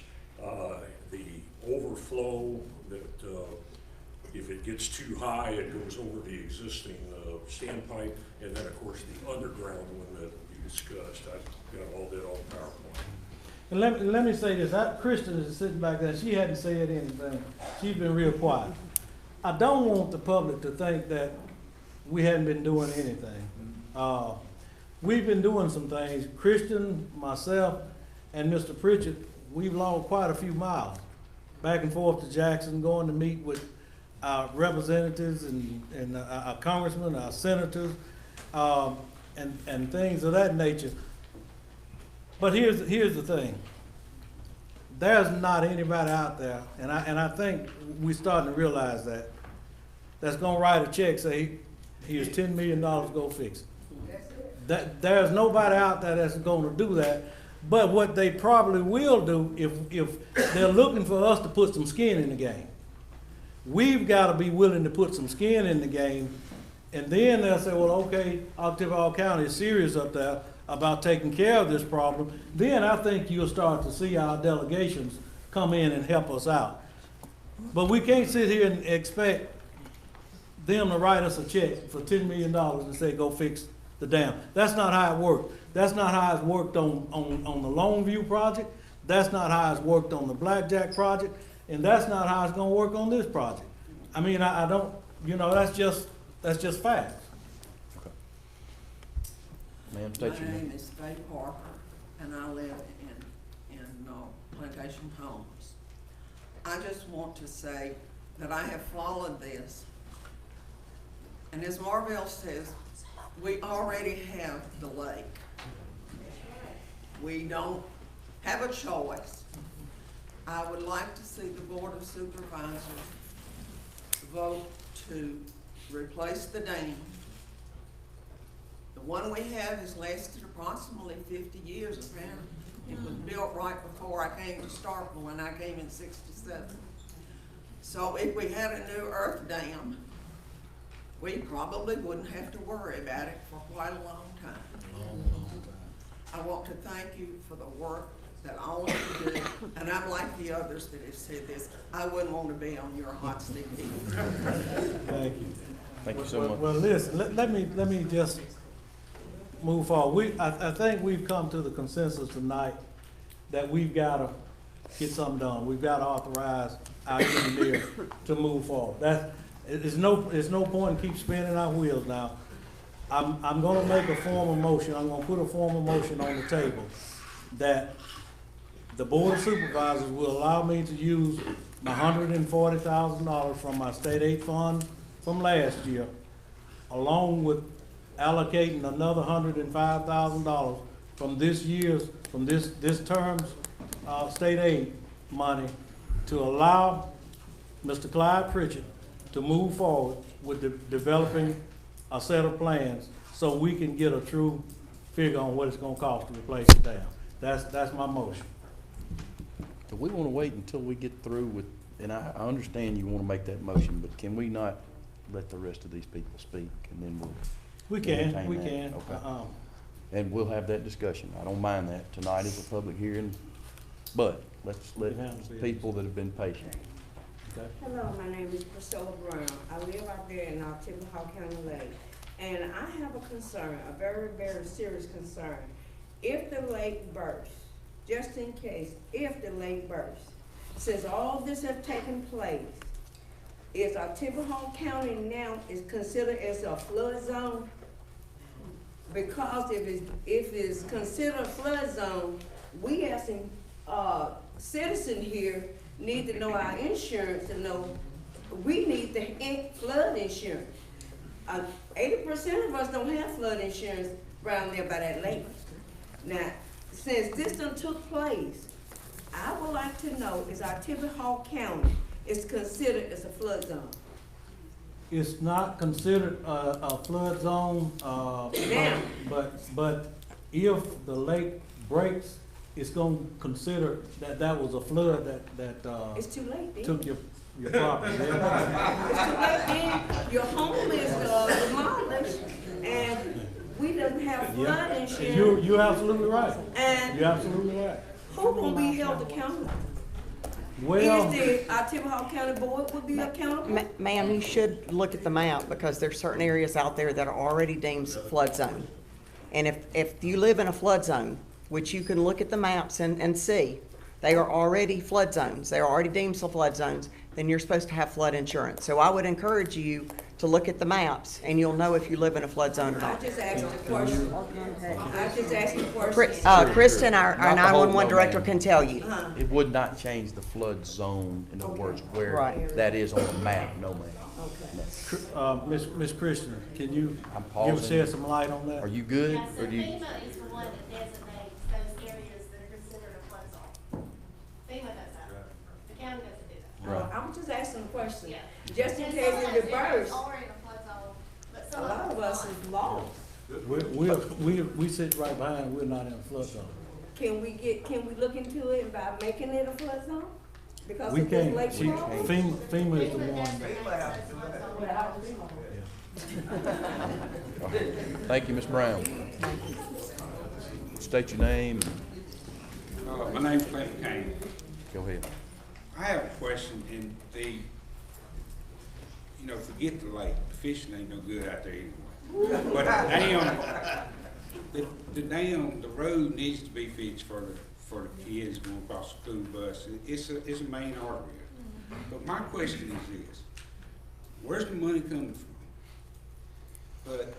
the overflow that if it gets too high, it goes over the existing standpipe, and then of course the underground one that you discussed. I've got all that on PowerPoint. And let me say this. Kristen is sitting back there. She hadn't said anything. She's been real quiet. I don't want the public to think that we hadn't been doing anything. We've been doing some things. Kristen, myself, and Mr. Pritchard, we've logged quite a few miles back and forth to Jackson, going to meet with our representatives and our congressmen, our senators, and things of that nature. But here's the thing. There's not anybody out there, and I think we're starting to realize that's gonna write a check, say, here's $10 million, go fix it. There's nobody out there that's gonna do that. But what they probably will do, if they're looking for us to put some skin in the game, we've got to be willing to put some skin in the game, and then they'll say, well, okay, Oktibbeha County is serious up there about taking care of this problem. Then I think you'll start to see our delegations come in and help us out. But we can't sit here and expect them to write us a check for $10 million and say, go fix the dam. That's not how it worked. That's not how it's worked on the Longview project. That's not how it's worked on the Blackjack project. And that's not how it's gonna work on this project. I mean, I don't, that's just facts. Okay. Ma'am, state your name. My name is Faye Parker, and I live in Plantation Homes. I just want to say that I have followed this, and as Marvell says, we already have the lake. We don't have a choice. I would like to see the Board of Supervisors vote to replace the dam. The one we have has lasted approximately 50 years apparently. It was built right before I came to Starkville when I came in '67. So if we had a new earth dam, we probably wouldn't have to worry about it for quite a long time. I want to thank you for the work that I want to do, and I'm like the others that have said this, I wouldn't want to be on your hot seat either. Thank you. Thank you so much. Well, listen, let me just move forward. I think we've come to the consensus tonight that we've gotta get something done. We've gotta authorize our engineer to move forward. There's no point in keep spinning our wheels now. I'm gonna make a formal motion, I'm gonna put a formal motion on the table that the Board of Supervisors will allow me to use my $140,000 from my state aid fund from last year, along with allocating another $105,000 from this term's state aid money to allow Mr. Clyde Pritchett to move forward with developing a set of plans so we can get a true figure on what it's gonna cost to replace the dam. That's my motion. Do we want to wait until we get through with, and I understand you want to make that motion, but can we not let the rest of these people speak and then We entertain can. that? Okay. And we'll have that discussion. I don't mind that. Tonight is a public hearing, but let's let people that have been patient. Okay. Hello, my name is Priscilla Brown. I live out there in Oktibbeha County Lake. And I have a concern, a very, very serious concern. If the lake bursts, just in case, if the lake bursts, since all this has taken place, is Oktibbeha County now is considered as a flood zone? Because if it's considered a flood zone, we as a citizen here need to know our insurance to know we need the flood insurance. 80% of us don't have flood insurance around there by that lake. Now, since this done took place, I would like to know, is Oktibbeha County is considered as a flood zone? It's not considered a flood zone, but if the lake breaks, it's gonna consider that was a flood that It's too late then. took your property. It's too late then. Your home is demolished and we don't have flood insurance. You're absolutely right. And You're absolutely right. who gonna be held accountable? Well, Is the Oktibbeha County Board would be accountable? Ma'am, you should look at the map because there's certain areas out there that are already deemed flood zone. And if you live in a flood zone, which you can look at the maps and see, they are already flood zones, they are already deemed flood zones, then you're supposed to have flood insurance. So I would encourage you to look at the maps and you'll know if you live in a flood zone or I not. just asked a question. I just asked a question. Kristen, our Not the whole 911 director ma'am. can tell you. It would not change the flood zone, in other words, where Right. that is on the map, no ma'am. Miss Christian, can you I'm give pausing. shed some light on that? Are you good? Yeah, so Or do you? FEMA is the one that designates those areas that are considered a flood zone. FEMA does that. The county doesn't do that. Right. I'm just asking a question. Yeah. Just in And case some it of those areas reverse, are in a flood zone, but a some lot of us is lost. We sit right behind, we're not in a flood zone. Can we look into it by making it a flood zone? Because We of this can't, lake see, flow? FEMA is the one. Thank you, Ms. Brown. State your name. My name's Clinton Kane. Go ahead. I have a question in forget the lake, the fishing ain't no good out there anyway. But the road needs to be fixed for the kids going across the school bus. It's a main artery. But my question is this, where's the money coming from? But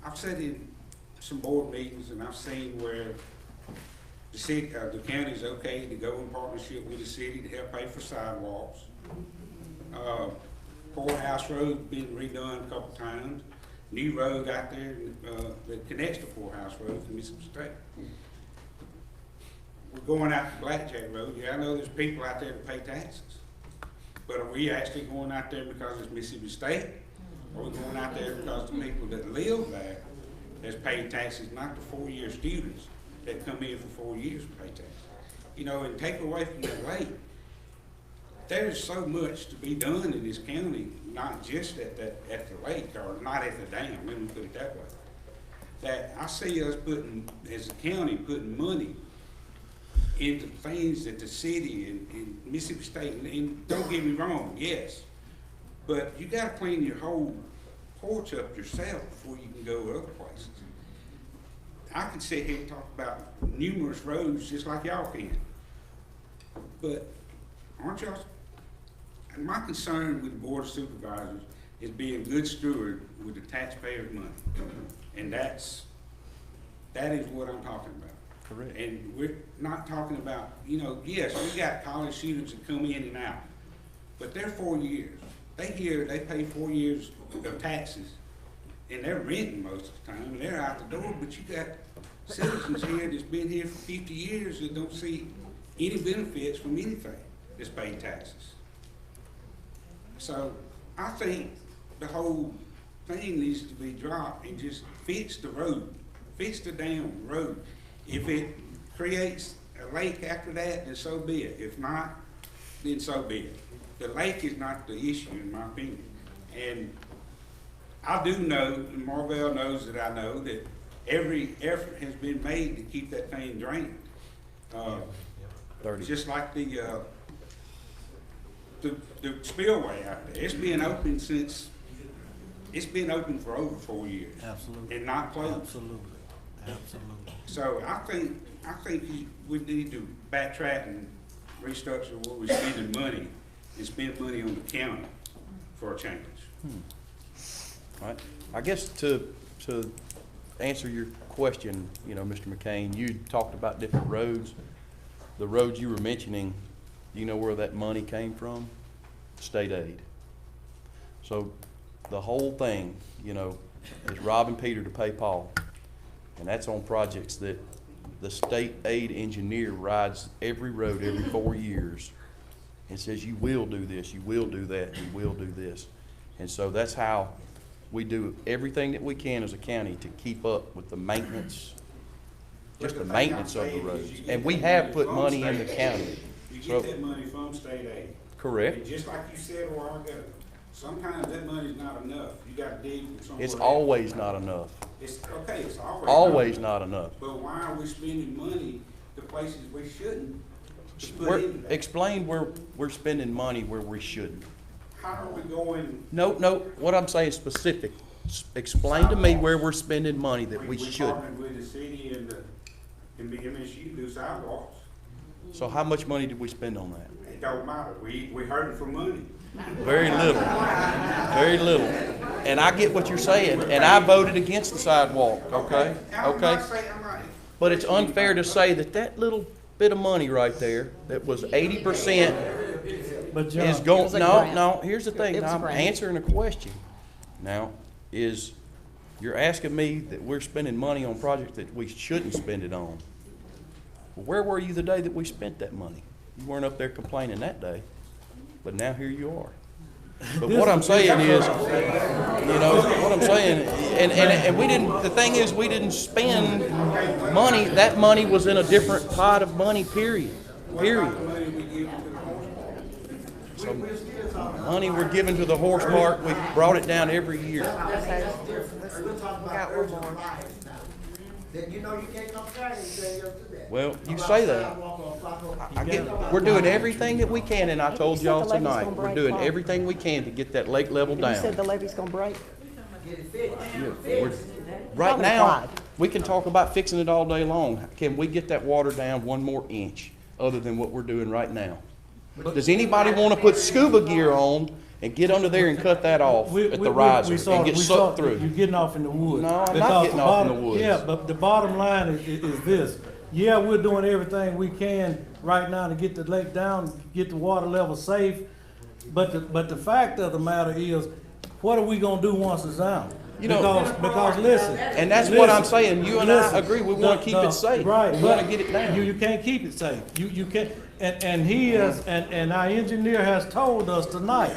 I've sat in some board meetings and I've seen where the city, the county's okay to go in partnership with the city to help pay for sidewalks. Poorhouse Road been redone a couple times. New road out there that connects to Poorhouse Road from Mississippi State. We're going out to Blackjack Road. Yeah, I know there's people out there that pay taxes. But are we actually going out there because it's Mississippi State? Or are we going out there because the people that live there has paid taxes, not the 4-year students that come in for 4 years to pay taxes? And take away from that lake. There's so much to be done in this county, not just at the lake, or not at the dam, let me put it that way. That I see us as a county, putting money into things that the city and Mississippi State, and don't get me wrong, yes, but you gotta clean your whole porch up yourself before you can go other places. I can sit here and talk about numerous roads just like y'all can, but aren't y'all, my concern with the Board of Supervisors is being good steward with the taxpayers' money, and that is what I'm talking about. Correct. And we're not talking about, you know, yes, we got college students that come in and out, but they're 4 years. They pay 4 years of taxes, and they're renting most of the time, and they're out the door, but you got citizens here that's been here for 50 years that don't see any benefits from anything that's paid taxes. So I think the whole thing needs to be dropped and just fix the road, fix the damn road. If it creates a lake after that, then so be it. If not, then so be it. The lake is not the issue, in my opinion. And I do know, and Marvell knows that I know, that every effort has been made to keep that thing drained. Just like the spillway out there. It's been open since, it's been open for over 4 years. Absolutely. And not closed. Absolutely. Absolutely. So I think we need to backtrack and restructure where we're spending money and spend money on the county for a change. All right. I guess to answer your question, you know, Mr. McCain, you talked about different roads. The roads you were mentioning, you know where that money came from? State aid. So the whole thing, you know, is robbing Peter to pay Paul. And that's on projects that the state aid engineer rides every road every 4 years and says, you will do this, you will do that, you will do this. And so that's how we do everything that we can as a county to keep up with the maintenance, just the maintenance of the roads. And we have put money in the county. You get that money from state aid. Correct. And just like you said a while ago, sometimes that money's not enough. You gotta dig from somewhere It's else. always not enough. It's, okay, it's Always not enough. But why are we spending money to places we shouldn't? To put in there? Explain where we're spending money where we shouldn't. How are we going? No, what I'm saying is specific. Explain to me where we're spending money that we We're shouldn't. partnering with the city and the MSU to do sidewalks. So how much money did we spend on that? It don't matter. We're hurting for money. Very little. Very little. And I get what you're saying, and I voted against the sidewalk, okay? Okay? But it's unfair to say that that little bit of money right there, that was 80%, is going, no, here's the thing, I'm answering a question. Now, you're asking me that we're spending money on projects that we shouldn't spend it on. Well, where were you the day that we spent that money? You weren't up there complaining that day, but now here you are. But what I'm saying is, you know, what I'm saying, and we didn't, the thing is, we didn't spend money, that money was in a different pot of money, period. So, money we're giving to the horse park, we brought it down every year. Okay. We got one more. Then you know you can't come Saturday and say you'll do that. Well, you say that. I get, we're doing everything that we can, and I told y'all tonight, we're doing everything we can to get that lake level down. You said the levee's gonna break? Right now, we can talk about fixing it all day long. Can we get that water down 1 more inch other than what we're doing right now? Does anybody want to put scuba gear on and get under there and cut that off at the riser and get sucked through? You're getting off in the woods. No, I'm not getting off in the woods. Yeah, but the bottom line is this. Yeah, we're doing everything we can right now to get the lake down, get the water level safe. But the fact of the matter is, what are we gonna do once it's down? You know, because listen. And that's what I'm saying. You and I agree. We want to keep it safe. Right. We want to get it down. You can't keep it safe. You can't. And he is, and our engineer has told us tonight,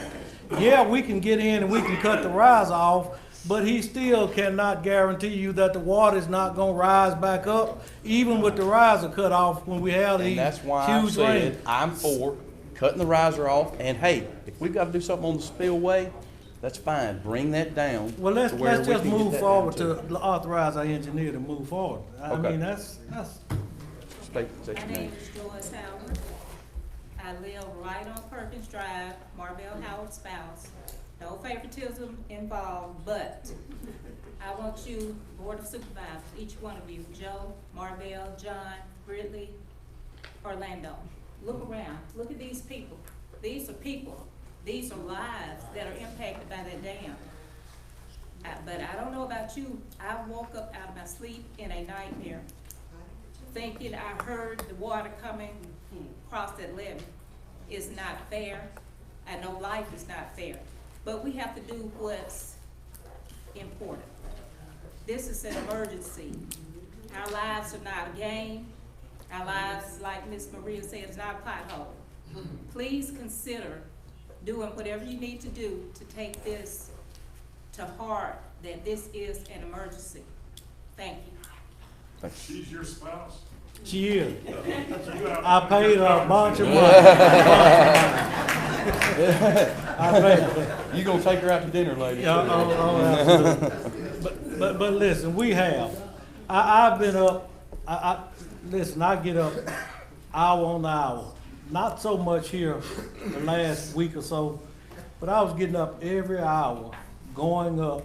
yeah, we can get in and we can cut the rise off, but he still cannot guarantee you that the water is not gonna rise back up, even with the riser cut off when we have these huge rains. And that's why I said I'm for cutting the riser off. And hey, if we've got to do something on the spillway, that's fine. Bring that down. Well, let's just move forward to authorize our engineer to move forward. I mean, that's. state My your name name. is Joyce Howard. I live right on Perkins Drive, Marvell Howard's spouse. No favoritism involved, but I want you, Board of Supervisors, each one of you, Joe, Marvell, John, Britley, Orlando, look around, look at these people. These are people, these are lives that are impacted by that dam. But I don't know about you, I woke up out of my sleep in a nightmare, thinking I heard the water coming across that levee. It's not fair. I know life is not fair, but we have to do what's important. This is an emergency. Our lives are not a game. Our lives, like Ms. Maria said, is not a pothole. Please consider doing whatever you need to do to take this to heart, that this is an emergency. Thank you. She's your spouse? She is. I paid her a bunch of money. You gonna take her out to dinner later? Yeah, absolutely. But listen, we have. I've been up. Listen, I get up hour on hour. Not so much here the last week or so, but I was getting up every hour, going up,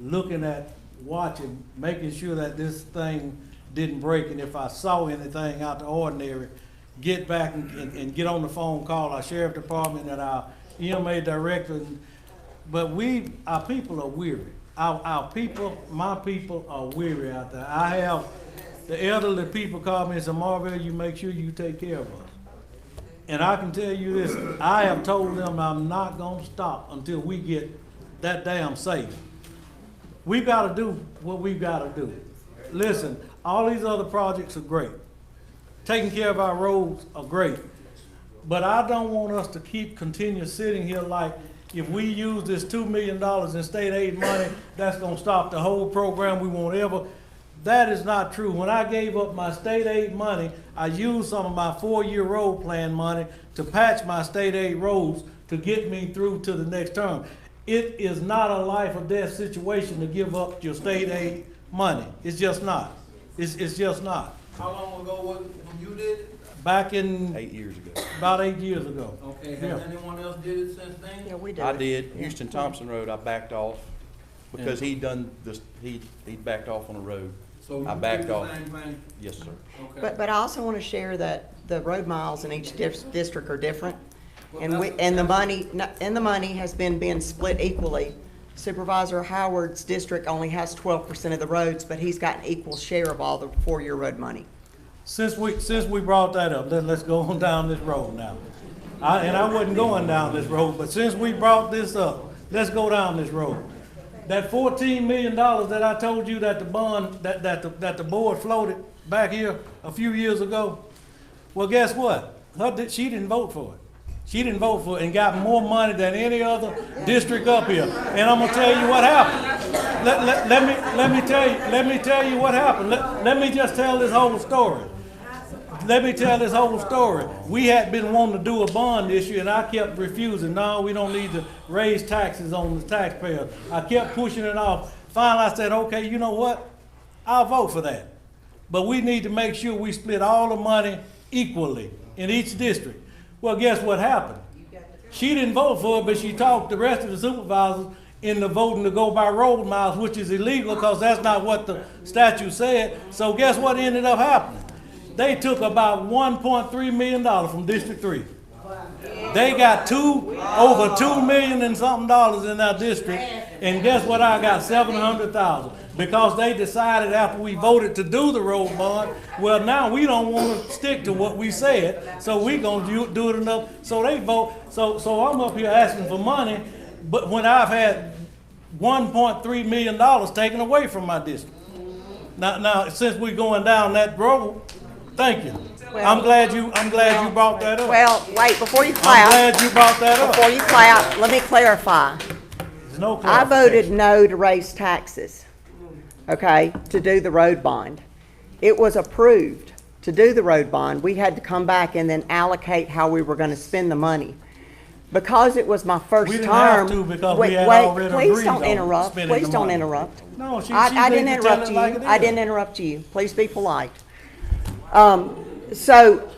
looking at, watching, making sure that this thing didn't break, and if I saw anything out the ordinary, get back and get on the phone, call our sheriff department and our EMA director. But our people are weary. Our people, my people are weary out there. I have the elderly people call me and say, Marvell, you make sure you take care of us. And I can tell you this, I have told them I'm not gonna stop until we get that dam safe. We've gotta do what we've gotta do. Listen, all these other projects are great. Taking care of our roads are great. But I don't want us to continue sitting here like if we use this $2 million in state aid money, that's gonna stop the whole program, we won't ever. That is not true. When I gave up my state aid money, I used some of my 4-year road plan money to patch my state aid roads to get me through to the next term. It is not a life or death situation to give up your state aid money. It's just not. It's just not. How long ago was it when you did it? Back in 8 years ago. about 8 years ago. Okay, Yeah. has anyone else did it since then? Yeah, we did. I did. Houston Thompson Road, I backed off because he backed off on the road. So I you backed did the off. same thing? Yes, sir. Okay. But I also want to share that the road miles in each district are different. Well, And the money has been being split equally. Supervisor Howard's district only has 12% of the roads, but he's got an equal share of all the 4-year road money. Since we brought that up, let's go on down this road now. I wasn't going down this road, but since we brought this up, let's go down this road. That $14 million that I told you that the bond, that the board floated back here a few years ago, well, guess what? She didn't vote for it. She didn't vote for it and got more money than any other district up here. And I'm gonna tell you what happened. Let me tell you what happened. Let me just tell this whole story. Let me tell this whole story. We had been wanting to do a bond issue, and I kept refusing. No, we don't need to raise taxes on the taxpayers. I kept pushing it off. Finally, I said, okay, you know what? I'll vote for that. But we need to make sure we split all the money equally in each district. Well, guess what happened? She didn't vote for it, but she talked the rest of the supervisors into voting to go by road miles, which is illegal because that's not what the statute said. So guess what ended up happening? They took about $1.3 million from District 3. They got over $2 million and something dollars in our district, and guess what? I got $700,000 because they decided after we voted to do the road bond. Well, now we don't want to stick to what we said, so we gonna do it enough. So they vote. So I'm up here asking for money, but when I've had $1.3 million taken away from my district. Now since we're going down that road, thank you. Well, I'm glad you brought that up. Well, wait, before you clap. I'm glad you brought that up. Before you clap, let me clarify. There's no I voted no to raise taxes, okay, to do the road bond. It was approved to do the road bond. We had to come back and then allocate how we were gonna spend the money. Because it was my first We didn't term. have to because we had already Please agreed don't on interrupt. spending Please the don't money. interrupt. No, she I didn't needs to tell interrupt it you. like it I is. didn't interrupt you. Please be polite. So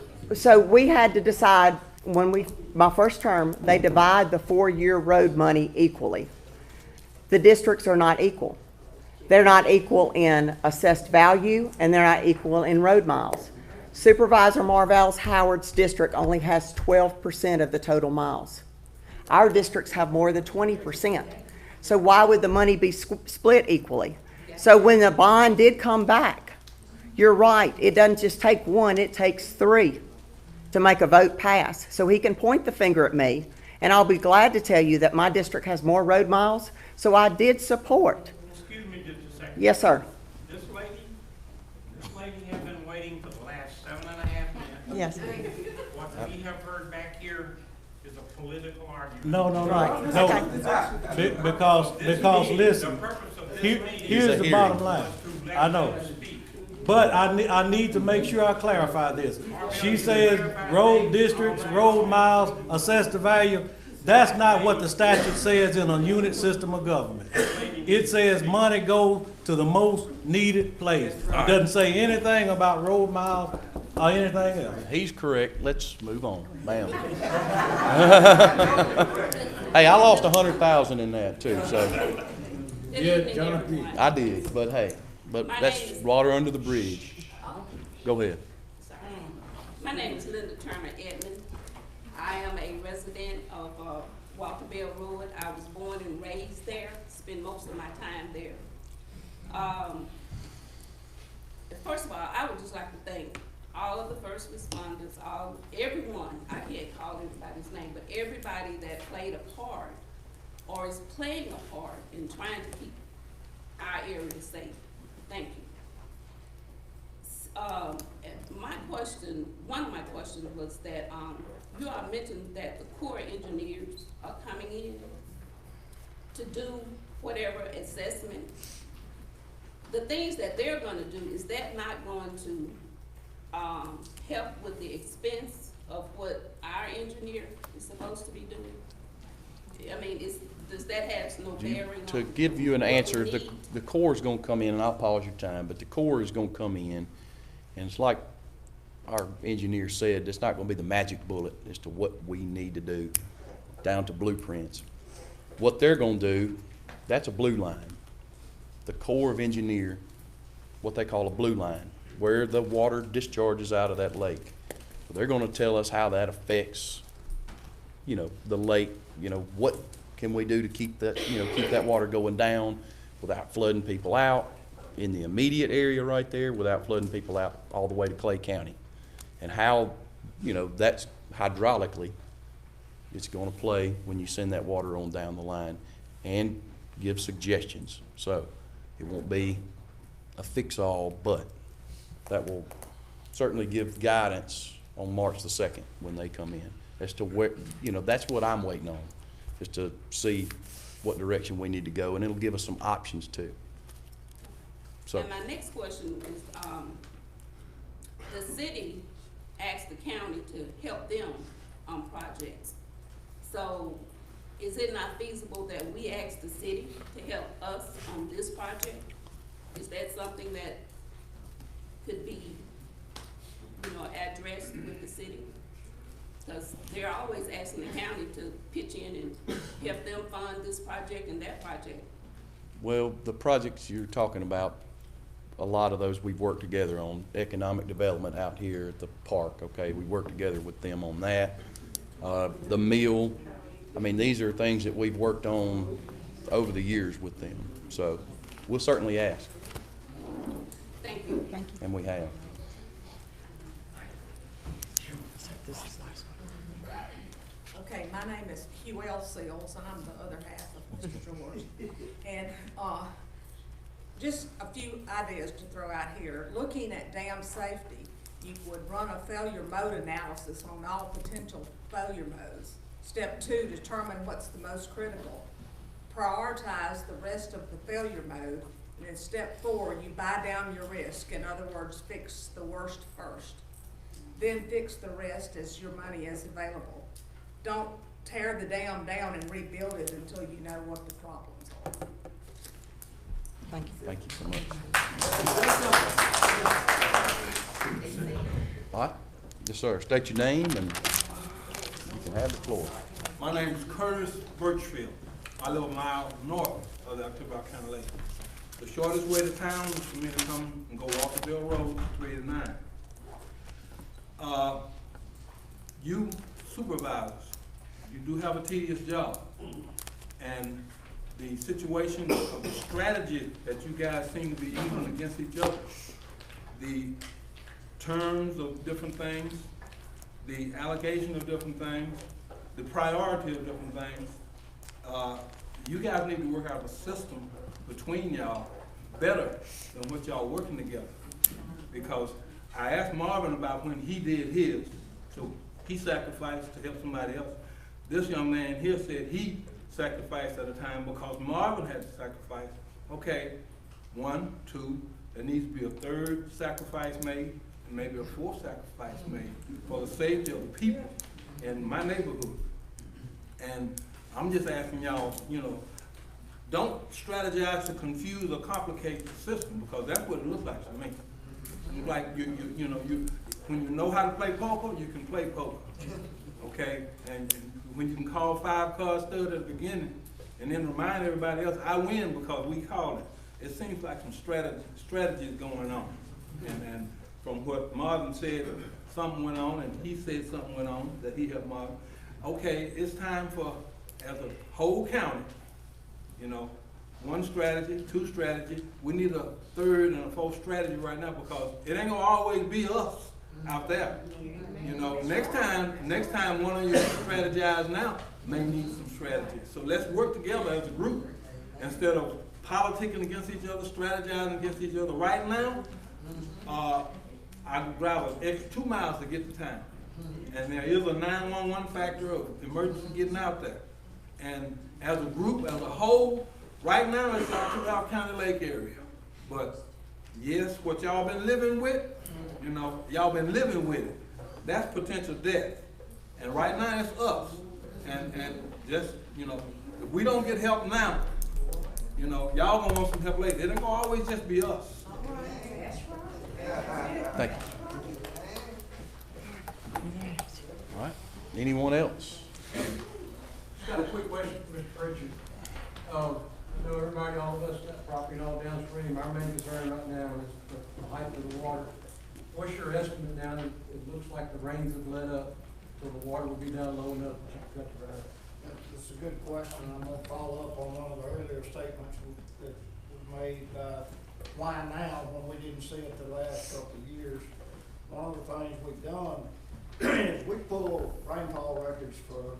we had to decide my first term, they divide the 4-year road money equally. The districts are not equal. They're not equal in assessed value, and they're not equal in road miles. Supervisor Marvell's Howard's district only has 12% of the total miles. Our districts have more than 20%. So why would the money be split equally? So when the bond did come back, you're right, it doesn't just take one, it takes 3 to make a vote pass. So he can point the finger at me, and I'll be glad to tell you that my district has more road miles, so I did support. Excuse me just a second. Yes, sir. This lady has been waiting for the last 7.5 minutes. Yes. What we have heard back here is a political argument. No. Okay. Because listen, here's the bottom line. I know. But I need to make sure I clarify this. She says road districts, road miles, assessed the value. That's not what the statute says in a unit system of government. It says money goes to the most needed place. It doesn't say anything about road miles or anything else. He's correct. Let's move on. Bam. Hey, I lost 100,000 in that too, so. Yeah, John did. I did, but hey, that's water under the bridge. Go ahead. My name is Linda Turner Edmond. I am a resident of Oktibbeha Road. I was born and raised there, spend most of my time there. First of all, I would just like to thank all of the first responders, everyone, I can't call everybody's name, but everybody that played a part or is playing a part in trying to keep our area safe. Thank you. One of my questions was that you all mentioned that the Corps engineers are coming in to do whatever assessment. The things that they're going to do, is that not going to help with the expense of what our engineer is supposed to be doing? I mean, does that have no bearing on? To give you an answer, the Corps is going to come in, and I'll pause your time, but the Corps is going to come in, and it's like our engineer said, it's not going to be the magic bullet as to what we need to do, down to blueprints. What they're going to do, that's a blue line. The Corps of Engineer, what they call a blue line, where the water discharges out of that lake. They're going to tell us how that affects, the lake. What can we do to keep that, keep that water going down without flooding people out in the immediate area right there, without flooding people out all the way to Clay County, and how, that's hydraulically it's going to play when you send that water on down the line, and give suggestions. So it won't be a fix-all, but that will certainly give guidance on March the 2nd when they come in as to where, that's what I'm waiting on, is to see what direction we need to go, and it'll give us some options too. So. And my next question is, the city asked the county to help them on projects. So is it not feasible that we ask the city to help us on this project? Is that something that could be, addressed with the city? Because they're always asking the county to pitch in and help them fund this project and that project. Well, the projects you're talking about, a lot of those we've worked together on. Economic development out here at the park, okay, we worked together with them on that. The mill, these are things that we've worked on over the years with them. So we'll certainly ask. Thank you. Thank you. And we have. Okay, my name is QL Seals, and I'm the other half of Mr. George. And just a few ideas to throw out here. Looking at dam safety, you would run a failure mode analysis on all potential failure modes. Step 2, determine what's the most critical. Prioritize the rest of the failure mode. And then step 4, you buy down your risk. In other words, fix the worst first. Then fix the rest as your money is available. Don't tear the dam down and rebuild it until you know what the problems are. Thank you. Thank you so much. What? Yes, sir. State your name and you can have the floor. My name is Curtis Birchfield. I live a mile north of the Oktibbeha County Lake. The shortest way to town is for me to come and go Oktibbeha Road, 389. You supervisors, you do have a tedious job. And the situation of the strategy that you guys seem to be using against each other, the terms of different things, the allocation of different things, the priority of different things, you guys need to work out a system between y'all better than what y'all working together. Because I asked Marvin about when he did his, so he sacrificed to help somebody else. This young man here said he sacrificed at a time because Marvin had to sacrifice. Okay, 1, 2, there needs to be a third sacrifice made, and maybe a fourth sacrifice made for the safety of the people in my neighborhood. And I'm just asking y'all, you know, don't strategize to confuse or complicate the system, because that's what it looks like to me. It's like you know, when you know how to play poker, you can play poker, okay? And when you can call 5 card stud at the beginning, and then remind everybody else, I win because we call it. It seems like some strategies going on. And from what Marvin said, something went on, and he said something went on that he helped Marvin. Okay, it's time for, as a whole county, you know, 1 strategy, 2 strategy. We need a 3rd and a 4th strategy right now, because it ain't gonna always be us out there. You know, next time one of you strategize now may need some strategy. So let's work together as a group instead of politicking against each other, strategizing against each other. Right now, I drive an extra 2 miles to get to town. And there is a 911 factor of emergency getting out there. And as a group, as a whole, right now it's our Oktibbeha County Lake area. But yes, what y'all been living with, you know, y'all been living with it. That's potential death. And right now it's us. And just, you know, if we don't get help now, you know, y'all gonna want some help later. It ain't gonna always just be us. Thank you. All right. Anyone else? Just got a quick question for Mr. Pritchard. I know everybody, all of us, got property all downstream. Our main concern right now is the height of the water. What's your estimate down? It looks like the rains have let up, so the water will be down low enough to cut the road. That's a good question. I'm gonna follow up on one of the earlier statements that was made, why now, when we didn't see it the last couple of years. One of the things we've done is we pull rainfall records for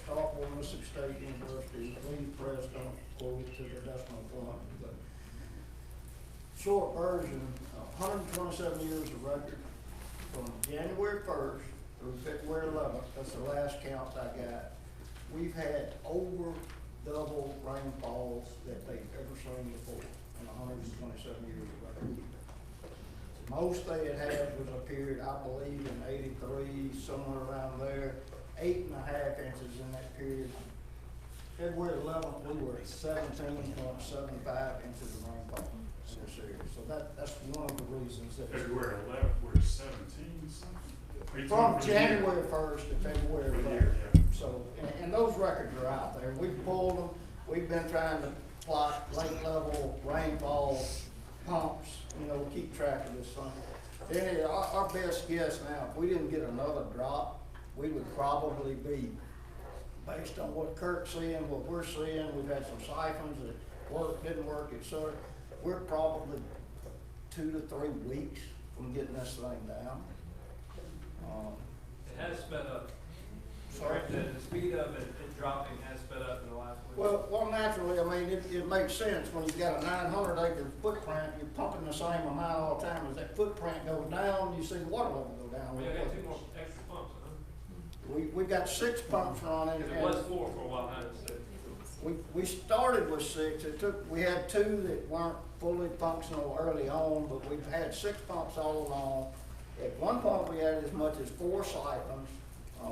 Stockport, Mississippi State University. We press don't quote it to the decimal point, but short version, 127 years of record from January 1st through February 11th, that's the last count I got. We've had over double rainfalls that they've ever seen before in 127 years of record. Most they had was a period, I believe, in '83, somewhere around there, 8.5 inches in that period. February 11th, we were at 17.75 inches of rainfall in this area. So that's one of the reasons that. February 11th, we're 17 something? From January 1st to February 11th. So, and those records are out there. We've pulled them. We've been trying to plot lake level rainfall pumps, you know, keep track of this thing. Anyway, our best guess now, if we didn't get another drop, we would probably be, based on what Kirk's seeing, what we're seeing, we've had some siphons that worked, didn't work, etc. We're probably 2 to 3 weeks from getting this thing down. It has sped up. Sorry? The speed of it dropping has sped up in the last week. Well, naturally, I mean, it makes sense when you've got a 900-acre footprint, you're pumping the same amount all the time. As that footprint goes down, you see the water level go down. We got 2 more extra pumps, huh? We've got 6 pumps running. It was 4 for a while, now it's 6. We started with 6. We had 2 that weren't fully functional early on, but we've had 6 pumps all along. At one point, we had as much as 4 siphons.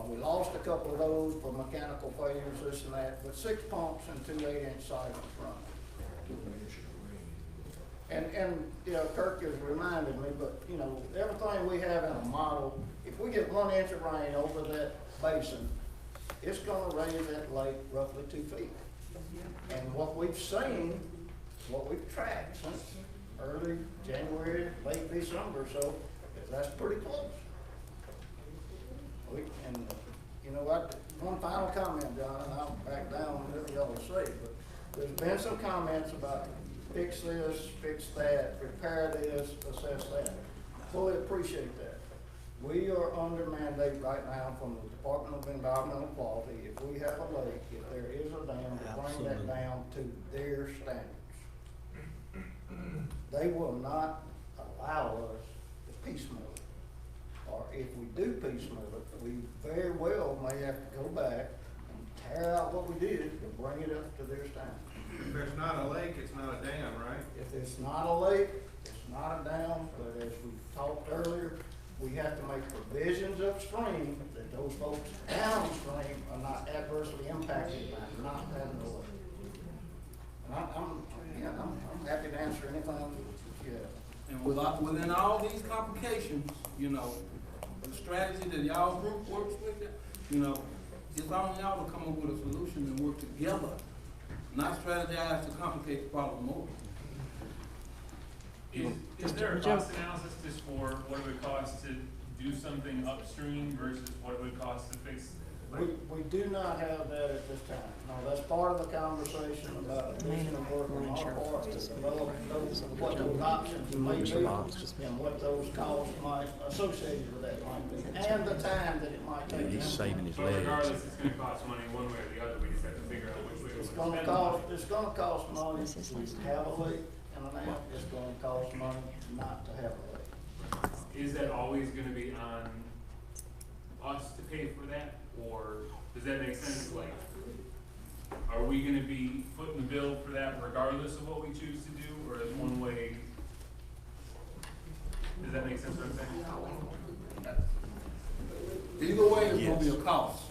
We lost a couple of those for mechanical failures, this and that, but 6 pumps and 2 8-inch siphons running. And, you know, Kirk has reminded me, but, you know, everything we have in a model, if we get 1 inch of rain over that basin, it's gonna raise that lake roughly 2 feet. And what we've seen, what we've tracked since early January, late December, so that's pretty close. And, you know what, one final comment, John, and I'll back down on whatever y'all say, but there's been some comments about fix this, fix that, repair this, assess that. Fully appreciate that. We are under mandate right now from the Department of Environmental Quality. If we have a lake, if there is a dam, to bring that down to their standards. They will not allow us to piecemeal it. Or if we do piecemeal it, we very well may have to go back and tear out what we did to bring it up to their standards. If there's not a lake, it's not a dam, right? If it's not a lake, it's not a dam, but as we talked earlier, we have to make provisions upstream that those folks downstream are not adversely impacted by not having a lake. And I'm happy to answer anything you have. And within all these complications, you know, the strategy that y'all group works with, you know, it's on y'all to come up with a solution and work together, not strategize to complicate the problem more. Is there a cost analysis just for what it would cost to do something upstream versus what it would cost to fix? We do not have that at this time. No, that's part of the conversation about additional work on our part to develop what those options may be and what those costs might associated with that might be, and the time that it might take. He's saving his But legs. regardless, it's gonna cost money one way or the other, we just have to figure out which way we're It's gonna gonna spend. it's gonna cost money to have a leak and an amp. It's gonna cost money not to have a leak. Is that always gonna be on us to pay for that, or does that make sense? Like, are we gonna be footing the bill for that regardless of what we choose to do, or is one way? Does that make sense what I'm saying? Either way, it's gonna be a cost.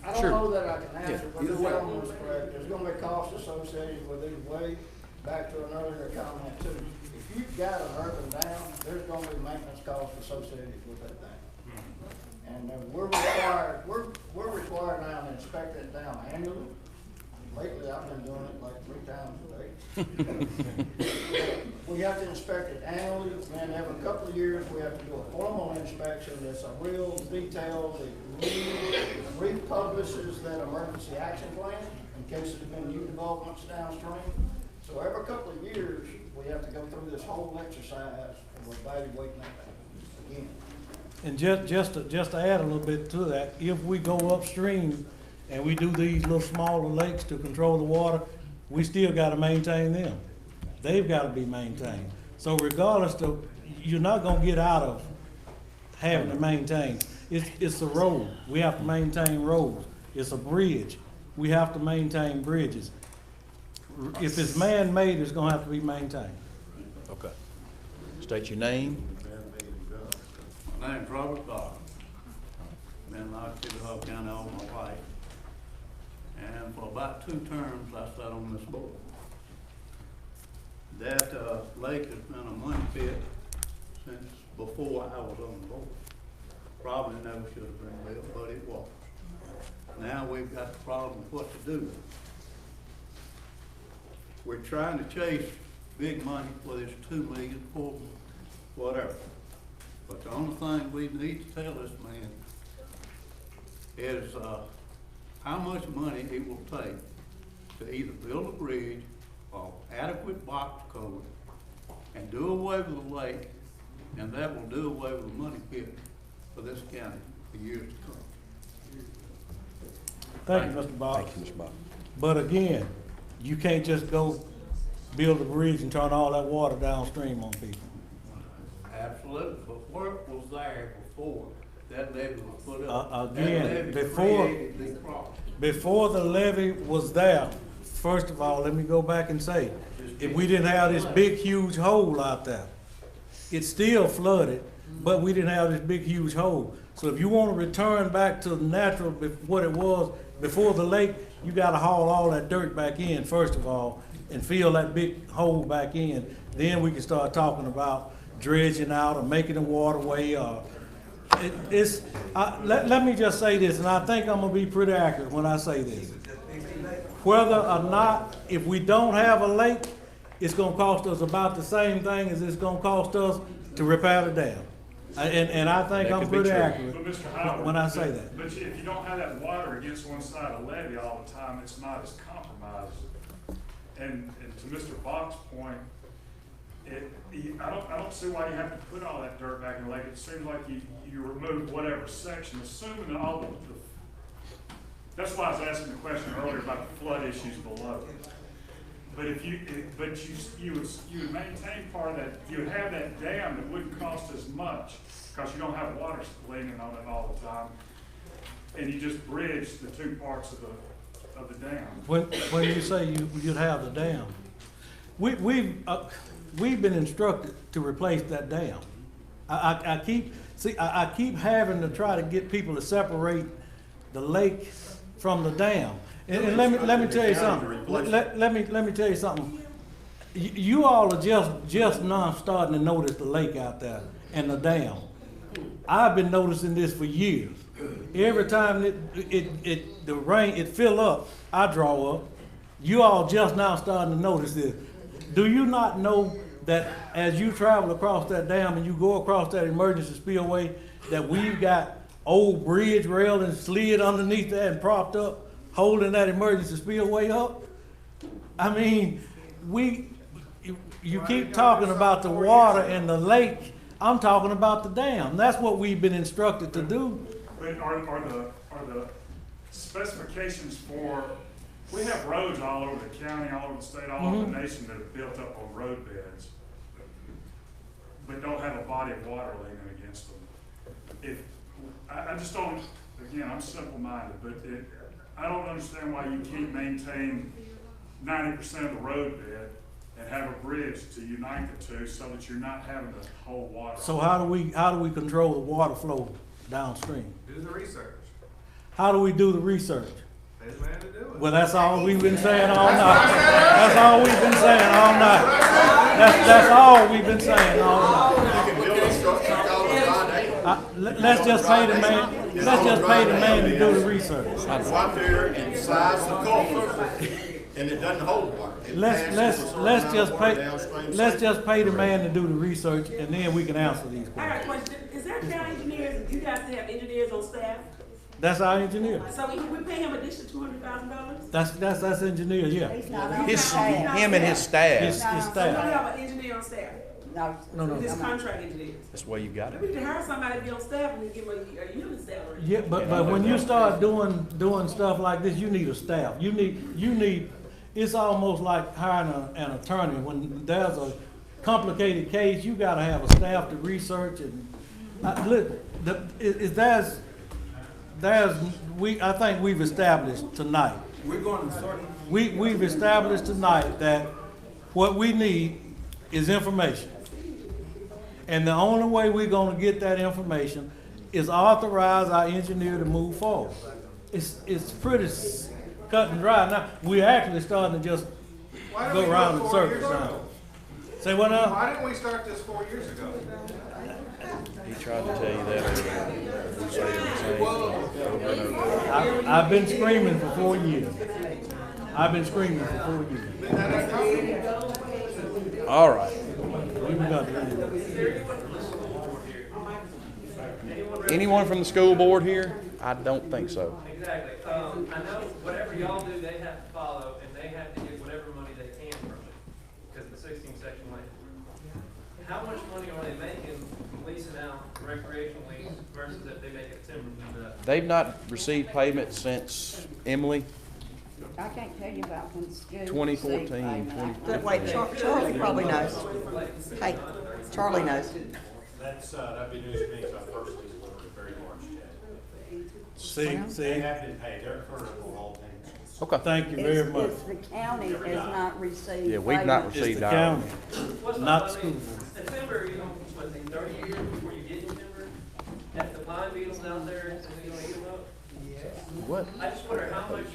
I don't know that I can answer, but Either this way. gentleman was correct. There's gonna be costs associated with either way. Back to an earlier comment too. If you've got an urban dam, there's gonna be maintenance costs associated with that dam. And we're required now to inspect that dam annually. Lately, I've been doing it like 3 times a day. We have to inspect it annually, and every couple of years, we have to do a formal inspection that's a real detailed, that republishes that emergency action plan in case there's been new developments downstream. So every couple of years, we have to go through this whole exercise of evaluating that again. And just to add a little bit to that, if we go upstream and we do these little smaller lakes to control the water, we still gotta maintain them. They've gotta be maintained. So regardless of, you're not gonna get out of having to maintain. It's a road. We have to maintain roads. It's a bridge. We have to maintain bridges. If it's man-made, it's gonna have to be maintained. Okay. State your name. My name's Robert Bottom. Been in Oktibbeha County all my life. And for about 2 terms, I sat on this board. That lake has been a money pit since before I was on the board. Probably never should have been built, but it was. Now we've got the problem of what to do. We're trying to chase big money, whether it's 2 million, 4 million, whatever. But the only thing we need to tell this man is how much money it will take to either build a bridge or adequate box cover and do away with the lake, and that will do away with the money pit for this county for years to come. Thank you, Mr. Bob. Thank you, Mr. Bob. But again, you can't just go build a bridge and turn all that water downstream on people. Absolutely, but work was there before that levee was put up. Again, That levee before- created the problem. Before the levee was there, first of all, let me go back and say, if we didn't have this big, huge hole out there, it's still flooded, but we didn't have this big, huge hole. So if you want to return back to natural, what it was before the lake, you gotta haul all that dirt back in, first of all, and fill that big hole back in. Then we can start talking about dredging out or making a waterway, or, let me just say this, and I think I'm gonna be pretty accurate when I say this. Whether or not, if we don't have a lake, it's gonna cost us about the same thing as it's gonna cost us to repair the dam. And I think That I'm could be pretty true. accurate But Mr. Howard. when I say that. But if you don't have that water against one side of the levee all the time, it's not as compromised. And to Mr. Bach's point, I don't see why you have to put all that dirt back in the lake. It seems like you remove whatever section, assuming that all the, that's why I was asking the question earlier about the flood issues below. But you would maintain part of that, you would have that dam that wouldn't cost as much, because you don't have water leaning on it all the time. And you just bridge the two parts of the dam. When you say you'd have the dam, we've been instructed to replace that dam. I keep having to try to get people to separate the lake from the dam. And let me tell you something. Let me tell you something. You all are just now starting to notice the lake out there and the dam. I've been noticing this for years. Every time the rain, it fill up, I draw up. You all just now starting to notice this. Do you not know that as you travel across that dam and you go across that emergency spillway, that we've got old bridge rail and slid underneath that and propped up, holding that emergency spillway up? I mean, you keep talking about the water and the lake. I'm talking about the dam. That's what we've been instructed to do. But are the specifications for, we have roads all over the county, all over the state, all over the nation that are built up on road beds, but don't have a body of water leaning against them. I just don't, again, I'm simple-minded, but I don't understand why you can't maintain 90% of the road bed and have a bridge to unite the two so that you're not having to hold water. So how do we control the water flow downstream? Do the research. How do we do the research? There's a man to do it. Well, that's all we've been saying all night. That's all we've been saying all night. That's all we've been saying all night. Let's just pay the man. Let's just pay the man to do the research. Go out there and size the culvert, and it doesn't hold water. Let's just pay the man to do the research, and then we can answer these I got a questions. question. Is that your engineers? You guys still have engineers on staff? That's our engineer. So we pay him additional $200,000? That's engineer, yeah. Him and his staff. His So we staff. have an engineer on staff? No. This contract engineers? That's the way you got We it. need to hire somebody to be on staff and then give them a unit salary. Yeah, but when you start doing stuff like this, you need a staff. You need. It's almost like hiring an attorney. When there's a complicated case, you got to have a staff to research and look. I think we've established tonight. We're going to start. We've established tonight that what we need is information. And the only way we're gonna get that information is authorize our engineer to move forward. It's pretty cut and dry. Now, we're actually starting to just go around in circles now. Say what now? Why didn't we start this 4 years ago? He tried to tell you that earlier. We said the same thing over and over. I've been screaming for 4 years. I've been screaming for 4 years. All right. Anyone from the school board here? I don't think so. Exactly. I know whatever y'all do, they have to follow, and they have to get whatever money they can from it, because of the 16 section land. How much money are they making from leasing out recreational lease versus if they make it timber? They've not received payment since Emily. I can't tell you about when school. 2014, Wait, Charlie probably knows. Hey, Charlie knows. That'd be news to me, because I personally delivered a very large check. See. They have been paid, they're current on all payments. Okay. Thank you very much. The county has not received. Yeah, we've not It's received the our. county, What's not I the school mean, board. the timber, you know, what, take 30 years before you get your timber? Have the pine beetles out there, and you're gonna eat them up? What? I just wonder how much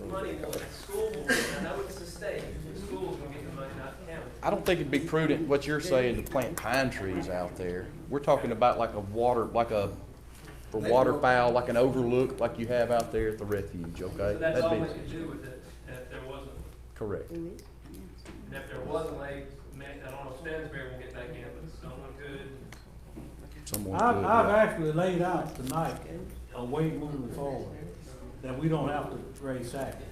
the money will the school board, I know it's the state, the schools will get the money, not the county. I don't think it'd be prudent, what you're saying, to plant pine trees out there. We're talking about like a water, for waterfowl, like an overlook like you have out there at the refuge, okay? So that's That'd all be- we could do with it, and if there wasn't, Correct. and if there was a lake, I don't know if Stansbury will get back in, but someone could. Someone I've could, I've yeah. actually laid out tonight a way moving forward, that we don't have to raise taxes.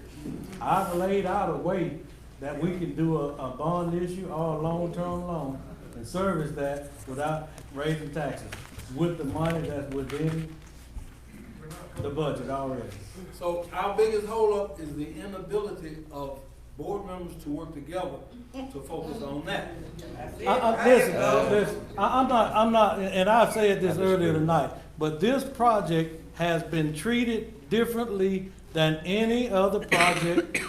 I've laid out a way that we can do a bond issue or a long-term loan and service that without raising taxes, with the money that's within the budget already. So our biggest holdup is the inability of board members to work together to focus on that. Listen, I'm not, and I said this earlier tonight, but this project has been treated differently than any other project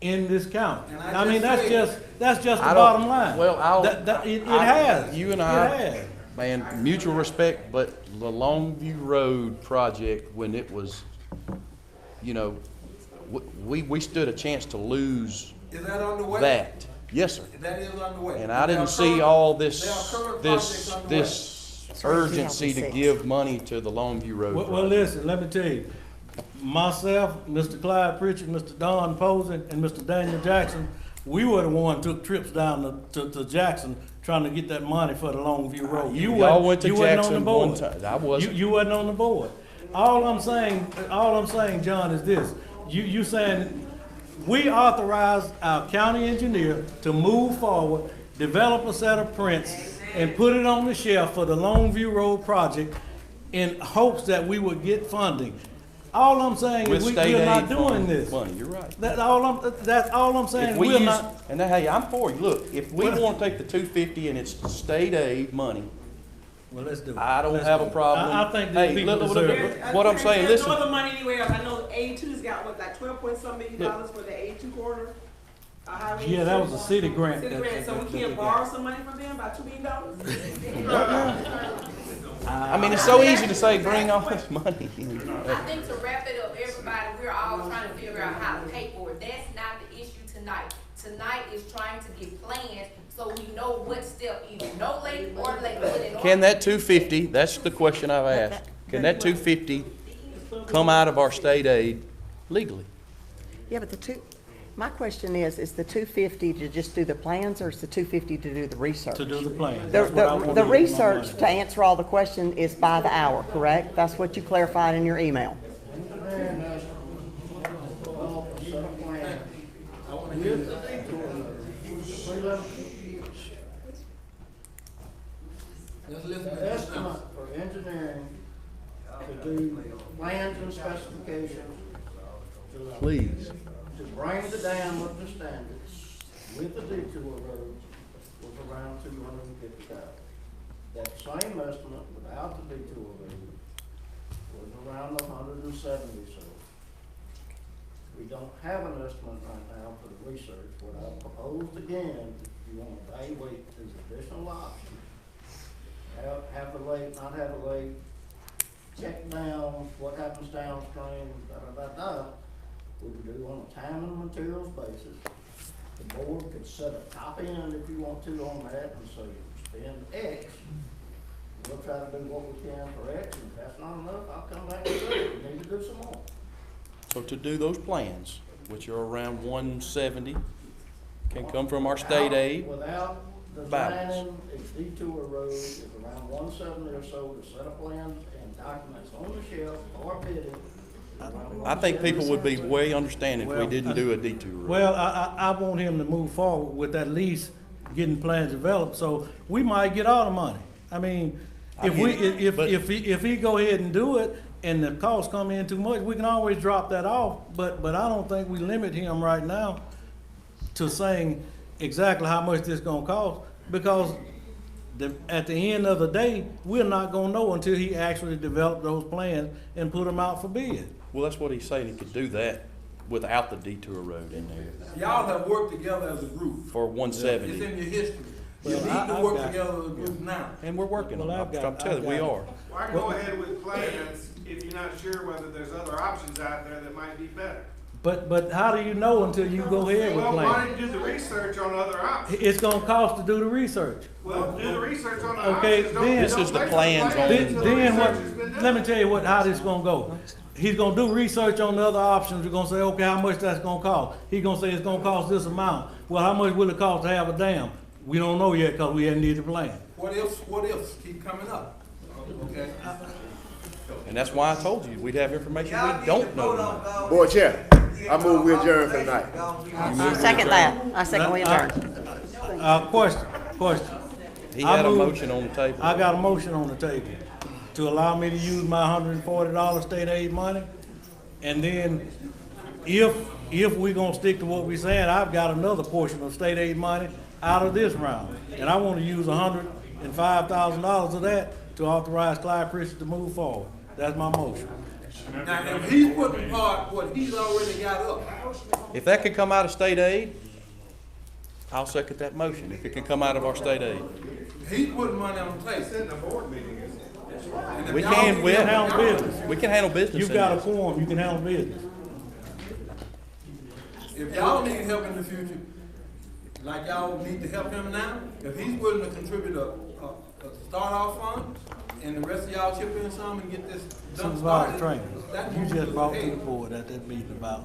in this county. And I mean, that's just the I don't- bottom line. Well, It has. You and It I, has. man, mutual respect, but the Longview Road project, when it was, you know, we stood a chance to lose Is that underway? that. Yes, sir. That is underway. And I There didn't are see current- all there are this, current this, projects underway. this urgency to give money to the Longview Road Well, project. listen, let me tell you, myself, Mr. Clyde Pritchard, Mr. Don Posey, and Mr. Daniel Jackson, we were the one took trips down to Jackson trying to get that money for the Longview Road. Y'all went to you wasn't on the Jackson board. one time. I wasn't. You wasn't on the board. All I'm saying, John, is this. You saying, we authorized our county engineer to move forward, develop a set of prints, and put it on the shelf for the Longview Road project in hopes that we would get funding. All I'm saying With is state we're not aid doing this. money, you're right. That's all I'm saying. If we We're use, not. and hey, I'm for you. Look, if we want to take the 250 and it's state aid money, Well, let's do it. I don't Let's have do a it. problem. I think these Hey, people look, deserve look, it. look, what I'm saying, There's listen. no other money anywhere else. I know A2's got what, like 12 point some million dollars for the A2 corridor? Highway Yeah, that was a 2. city grant. City grant, so we that can't borrow some money from them, about $2 million? I mean, it's so easy to say, bring all this money. I think to wrap it up, everybody, we're all trying to figure out how to pay for it. That's not the issue tonight. Tonight is trying to get plans so we know what step, either no lake or lake. But in Can order- that 250, that's the question I've asked, can that 250 come out of our state aid legally? Yeah, but my question is the 250 to just do the plans, or is the 250 to do the research? To do the plan. The, That's what I want the to do with my research, money. to answer all the question, is by the hour, correct? That's what you clarified in your email. Let's listen to The this estimate now. for engineering to do plans and specifications Please. to bring the dam up to standards with the detour road was around $250,000. That same estimate without the detour road was around $170 so. We don't have an estimate right now for the research. What I proposed again, if you want to evaluate these additional options, have the lake, not have the lake, check down what happens downstream, da-da-da-da. We would do on a time and materials basis. The board could set a top end if you want to on that, and so you spend X. We'll try to do what we can for X, and if that's not enough, I'll come back and say, we need to do some more. So to do those plans, which are around 170, can come from our state aid. Without balance. designing a detour road, is around 170 or so to set of plans and documents on the shelf or bidding. I think people would be way understanding if we didn't do a detour road. Well, I want him to move forward with at least getting plans developed, so we might get all the money. I mean, if he go ahead and do it, and the costs come in too much, we can always drop that off, but I don't think we limit him right now to saying exactly how much this gonna cost, because at the end of the day, we're not gonna know until he actually developed those plans and put them out for bid. Well, that's what he's saying, he could do that without the detour road in there Y'all have worked together as a group. for 170. It's in your history. You Well, need to I've work got- together as a group now. And we're working on Well, it. I'm telling you, we are. Why go ahead with plans if you're not sure whether there's other options out there that might be better? But how do you know until you go ahead with Well, why planning? don't you do the research on other options? It's gonna cost to do the research. Well, do the research on the Okay, options. Don't- then- This is the don't make plans on- Then until the what, research has been done. let me tell you how this gonna go. He's gonna do research on the other options, we're gonna say, okay, how much that's gonna cost? He's gonna say it's gonna cost this amount. Well, how much will it cost to have a dam? We don't know yet, cause we haven't did the plan. What ifs keep coming up, okay? And that's why I told you, we'd have information we don't know tonight. Board Chair, I move we adjourn for tonight. I second that. I second we adjourn. Question. He had a moved- motion on the table. I got a motion on the table to allow me to use my $140 state aid money. And then if we gonna stick to what we saying, I've got another portion of state aid money out of this round. And I wanna use $105,000 of that to authorize Clyde Christian to move forward. That's my motion. Now, if he's putting part what he's already got up, If that could come out of state aid, I'll second that motion, if it can come out of our state aid. he's putting money on the table. And if We y'all can, need we help, handle y'all- business. We can handle business You've in got a this. quorum, you can handle business. If y'all need help in the future, like y'all need to help him now, if he's willing to contribute a start-off fund, and the rest of y'all chip in some and get this done Supervisor started, Trainer, that you moves just us brought to the ahead. board at that meeting about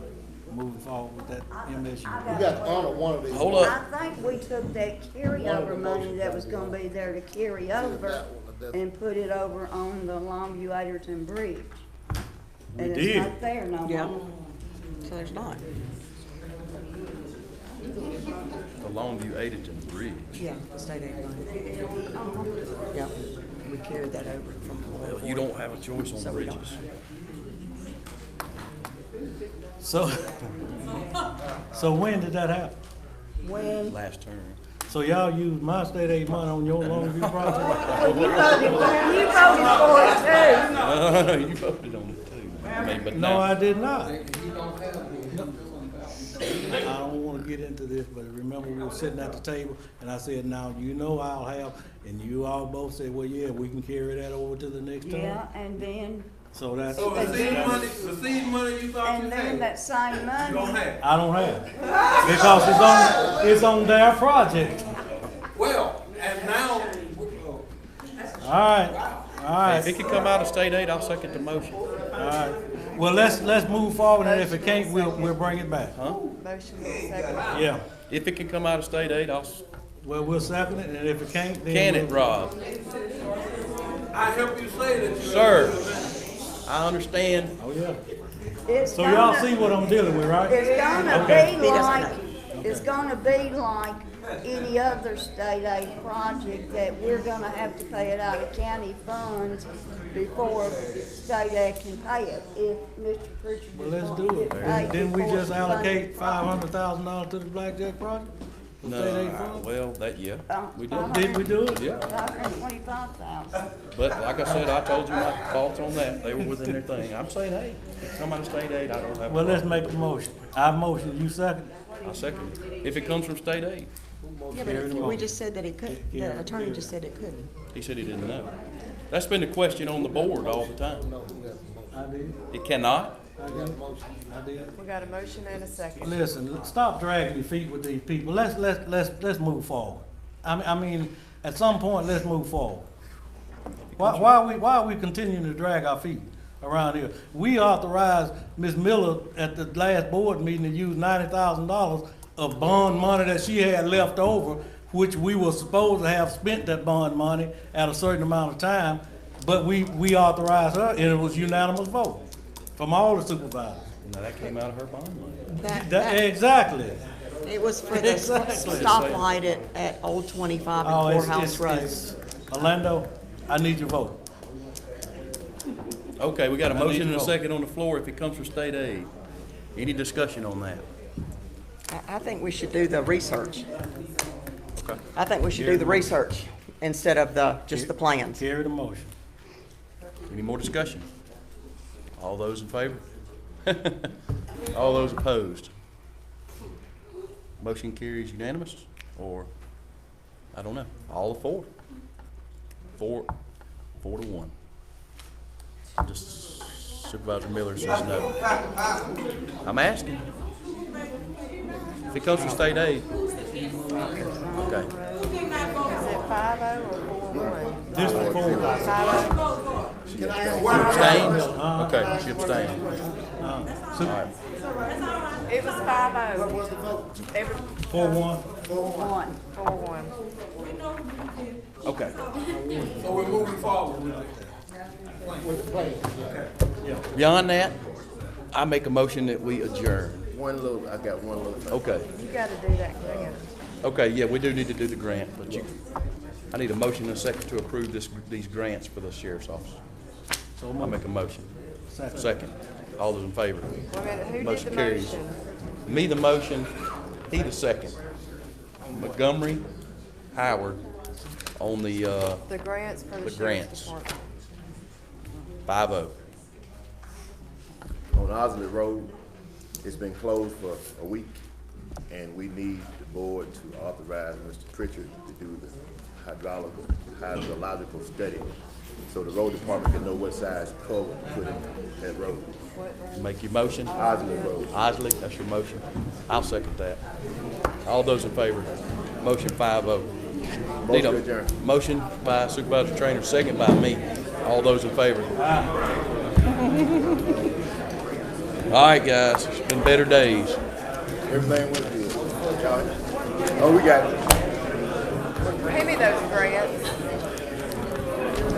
moving forward with that MSU. You got to honor one of these. Hold up. I think we took that carryover money that was gonna be there to carry over and put it over on the Longview Aderton Bridge. We And did. it's not there no Yeah. more. So there's not. The Longview Aderton Bridge. Yeah, the state aid money. Yep, we carried that over from. Well, you don't have a choice on So we don't. bridges. So when did that happen? When, Last term. So y'all used my state aid money on your Longview project? well, you voted for it too. You voted on it too. I mean, but No, now, I did not. I don't wanna get into this, but remember we were sitting at the table and I said, now, you know I'll have, and you all both said, well, yeah, we can carry that over to the next term. Yeah, and then, So that's, So the seed money you thought you and then had, that same you don't money, have. I don't have it. Because it's on their project. Well, and now, All right. if it could come out of state aid, I'll second the motion. All right. Well, let's move forward, and if it can't, we'll bring it back. Huh? motion is second. Yeah. If it can come out of state aid, Well, we'll second it, and if it can't, then. can it, Rob? I help you say that you. Sir, I understand. Oh, yeah. It's So y'all gonna- see what I'm dealing with, right? It's gonna Okay. be like, it's gonna be like any other state aid project that we're gonna have to pay it out of county funds before state aid can pay it. If Mr. Pritchard Well, does let's not do it. get paid Didn't we before just the allocate funding- $500,000 to the Blackjack project? The No, state aid fund? well, yeah, we did. Did we do it? Yeah, $525,000. but like I said, I told you my thoughts on that. They were within their thing. I'm saying, hey, if it come out of state aid, I don't have a Well, let's problem. make a motion. I motion, you second? I second it. If it comes from state aid. Yeah, Carry the but we motion. just said that it could, Carry- the attorney carry. just said it couldn't. He said he didn't know. That's been the question on the board all the time. I did. It cannot? I did. We got a motion and a second. Listen, stop dragging your feet with these people. Let's move forward. I mean, at some point, let's move forward. Why are we continuing to drag our feet around here? We authorized Ms. Miller at the last board meeting to use $90,000 of bond money that she had left over, which we were supposed to have spent that bond money at a certain amount of time, but we authorized her, and it was unanimous vote from all the supervisors. No, that came out of her bond money. Exactly. It was for the Exactly. stoplight at Old 25 and Oh, Courthouse Road. Orlando, I need your vote. Okay, we got a I need motion and a to vote. second on the floor if it comes from state aid. Any discussion on that? I think we should do the research. Okay. I think we should do the research instead of just the plans. Carry the motion. Any more discussion? All those in favor? All those opposed? Motion carries unanimous, or, I don't know, all of four? Four to one. Just Supervisor Miller says no. I'm asking. If it comes from state aid. Okay. Is it 5-0 or 4-1? District 4. 5-0? She abstains? Okay, she abstains. All right. It was 5-0. 4-1. 4-1. 4-1. Okay. So we're moving forward with With the plan. Beyond that, I make a motion that we adjourn. I got one little thing. Okay. You gotta do that grant. Okay, yeah, we do need to do the grant, but I need a motion and a second to approve these grants for the sheriff's office. So I'll make a motion. Second. Second. All those in favor? Wait a minute, who did Motion the carries. motion? Me the motion, he the second. Montgomery, Howard on the grants for the the grants. sheriff's department. 5-0. On Osley Road, it's been closed for a week, and we need the board to authorize Mr. Pritchard to do the hydrological study, so the road department can know what size culvert to put in that road. Make your motion. Osley Road. Osley, that's your motion. I'll second that. All those in favor? Motion 5-0. Need Motion a adjourned. motion by Supervisor Trainer, second by me. All those in favor? All right, guys, it's been better days. Everything went good. Oh, we got it. Hand me those grants.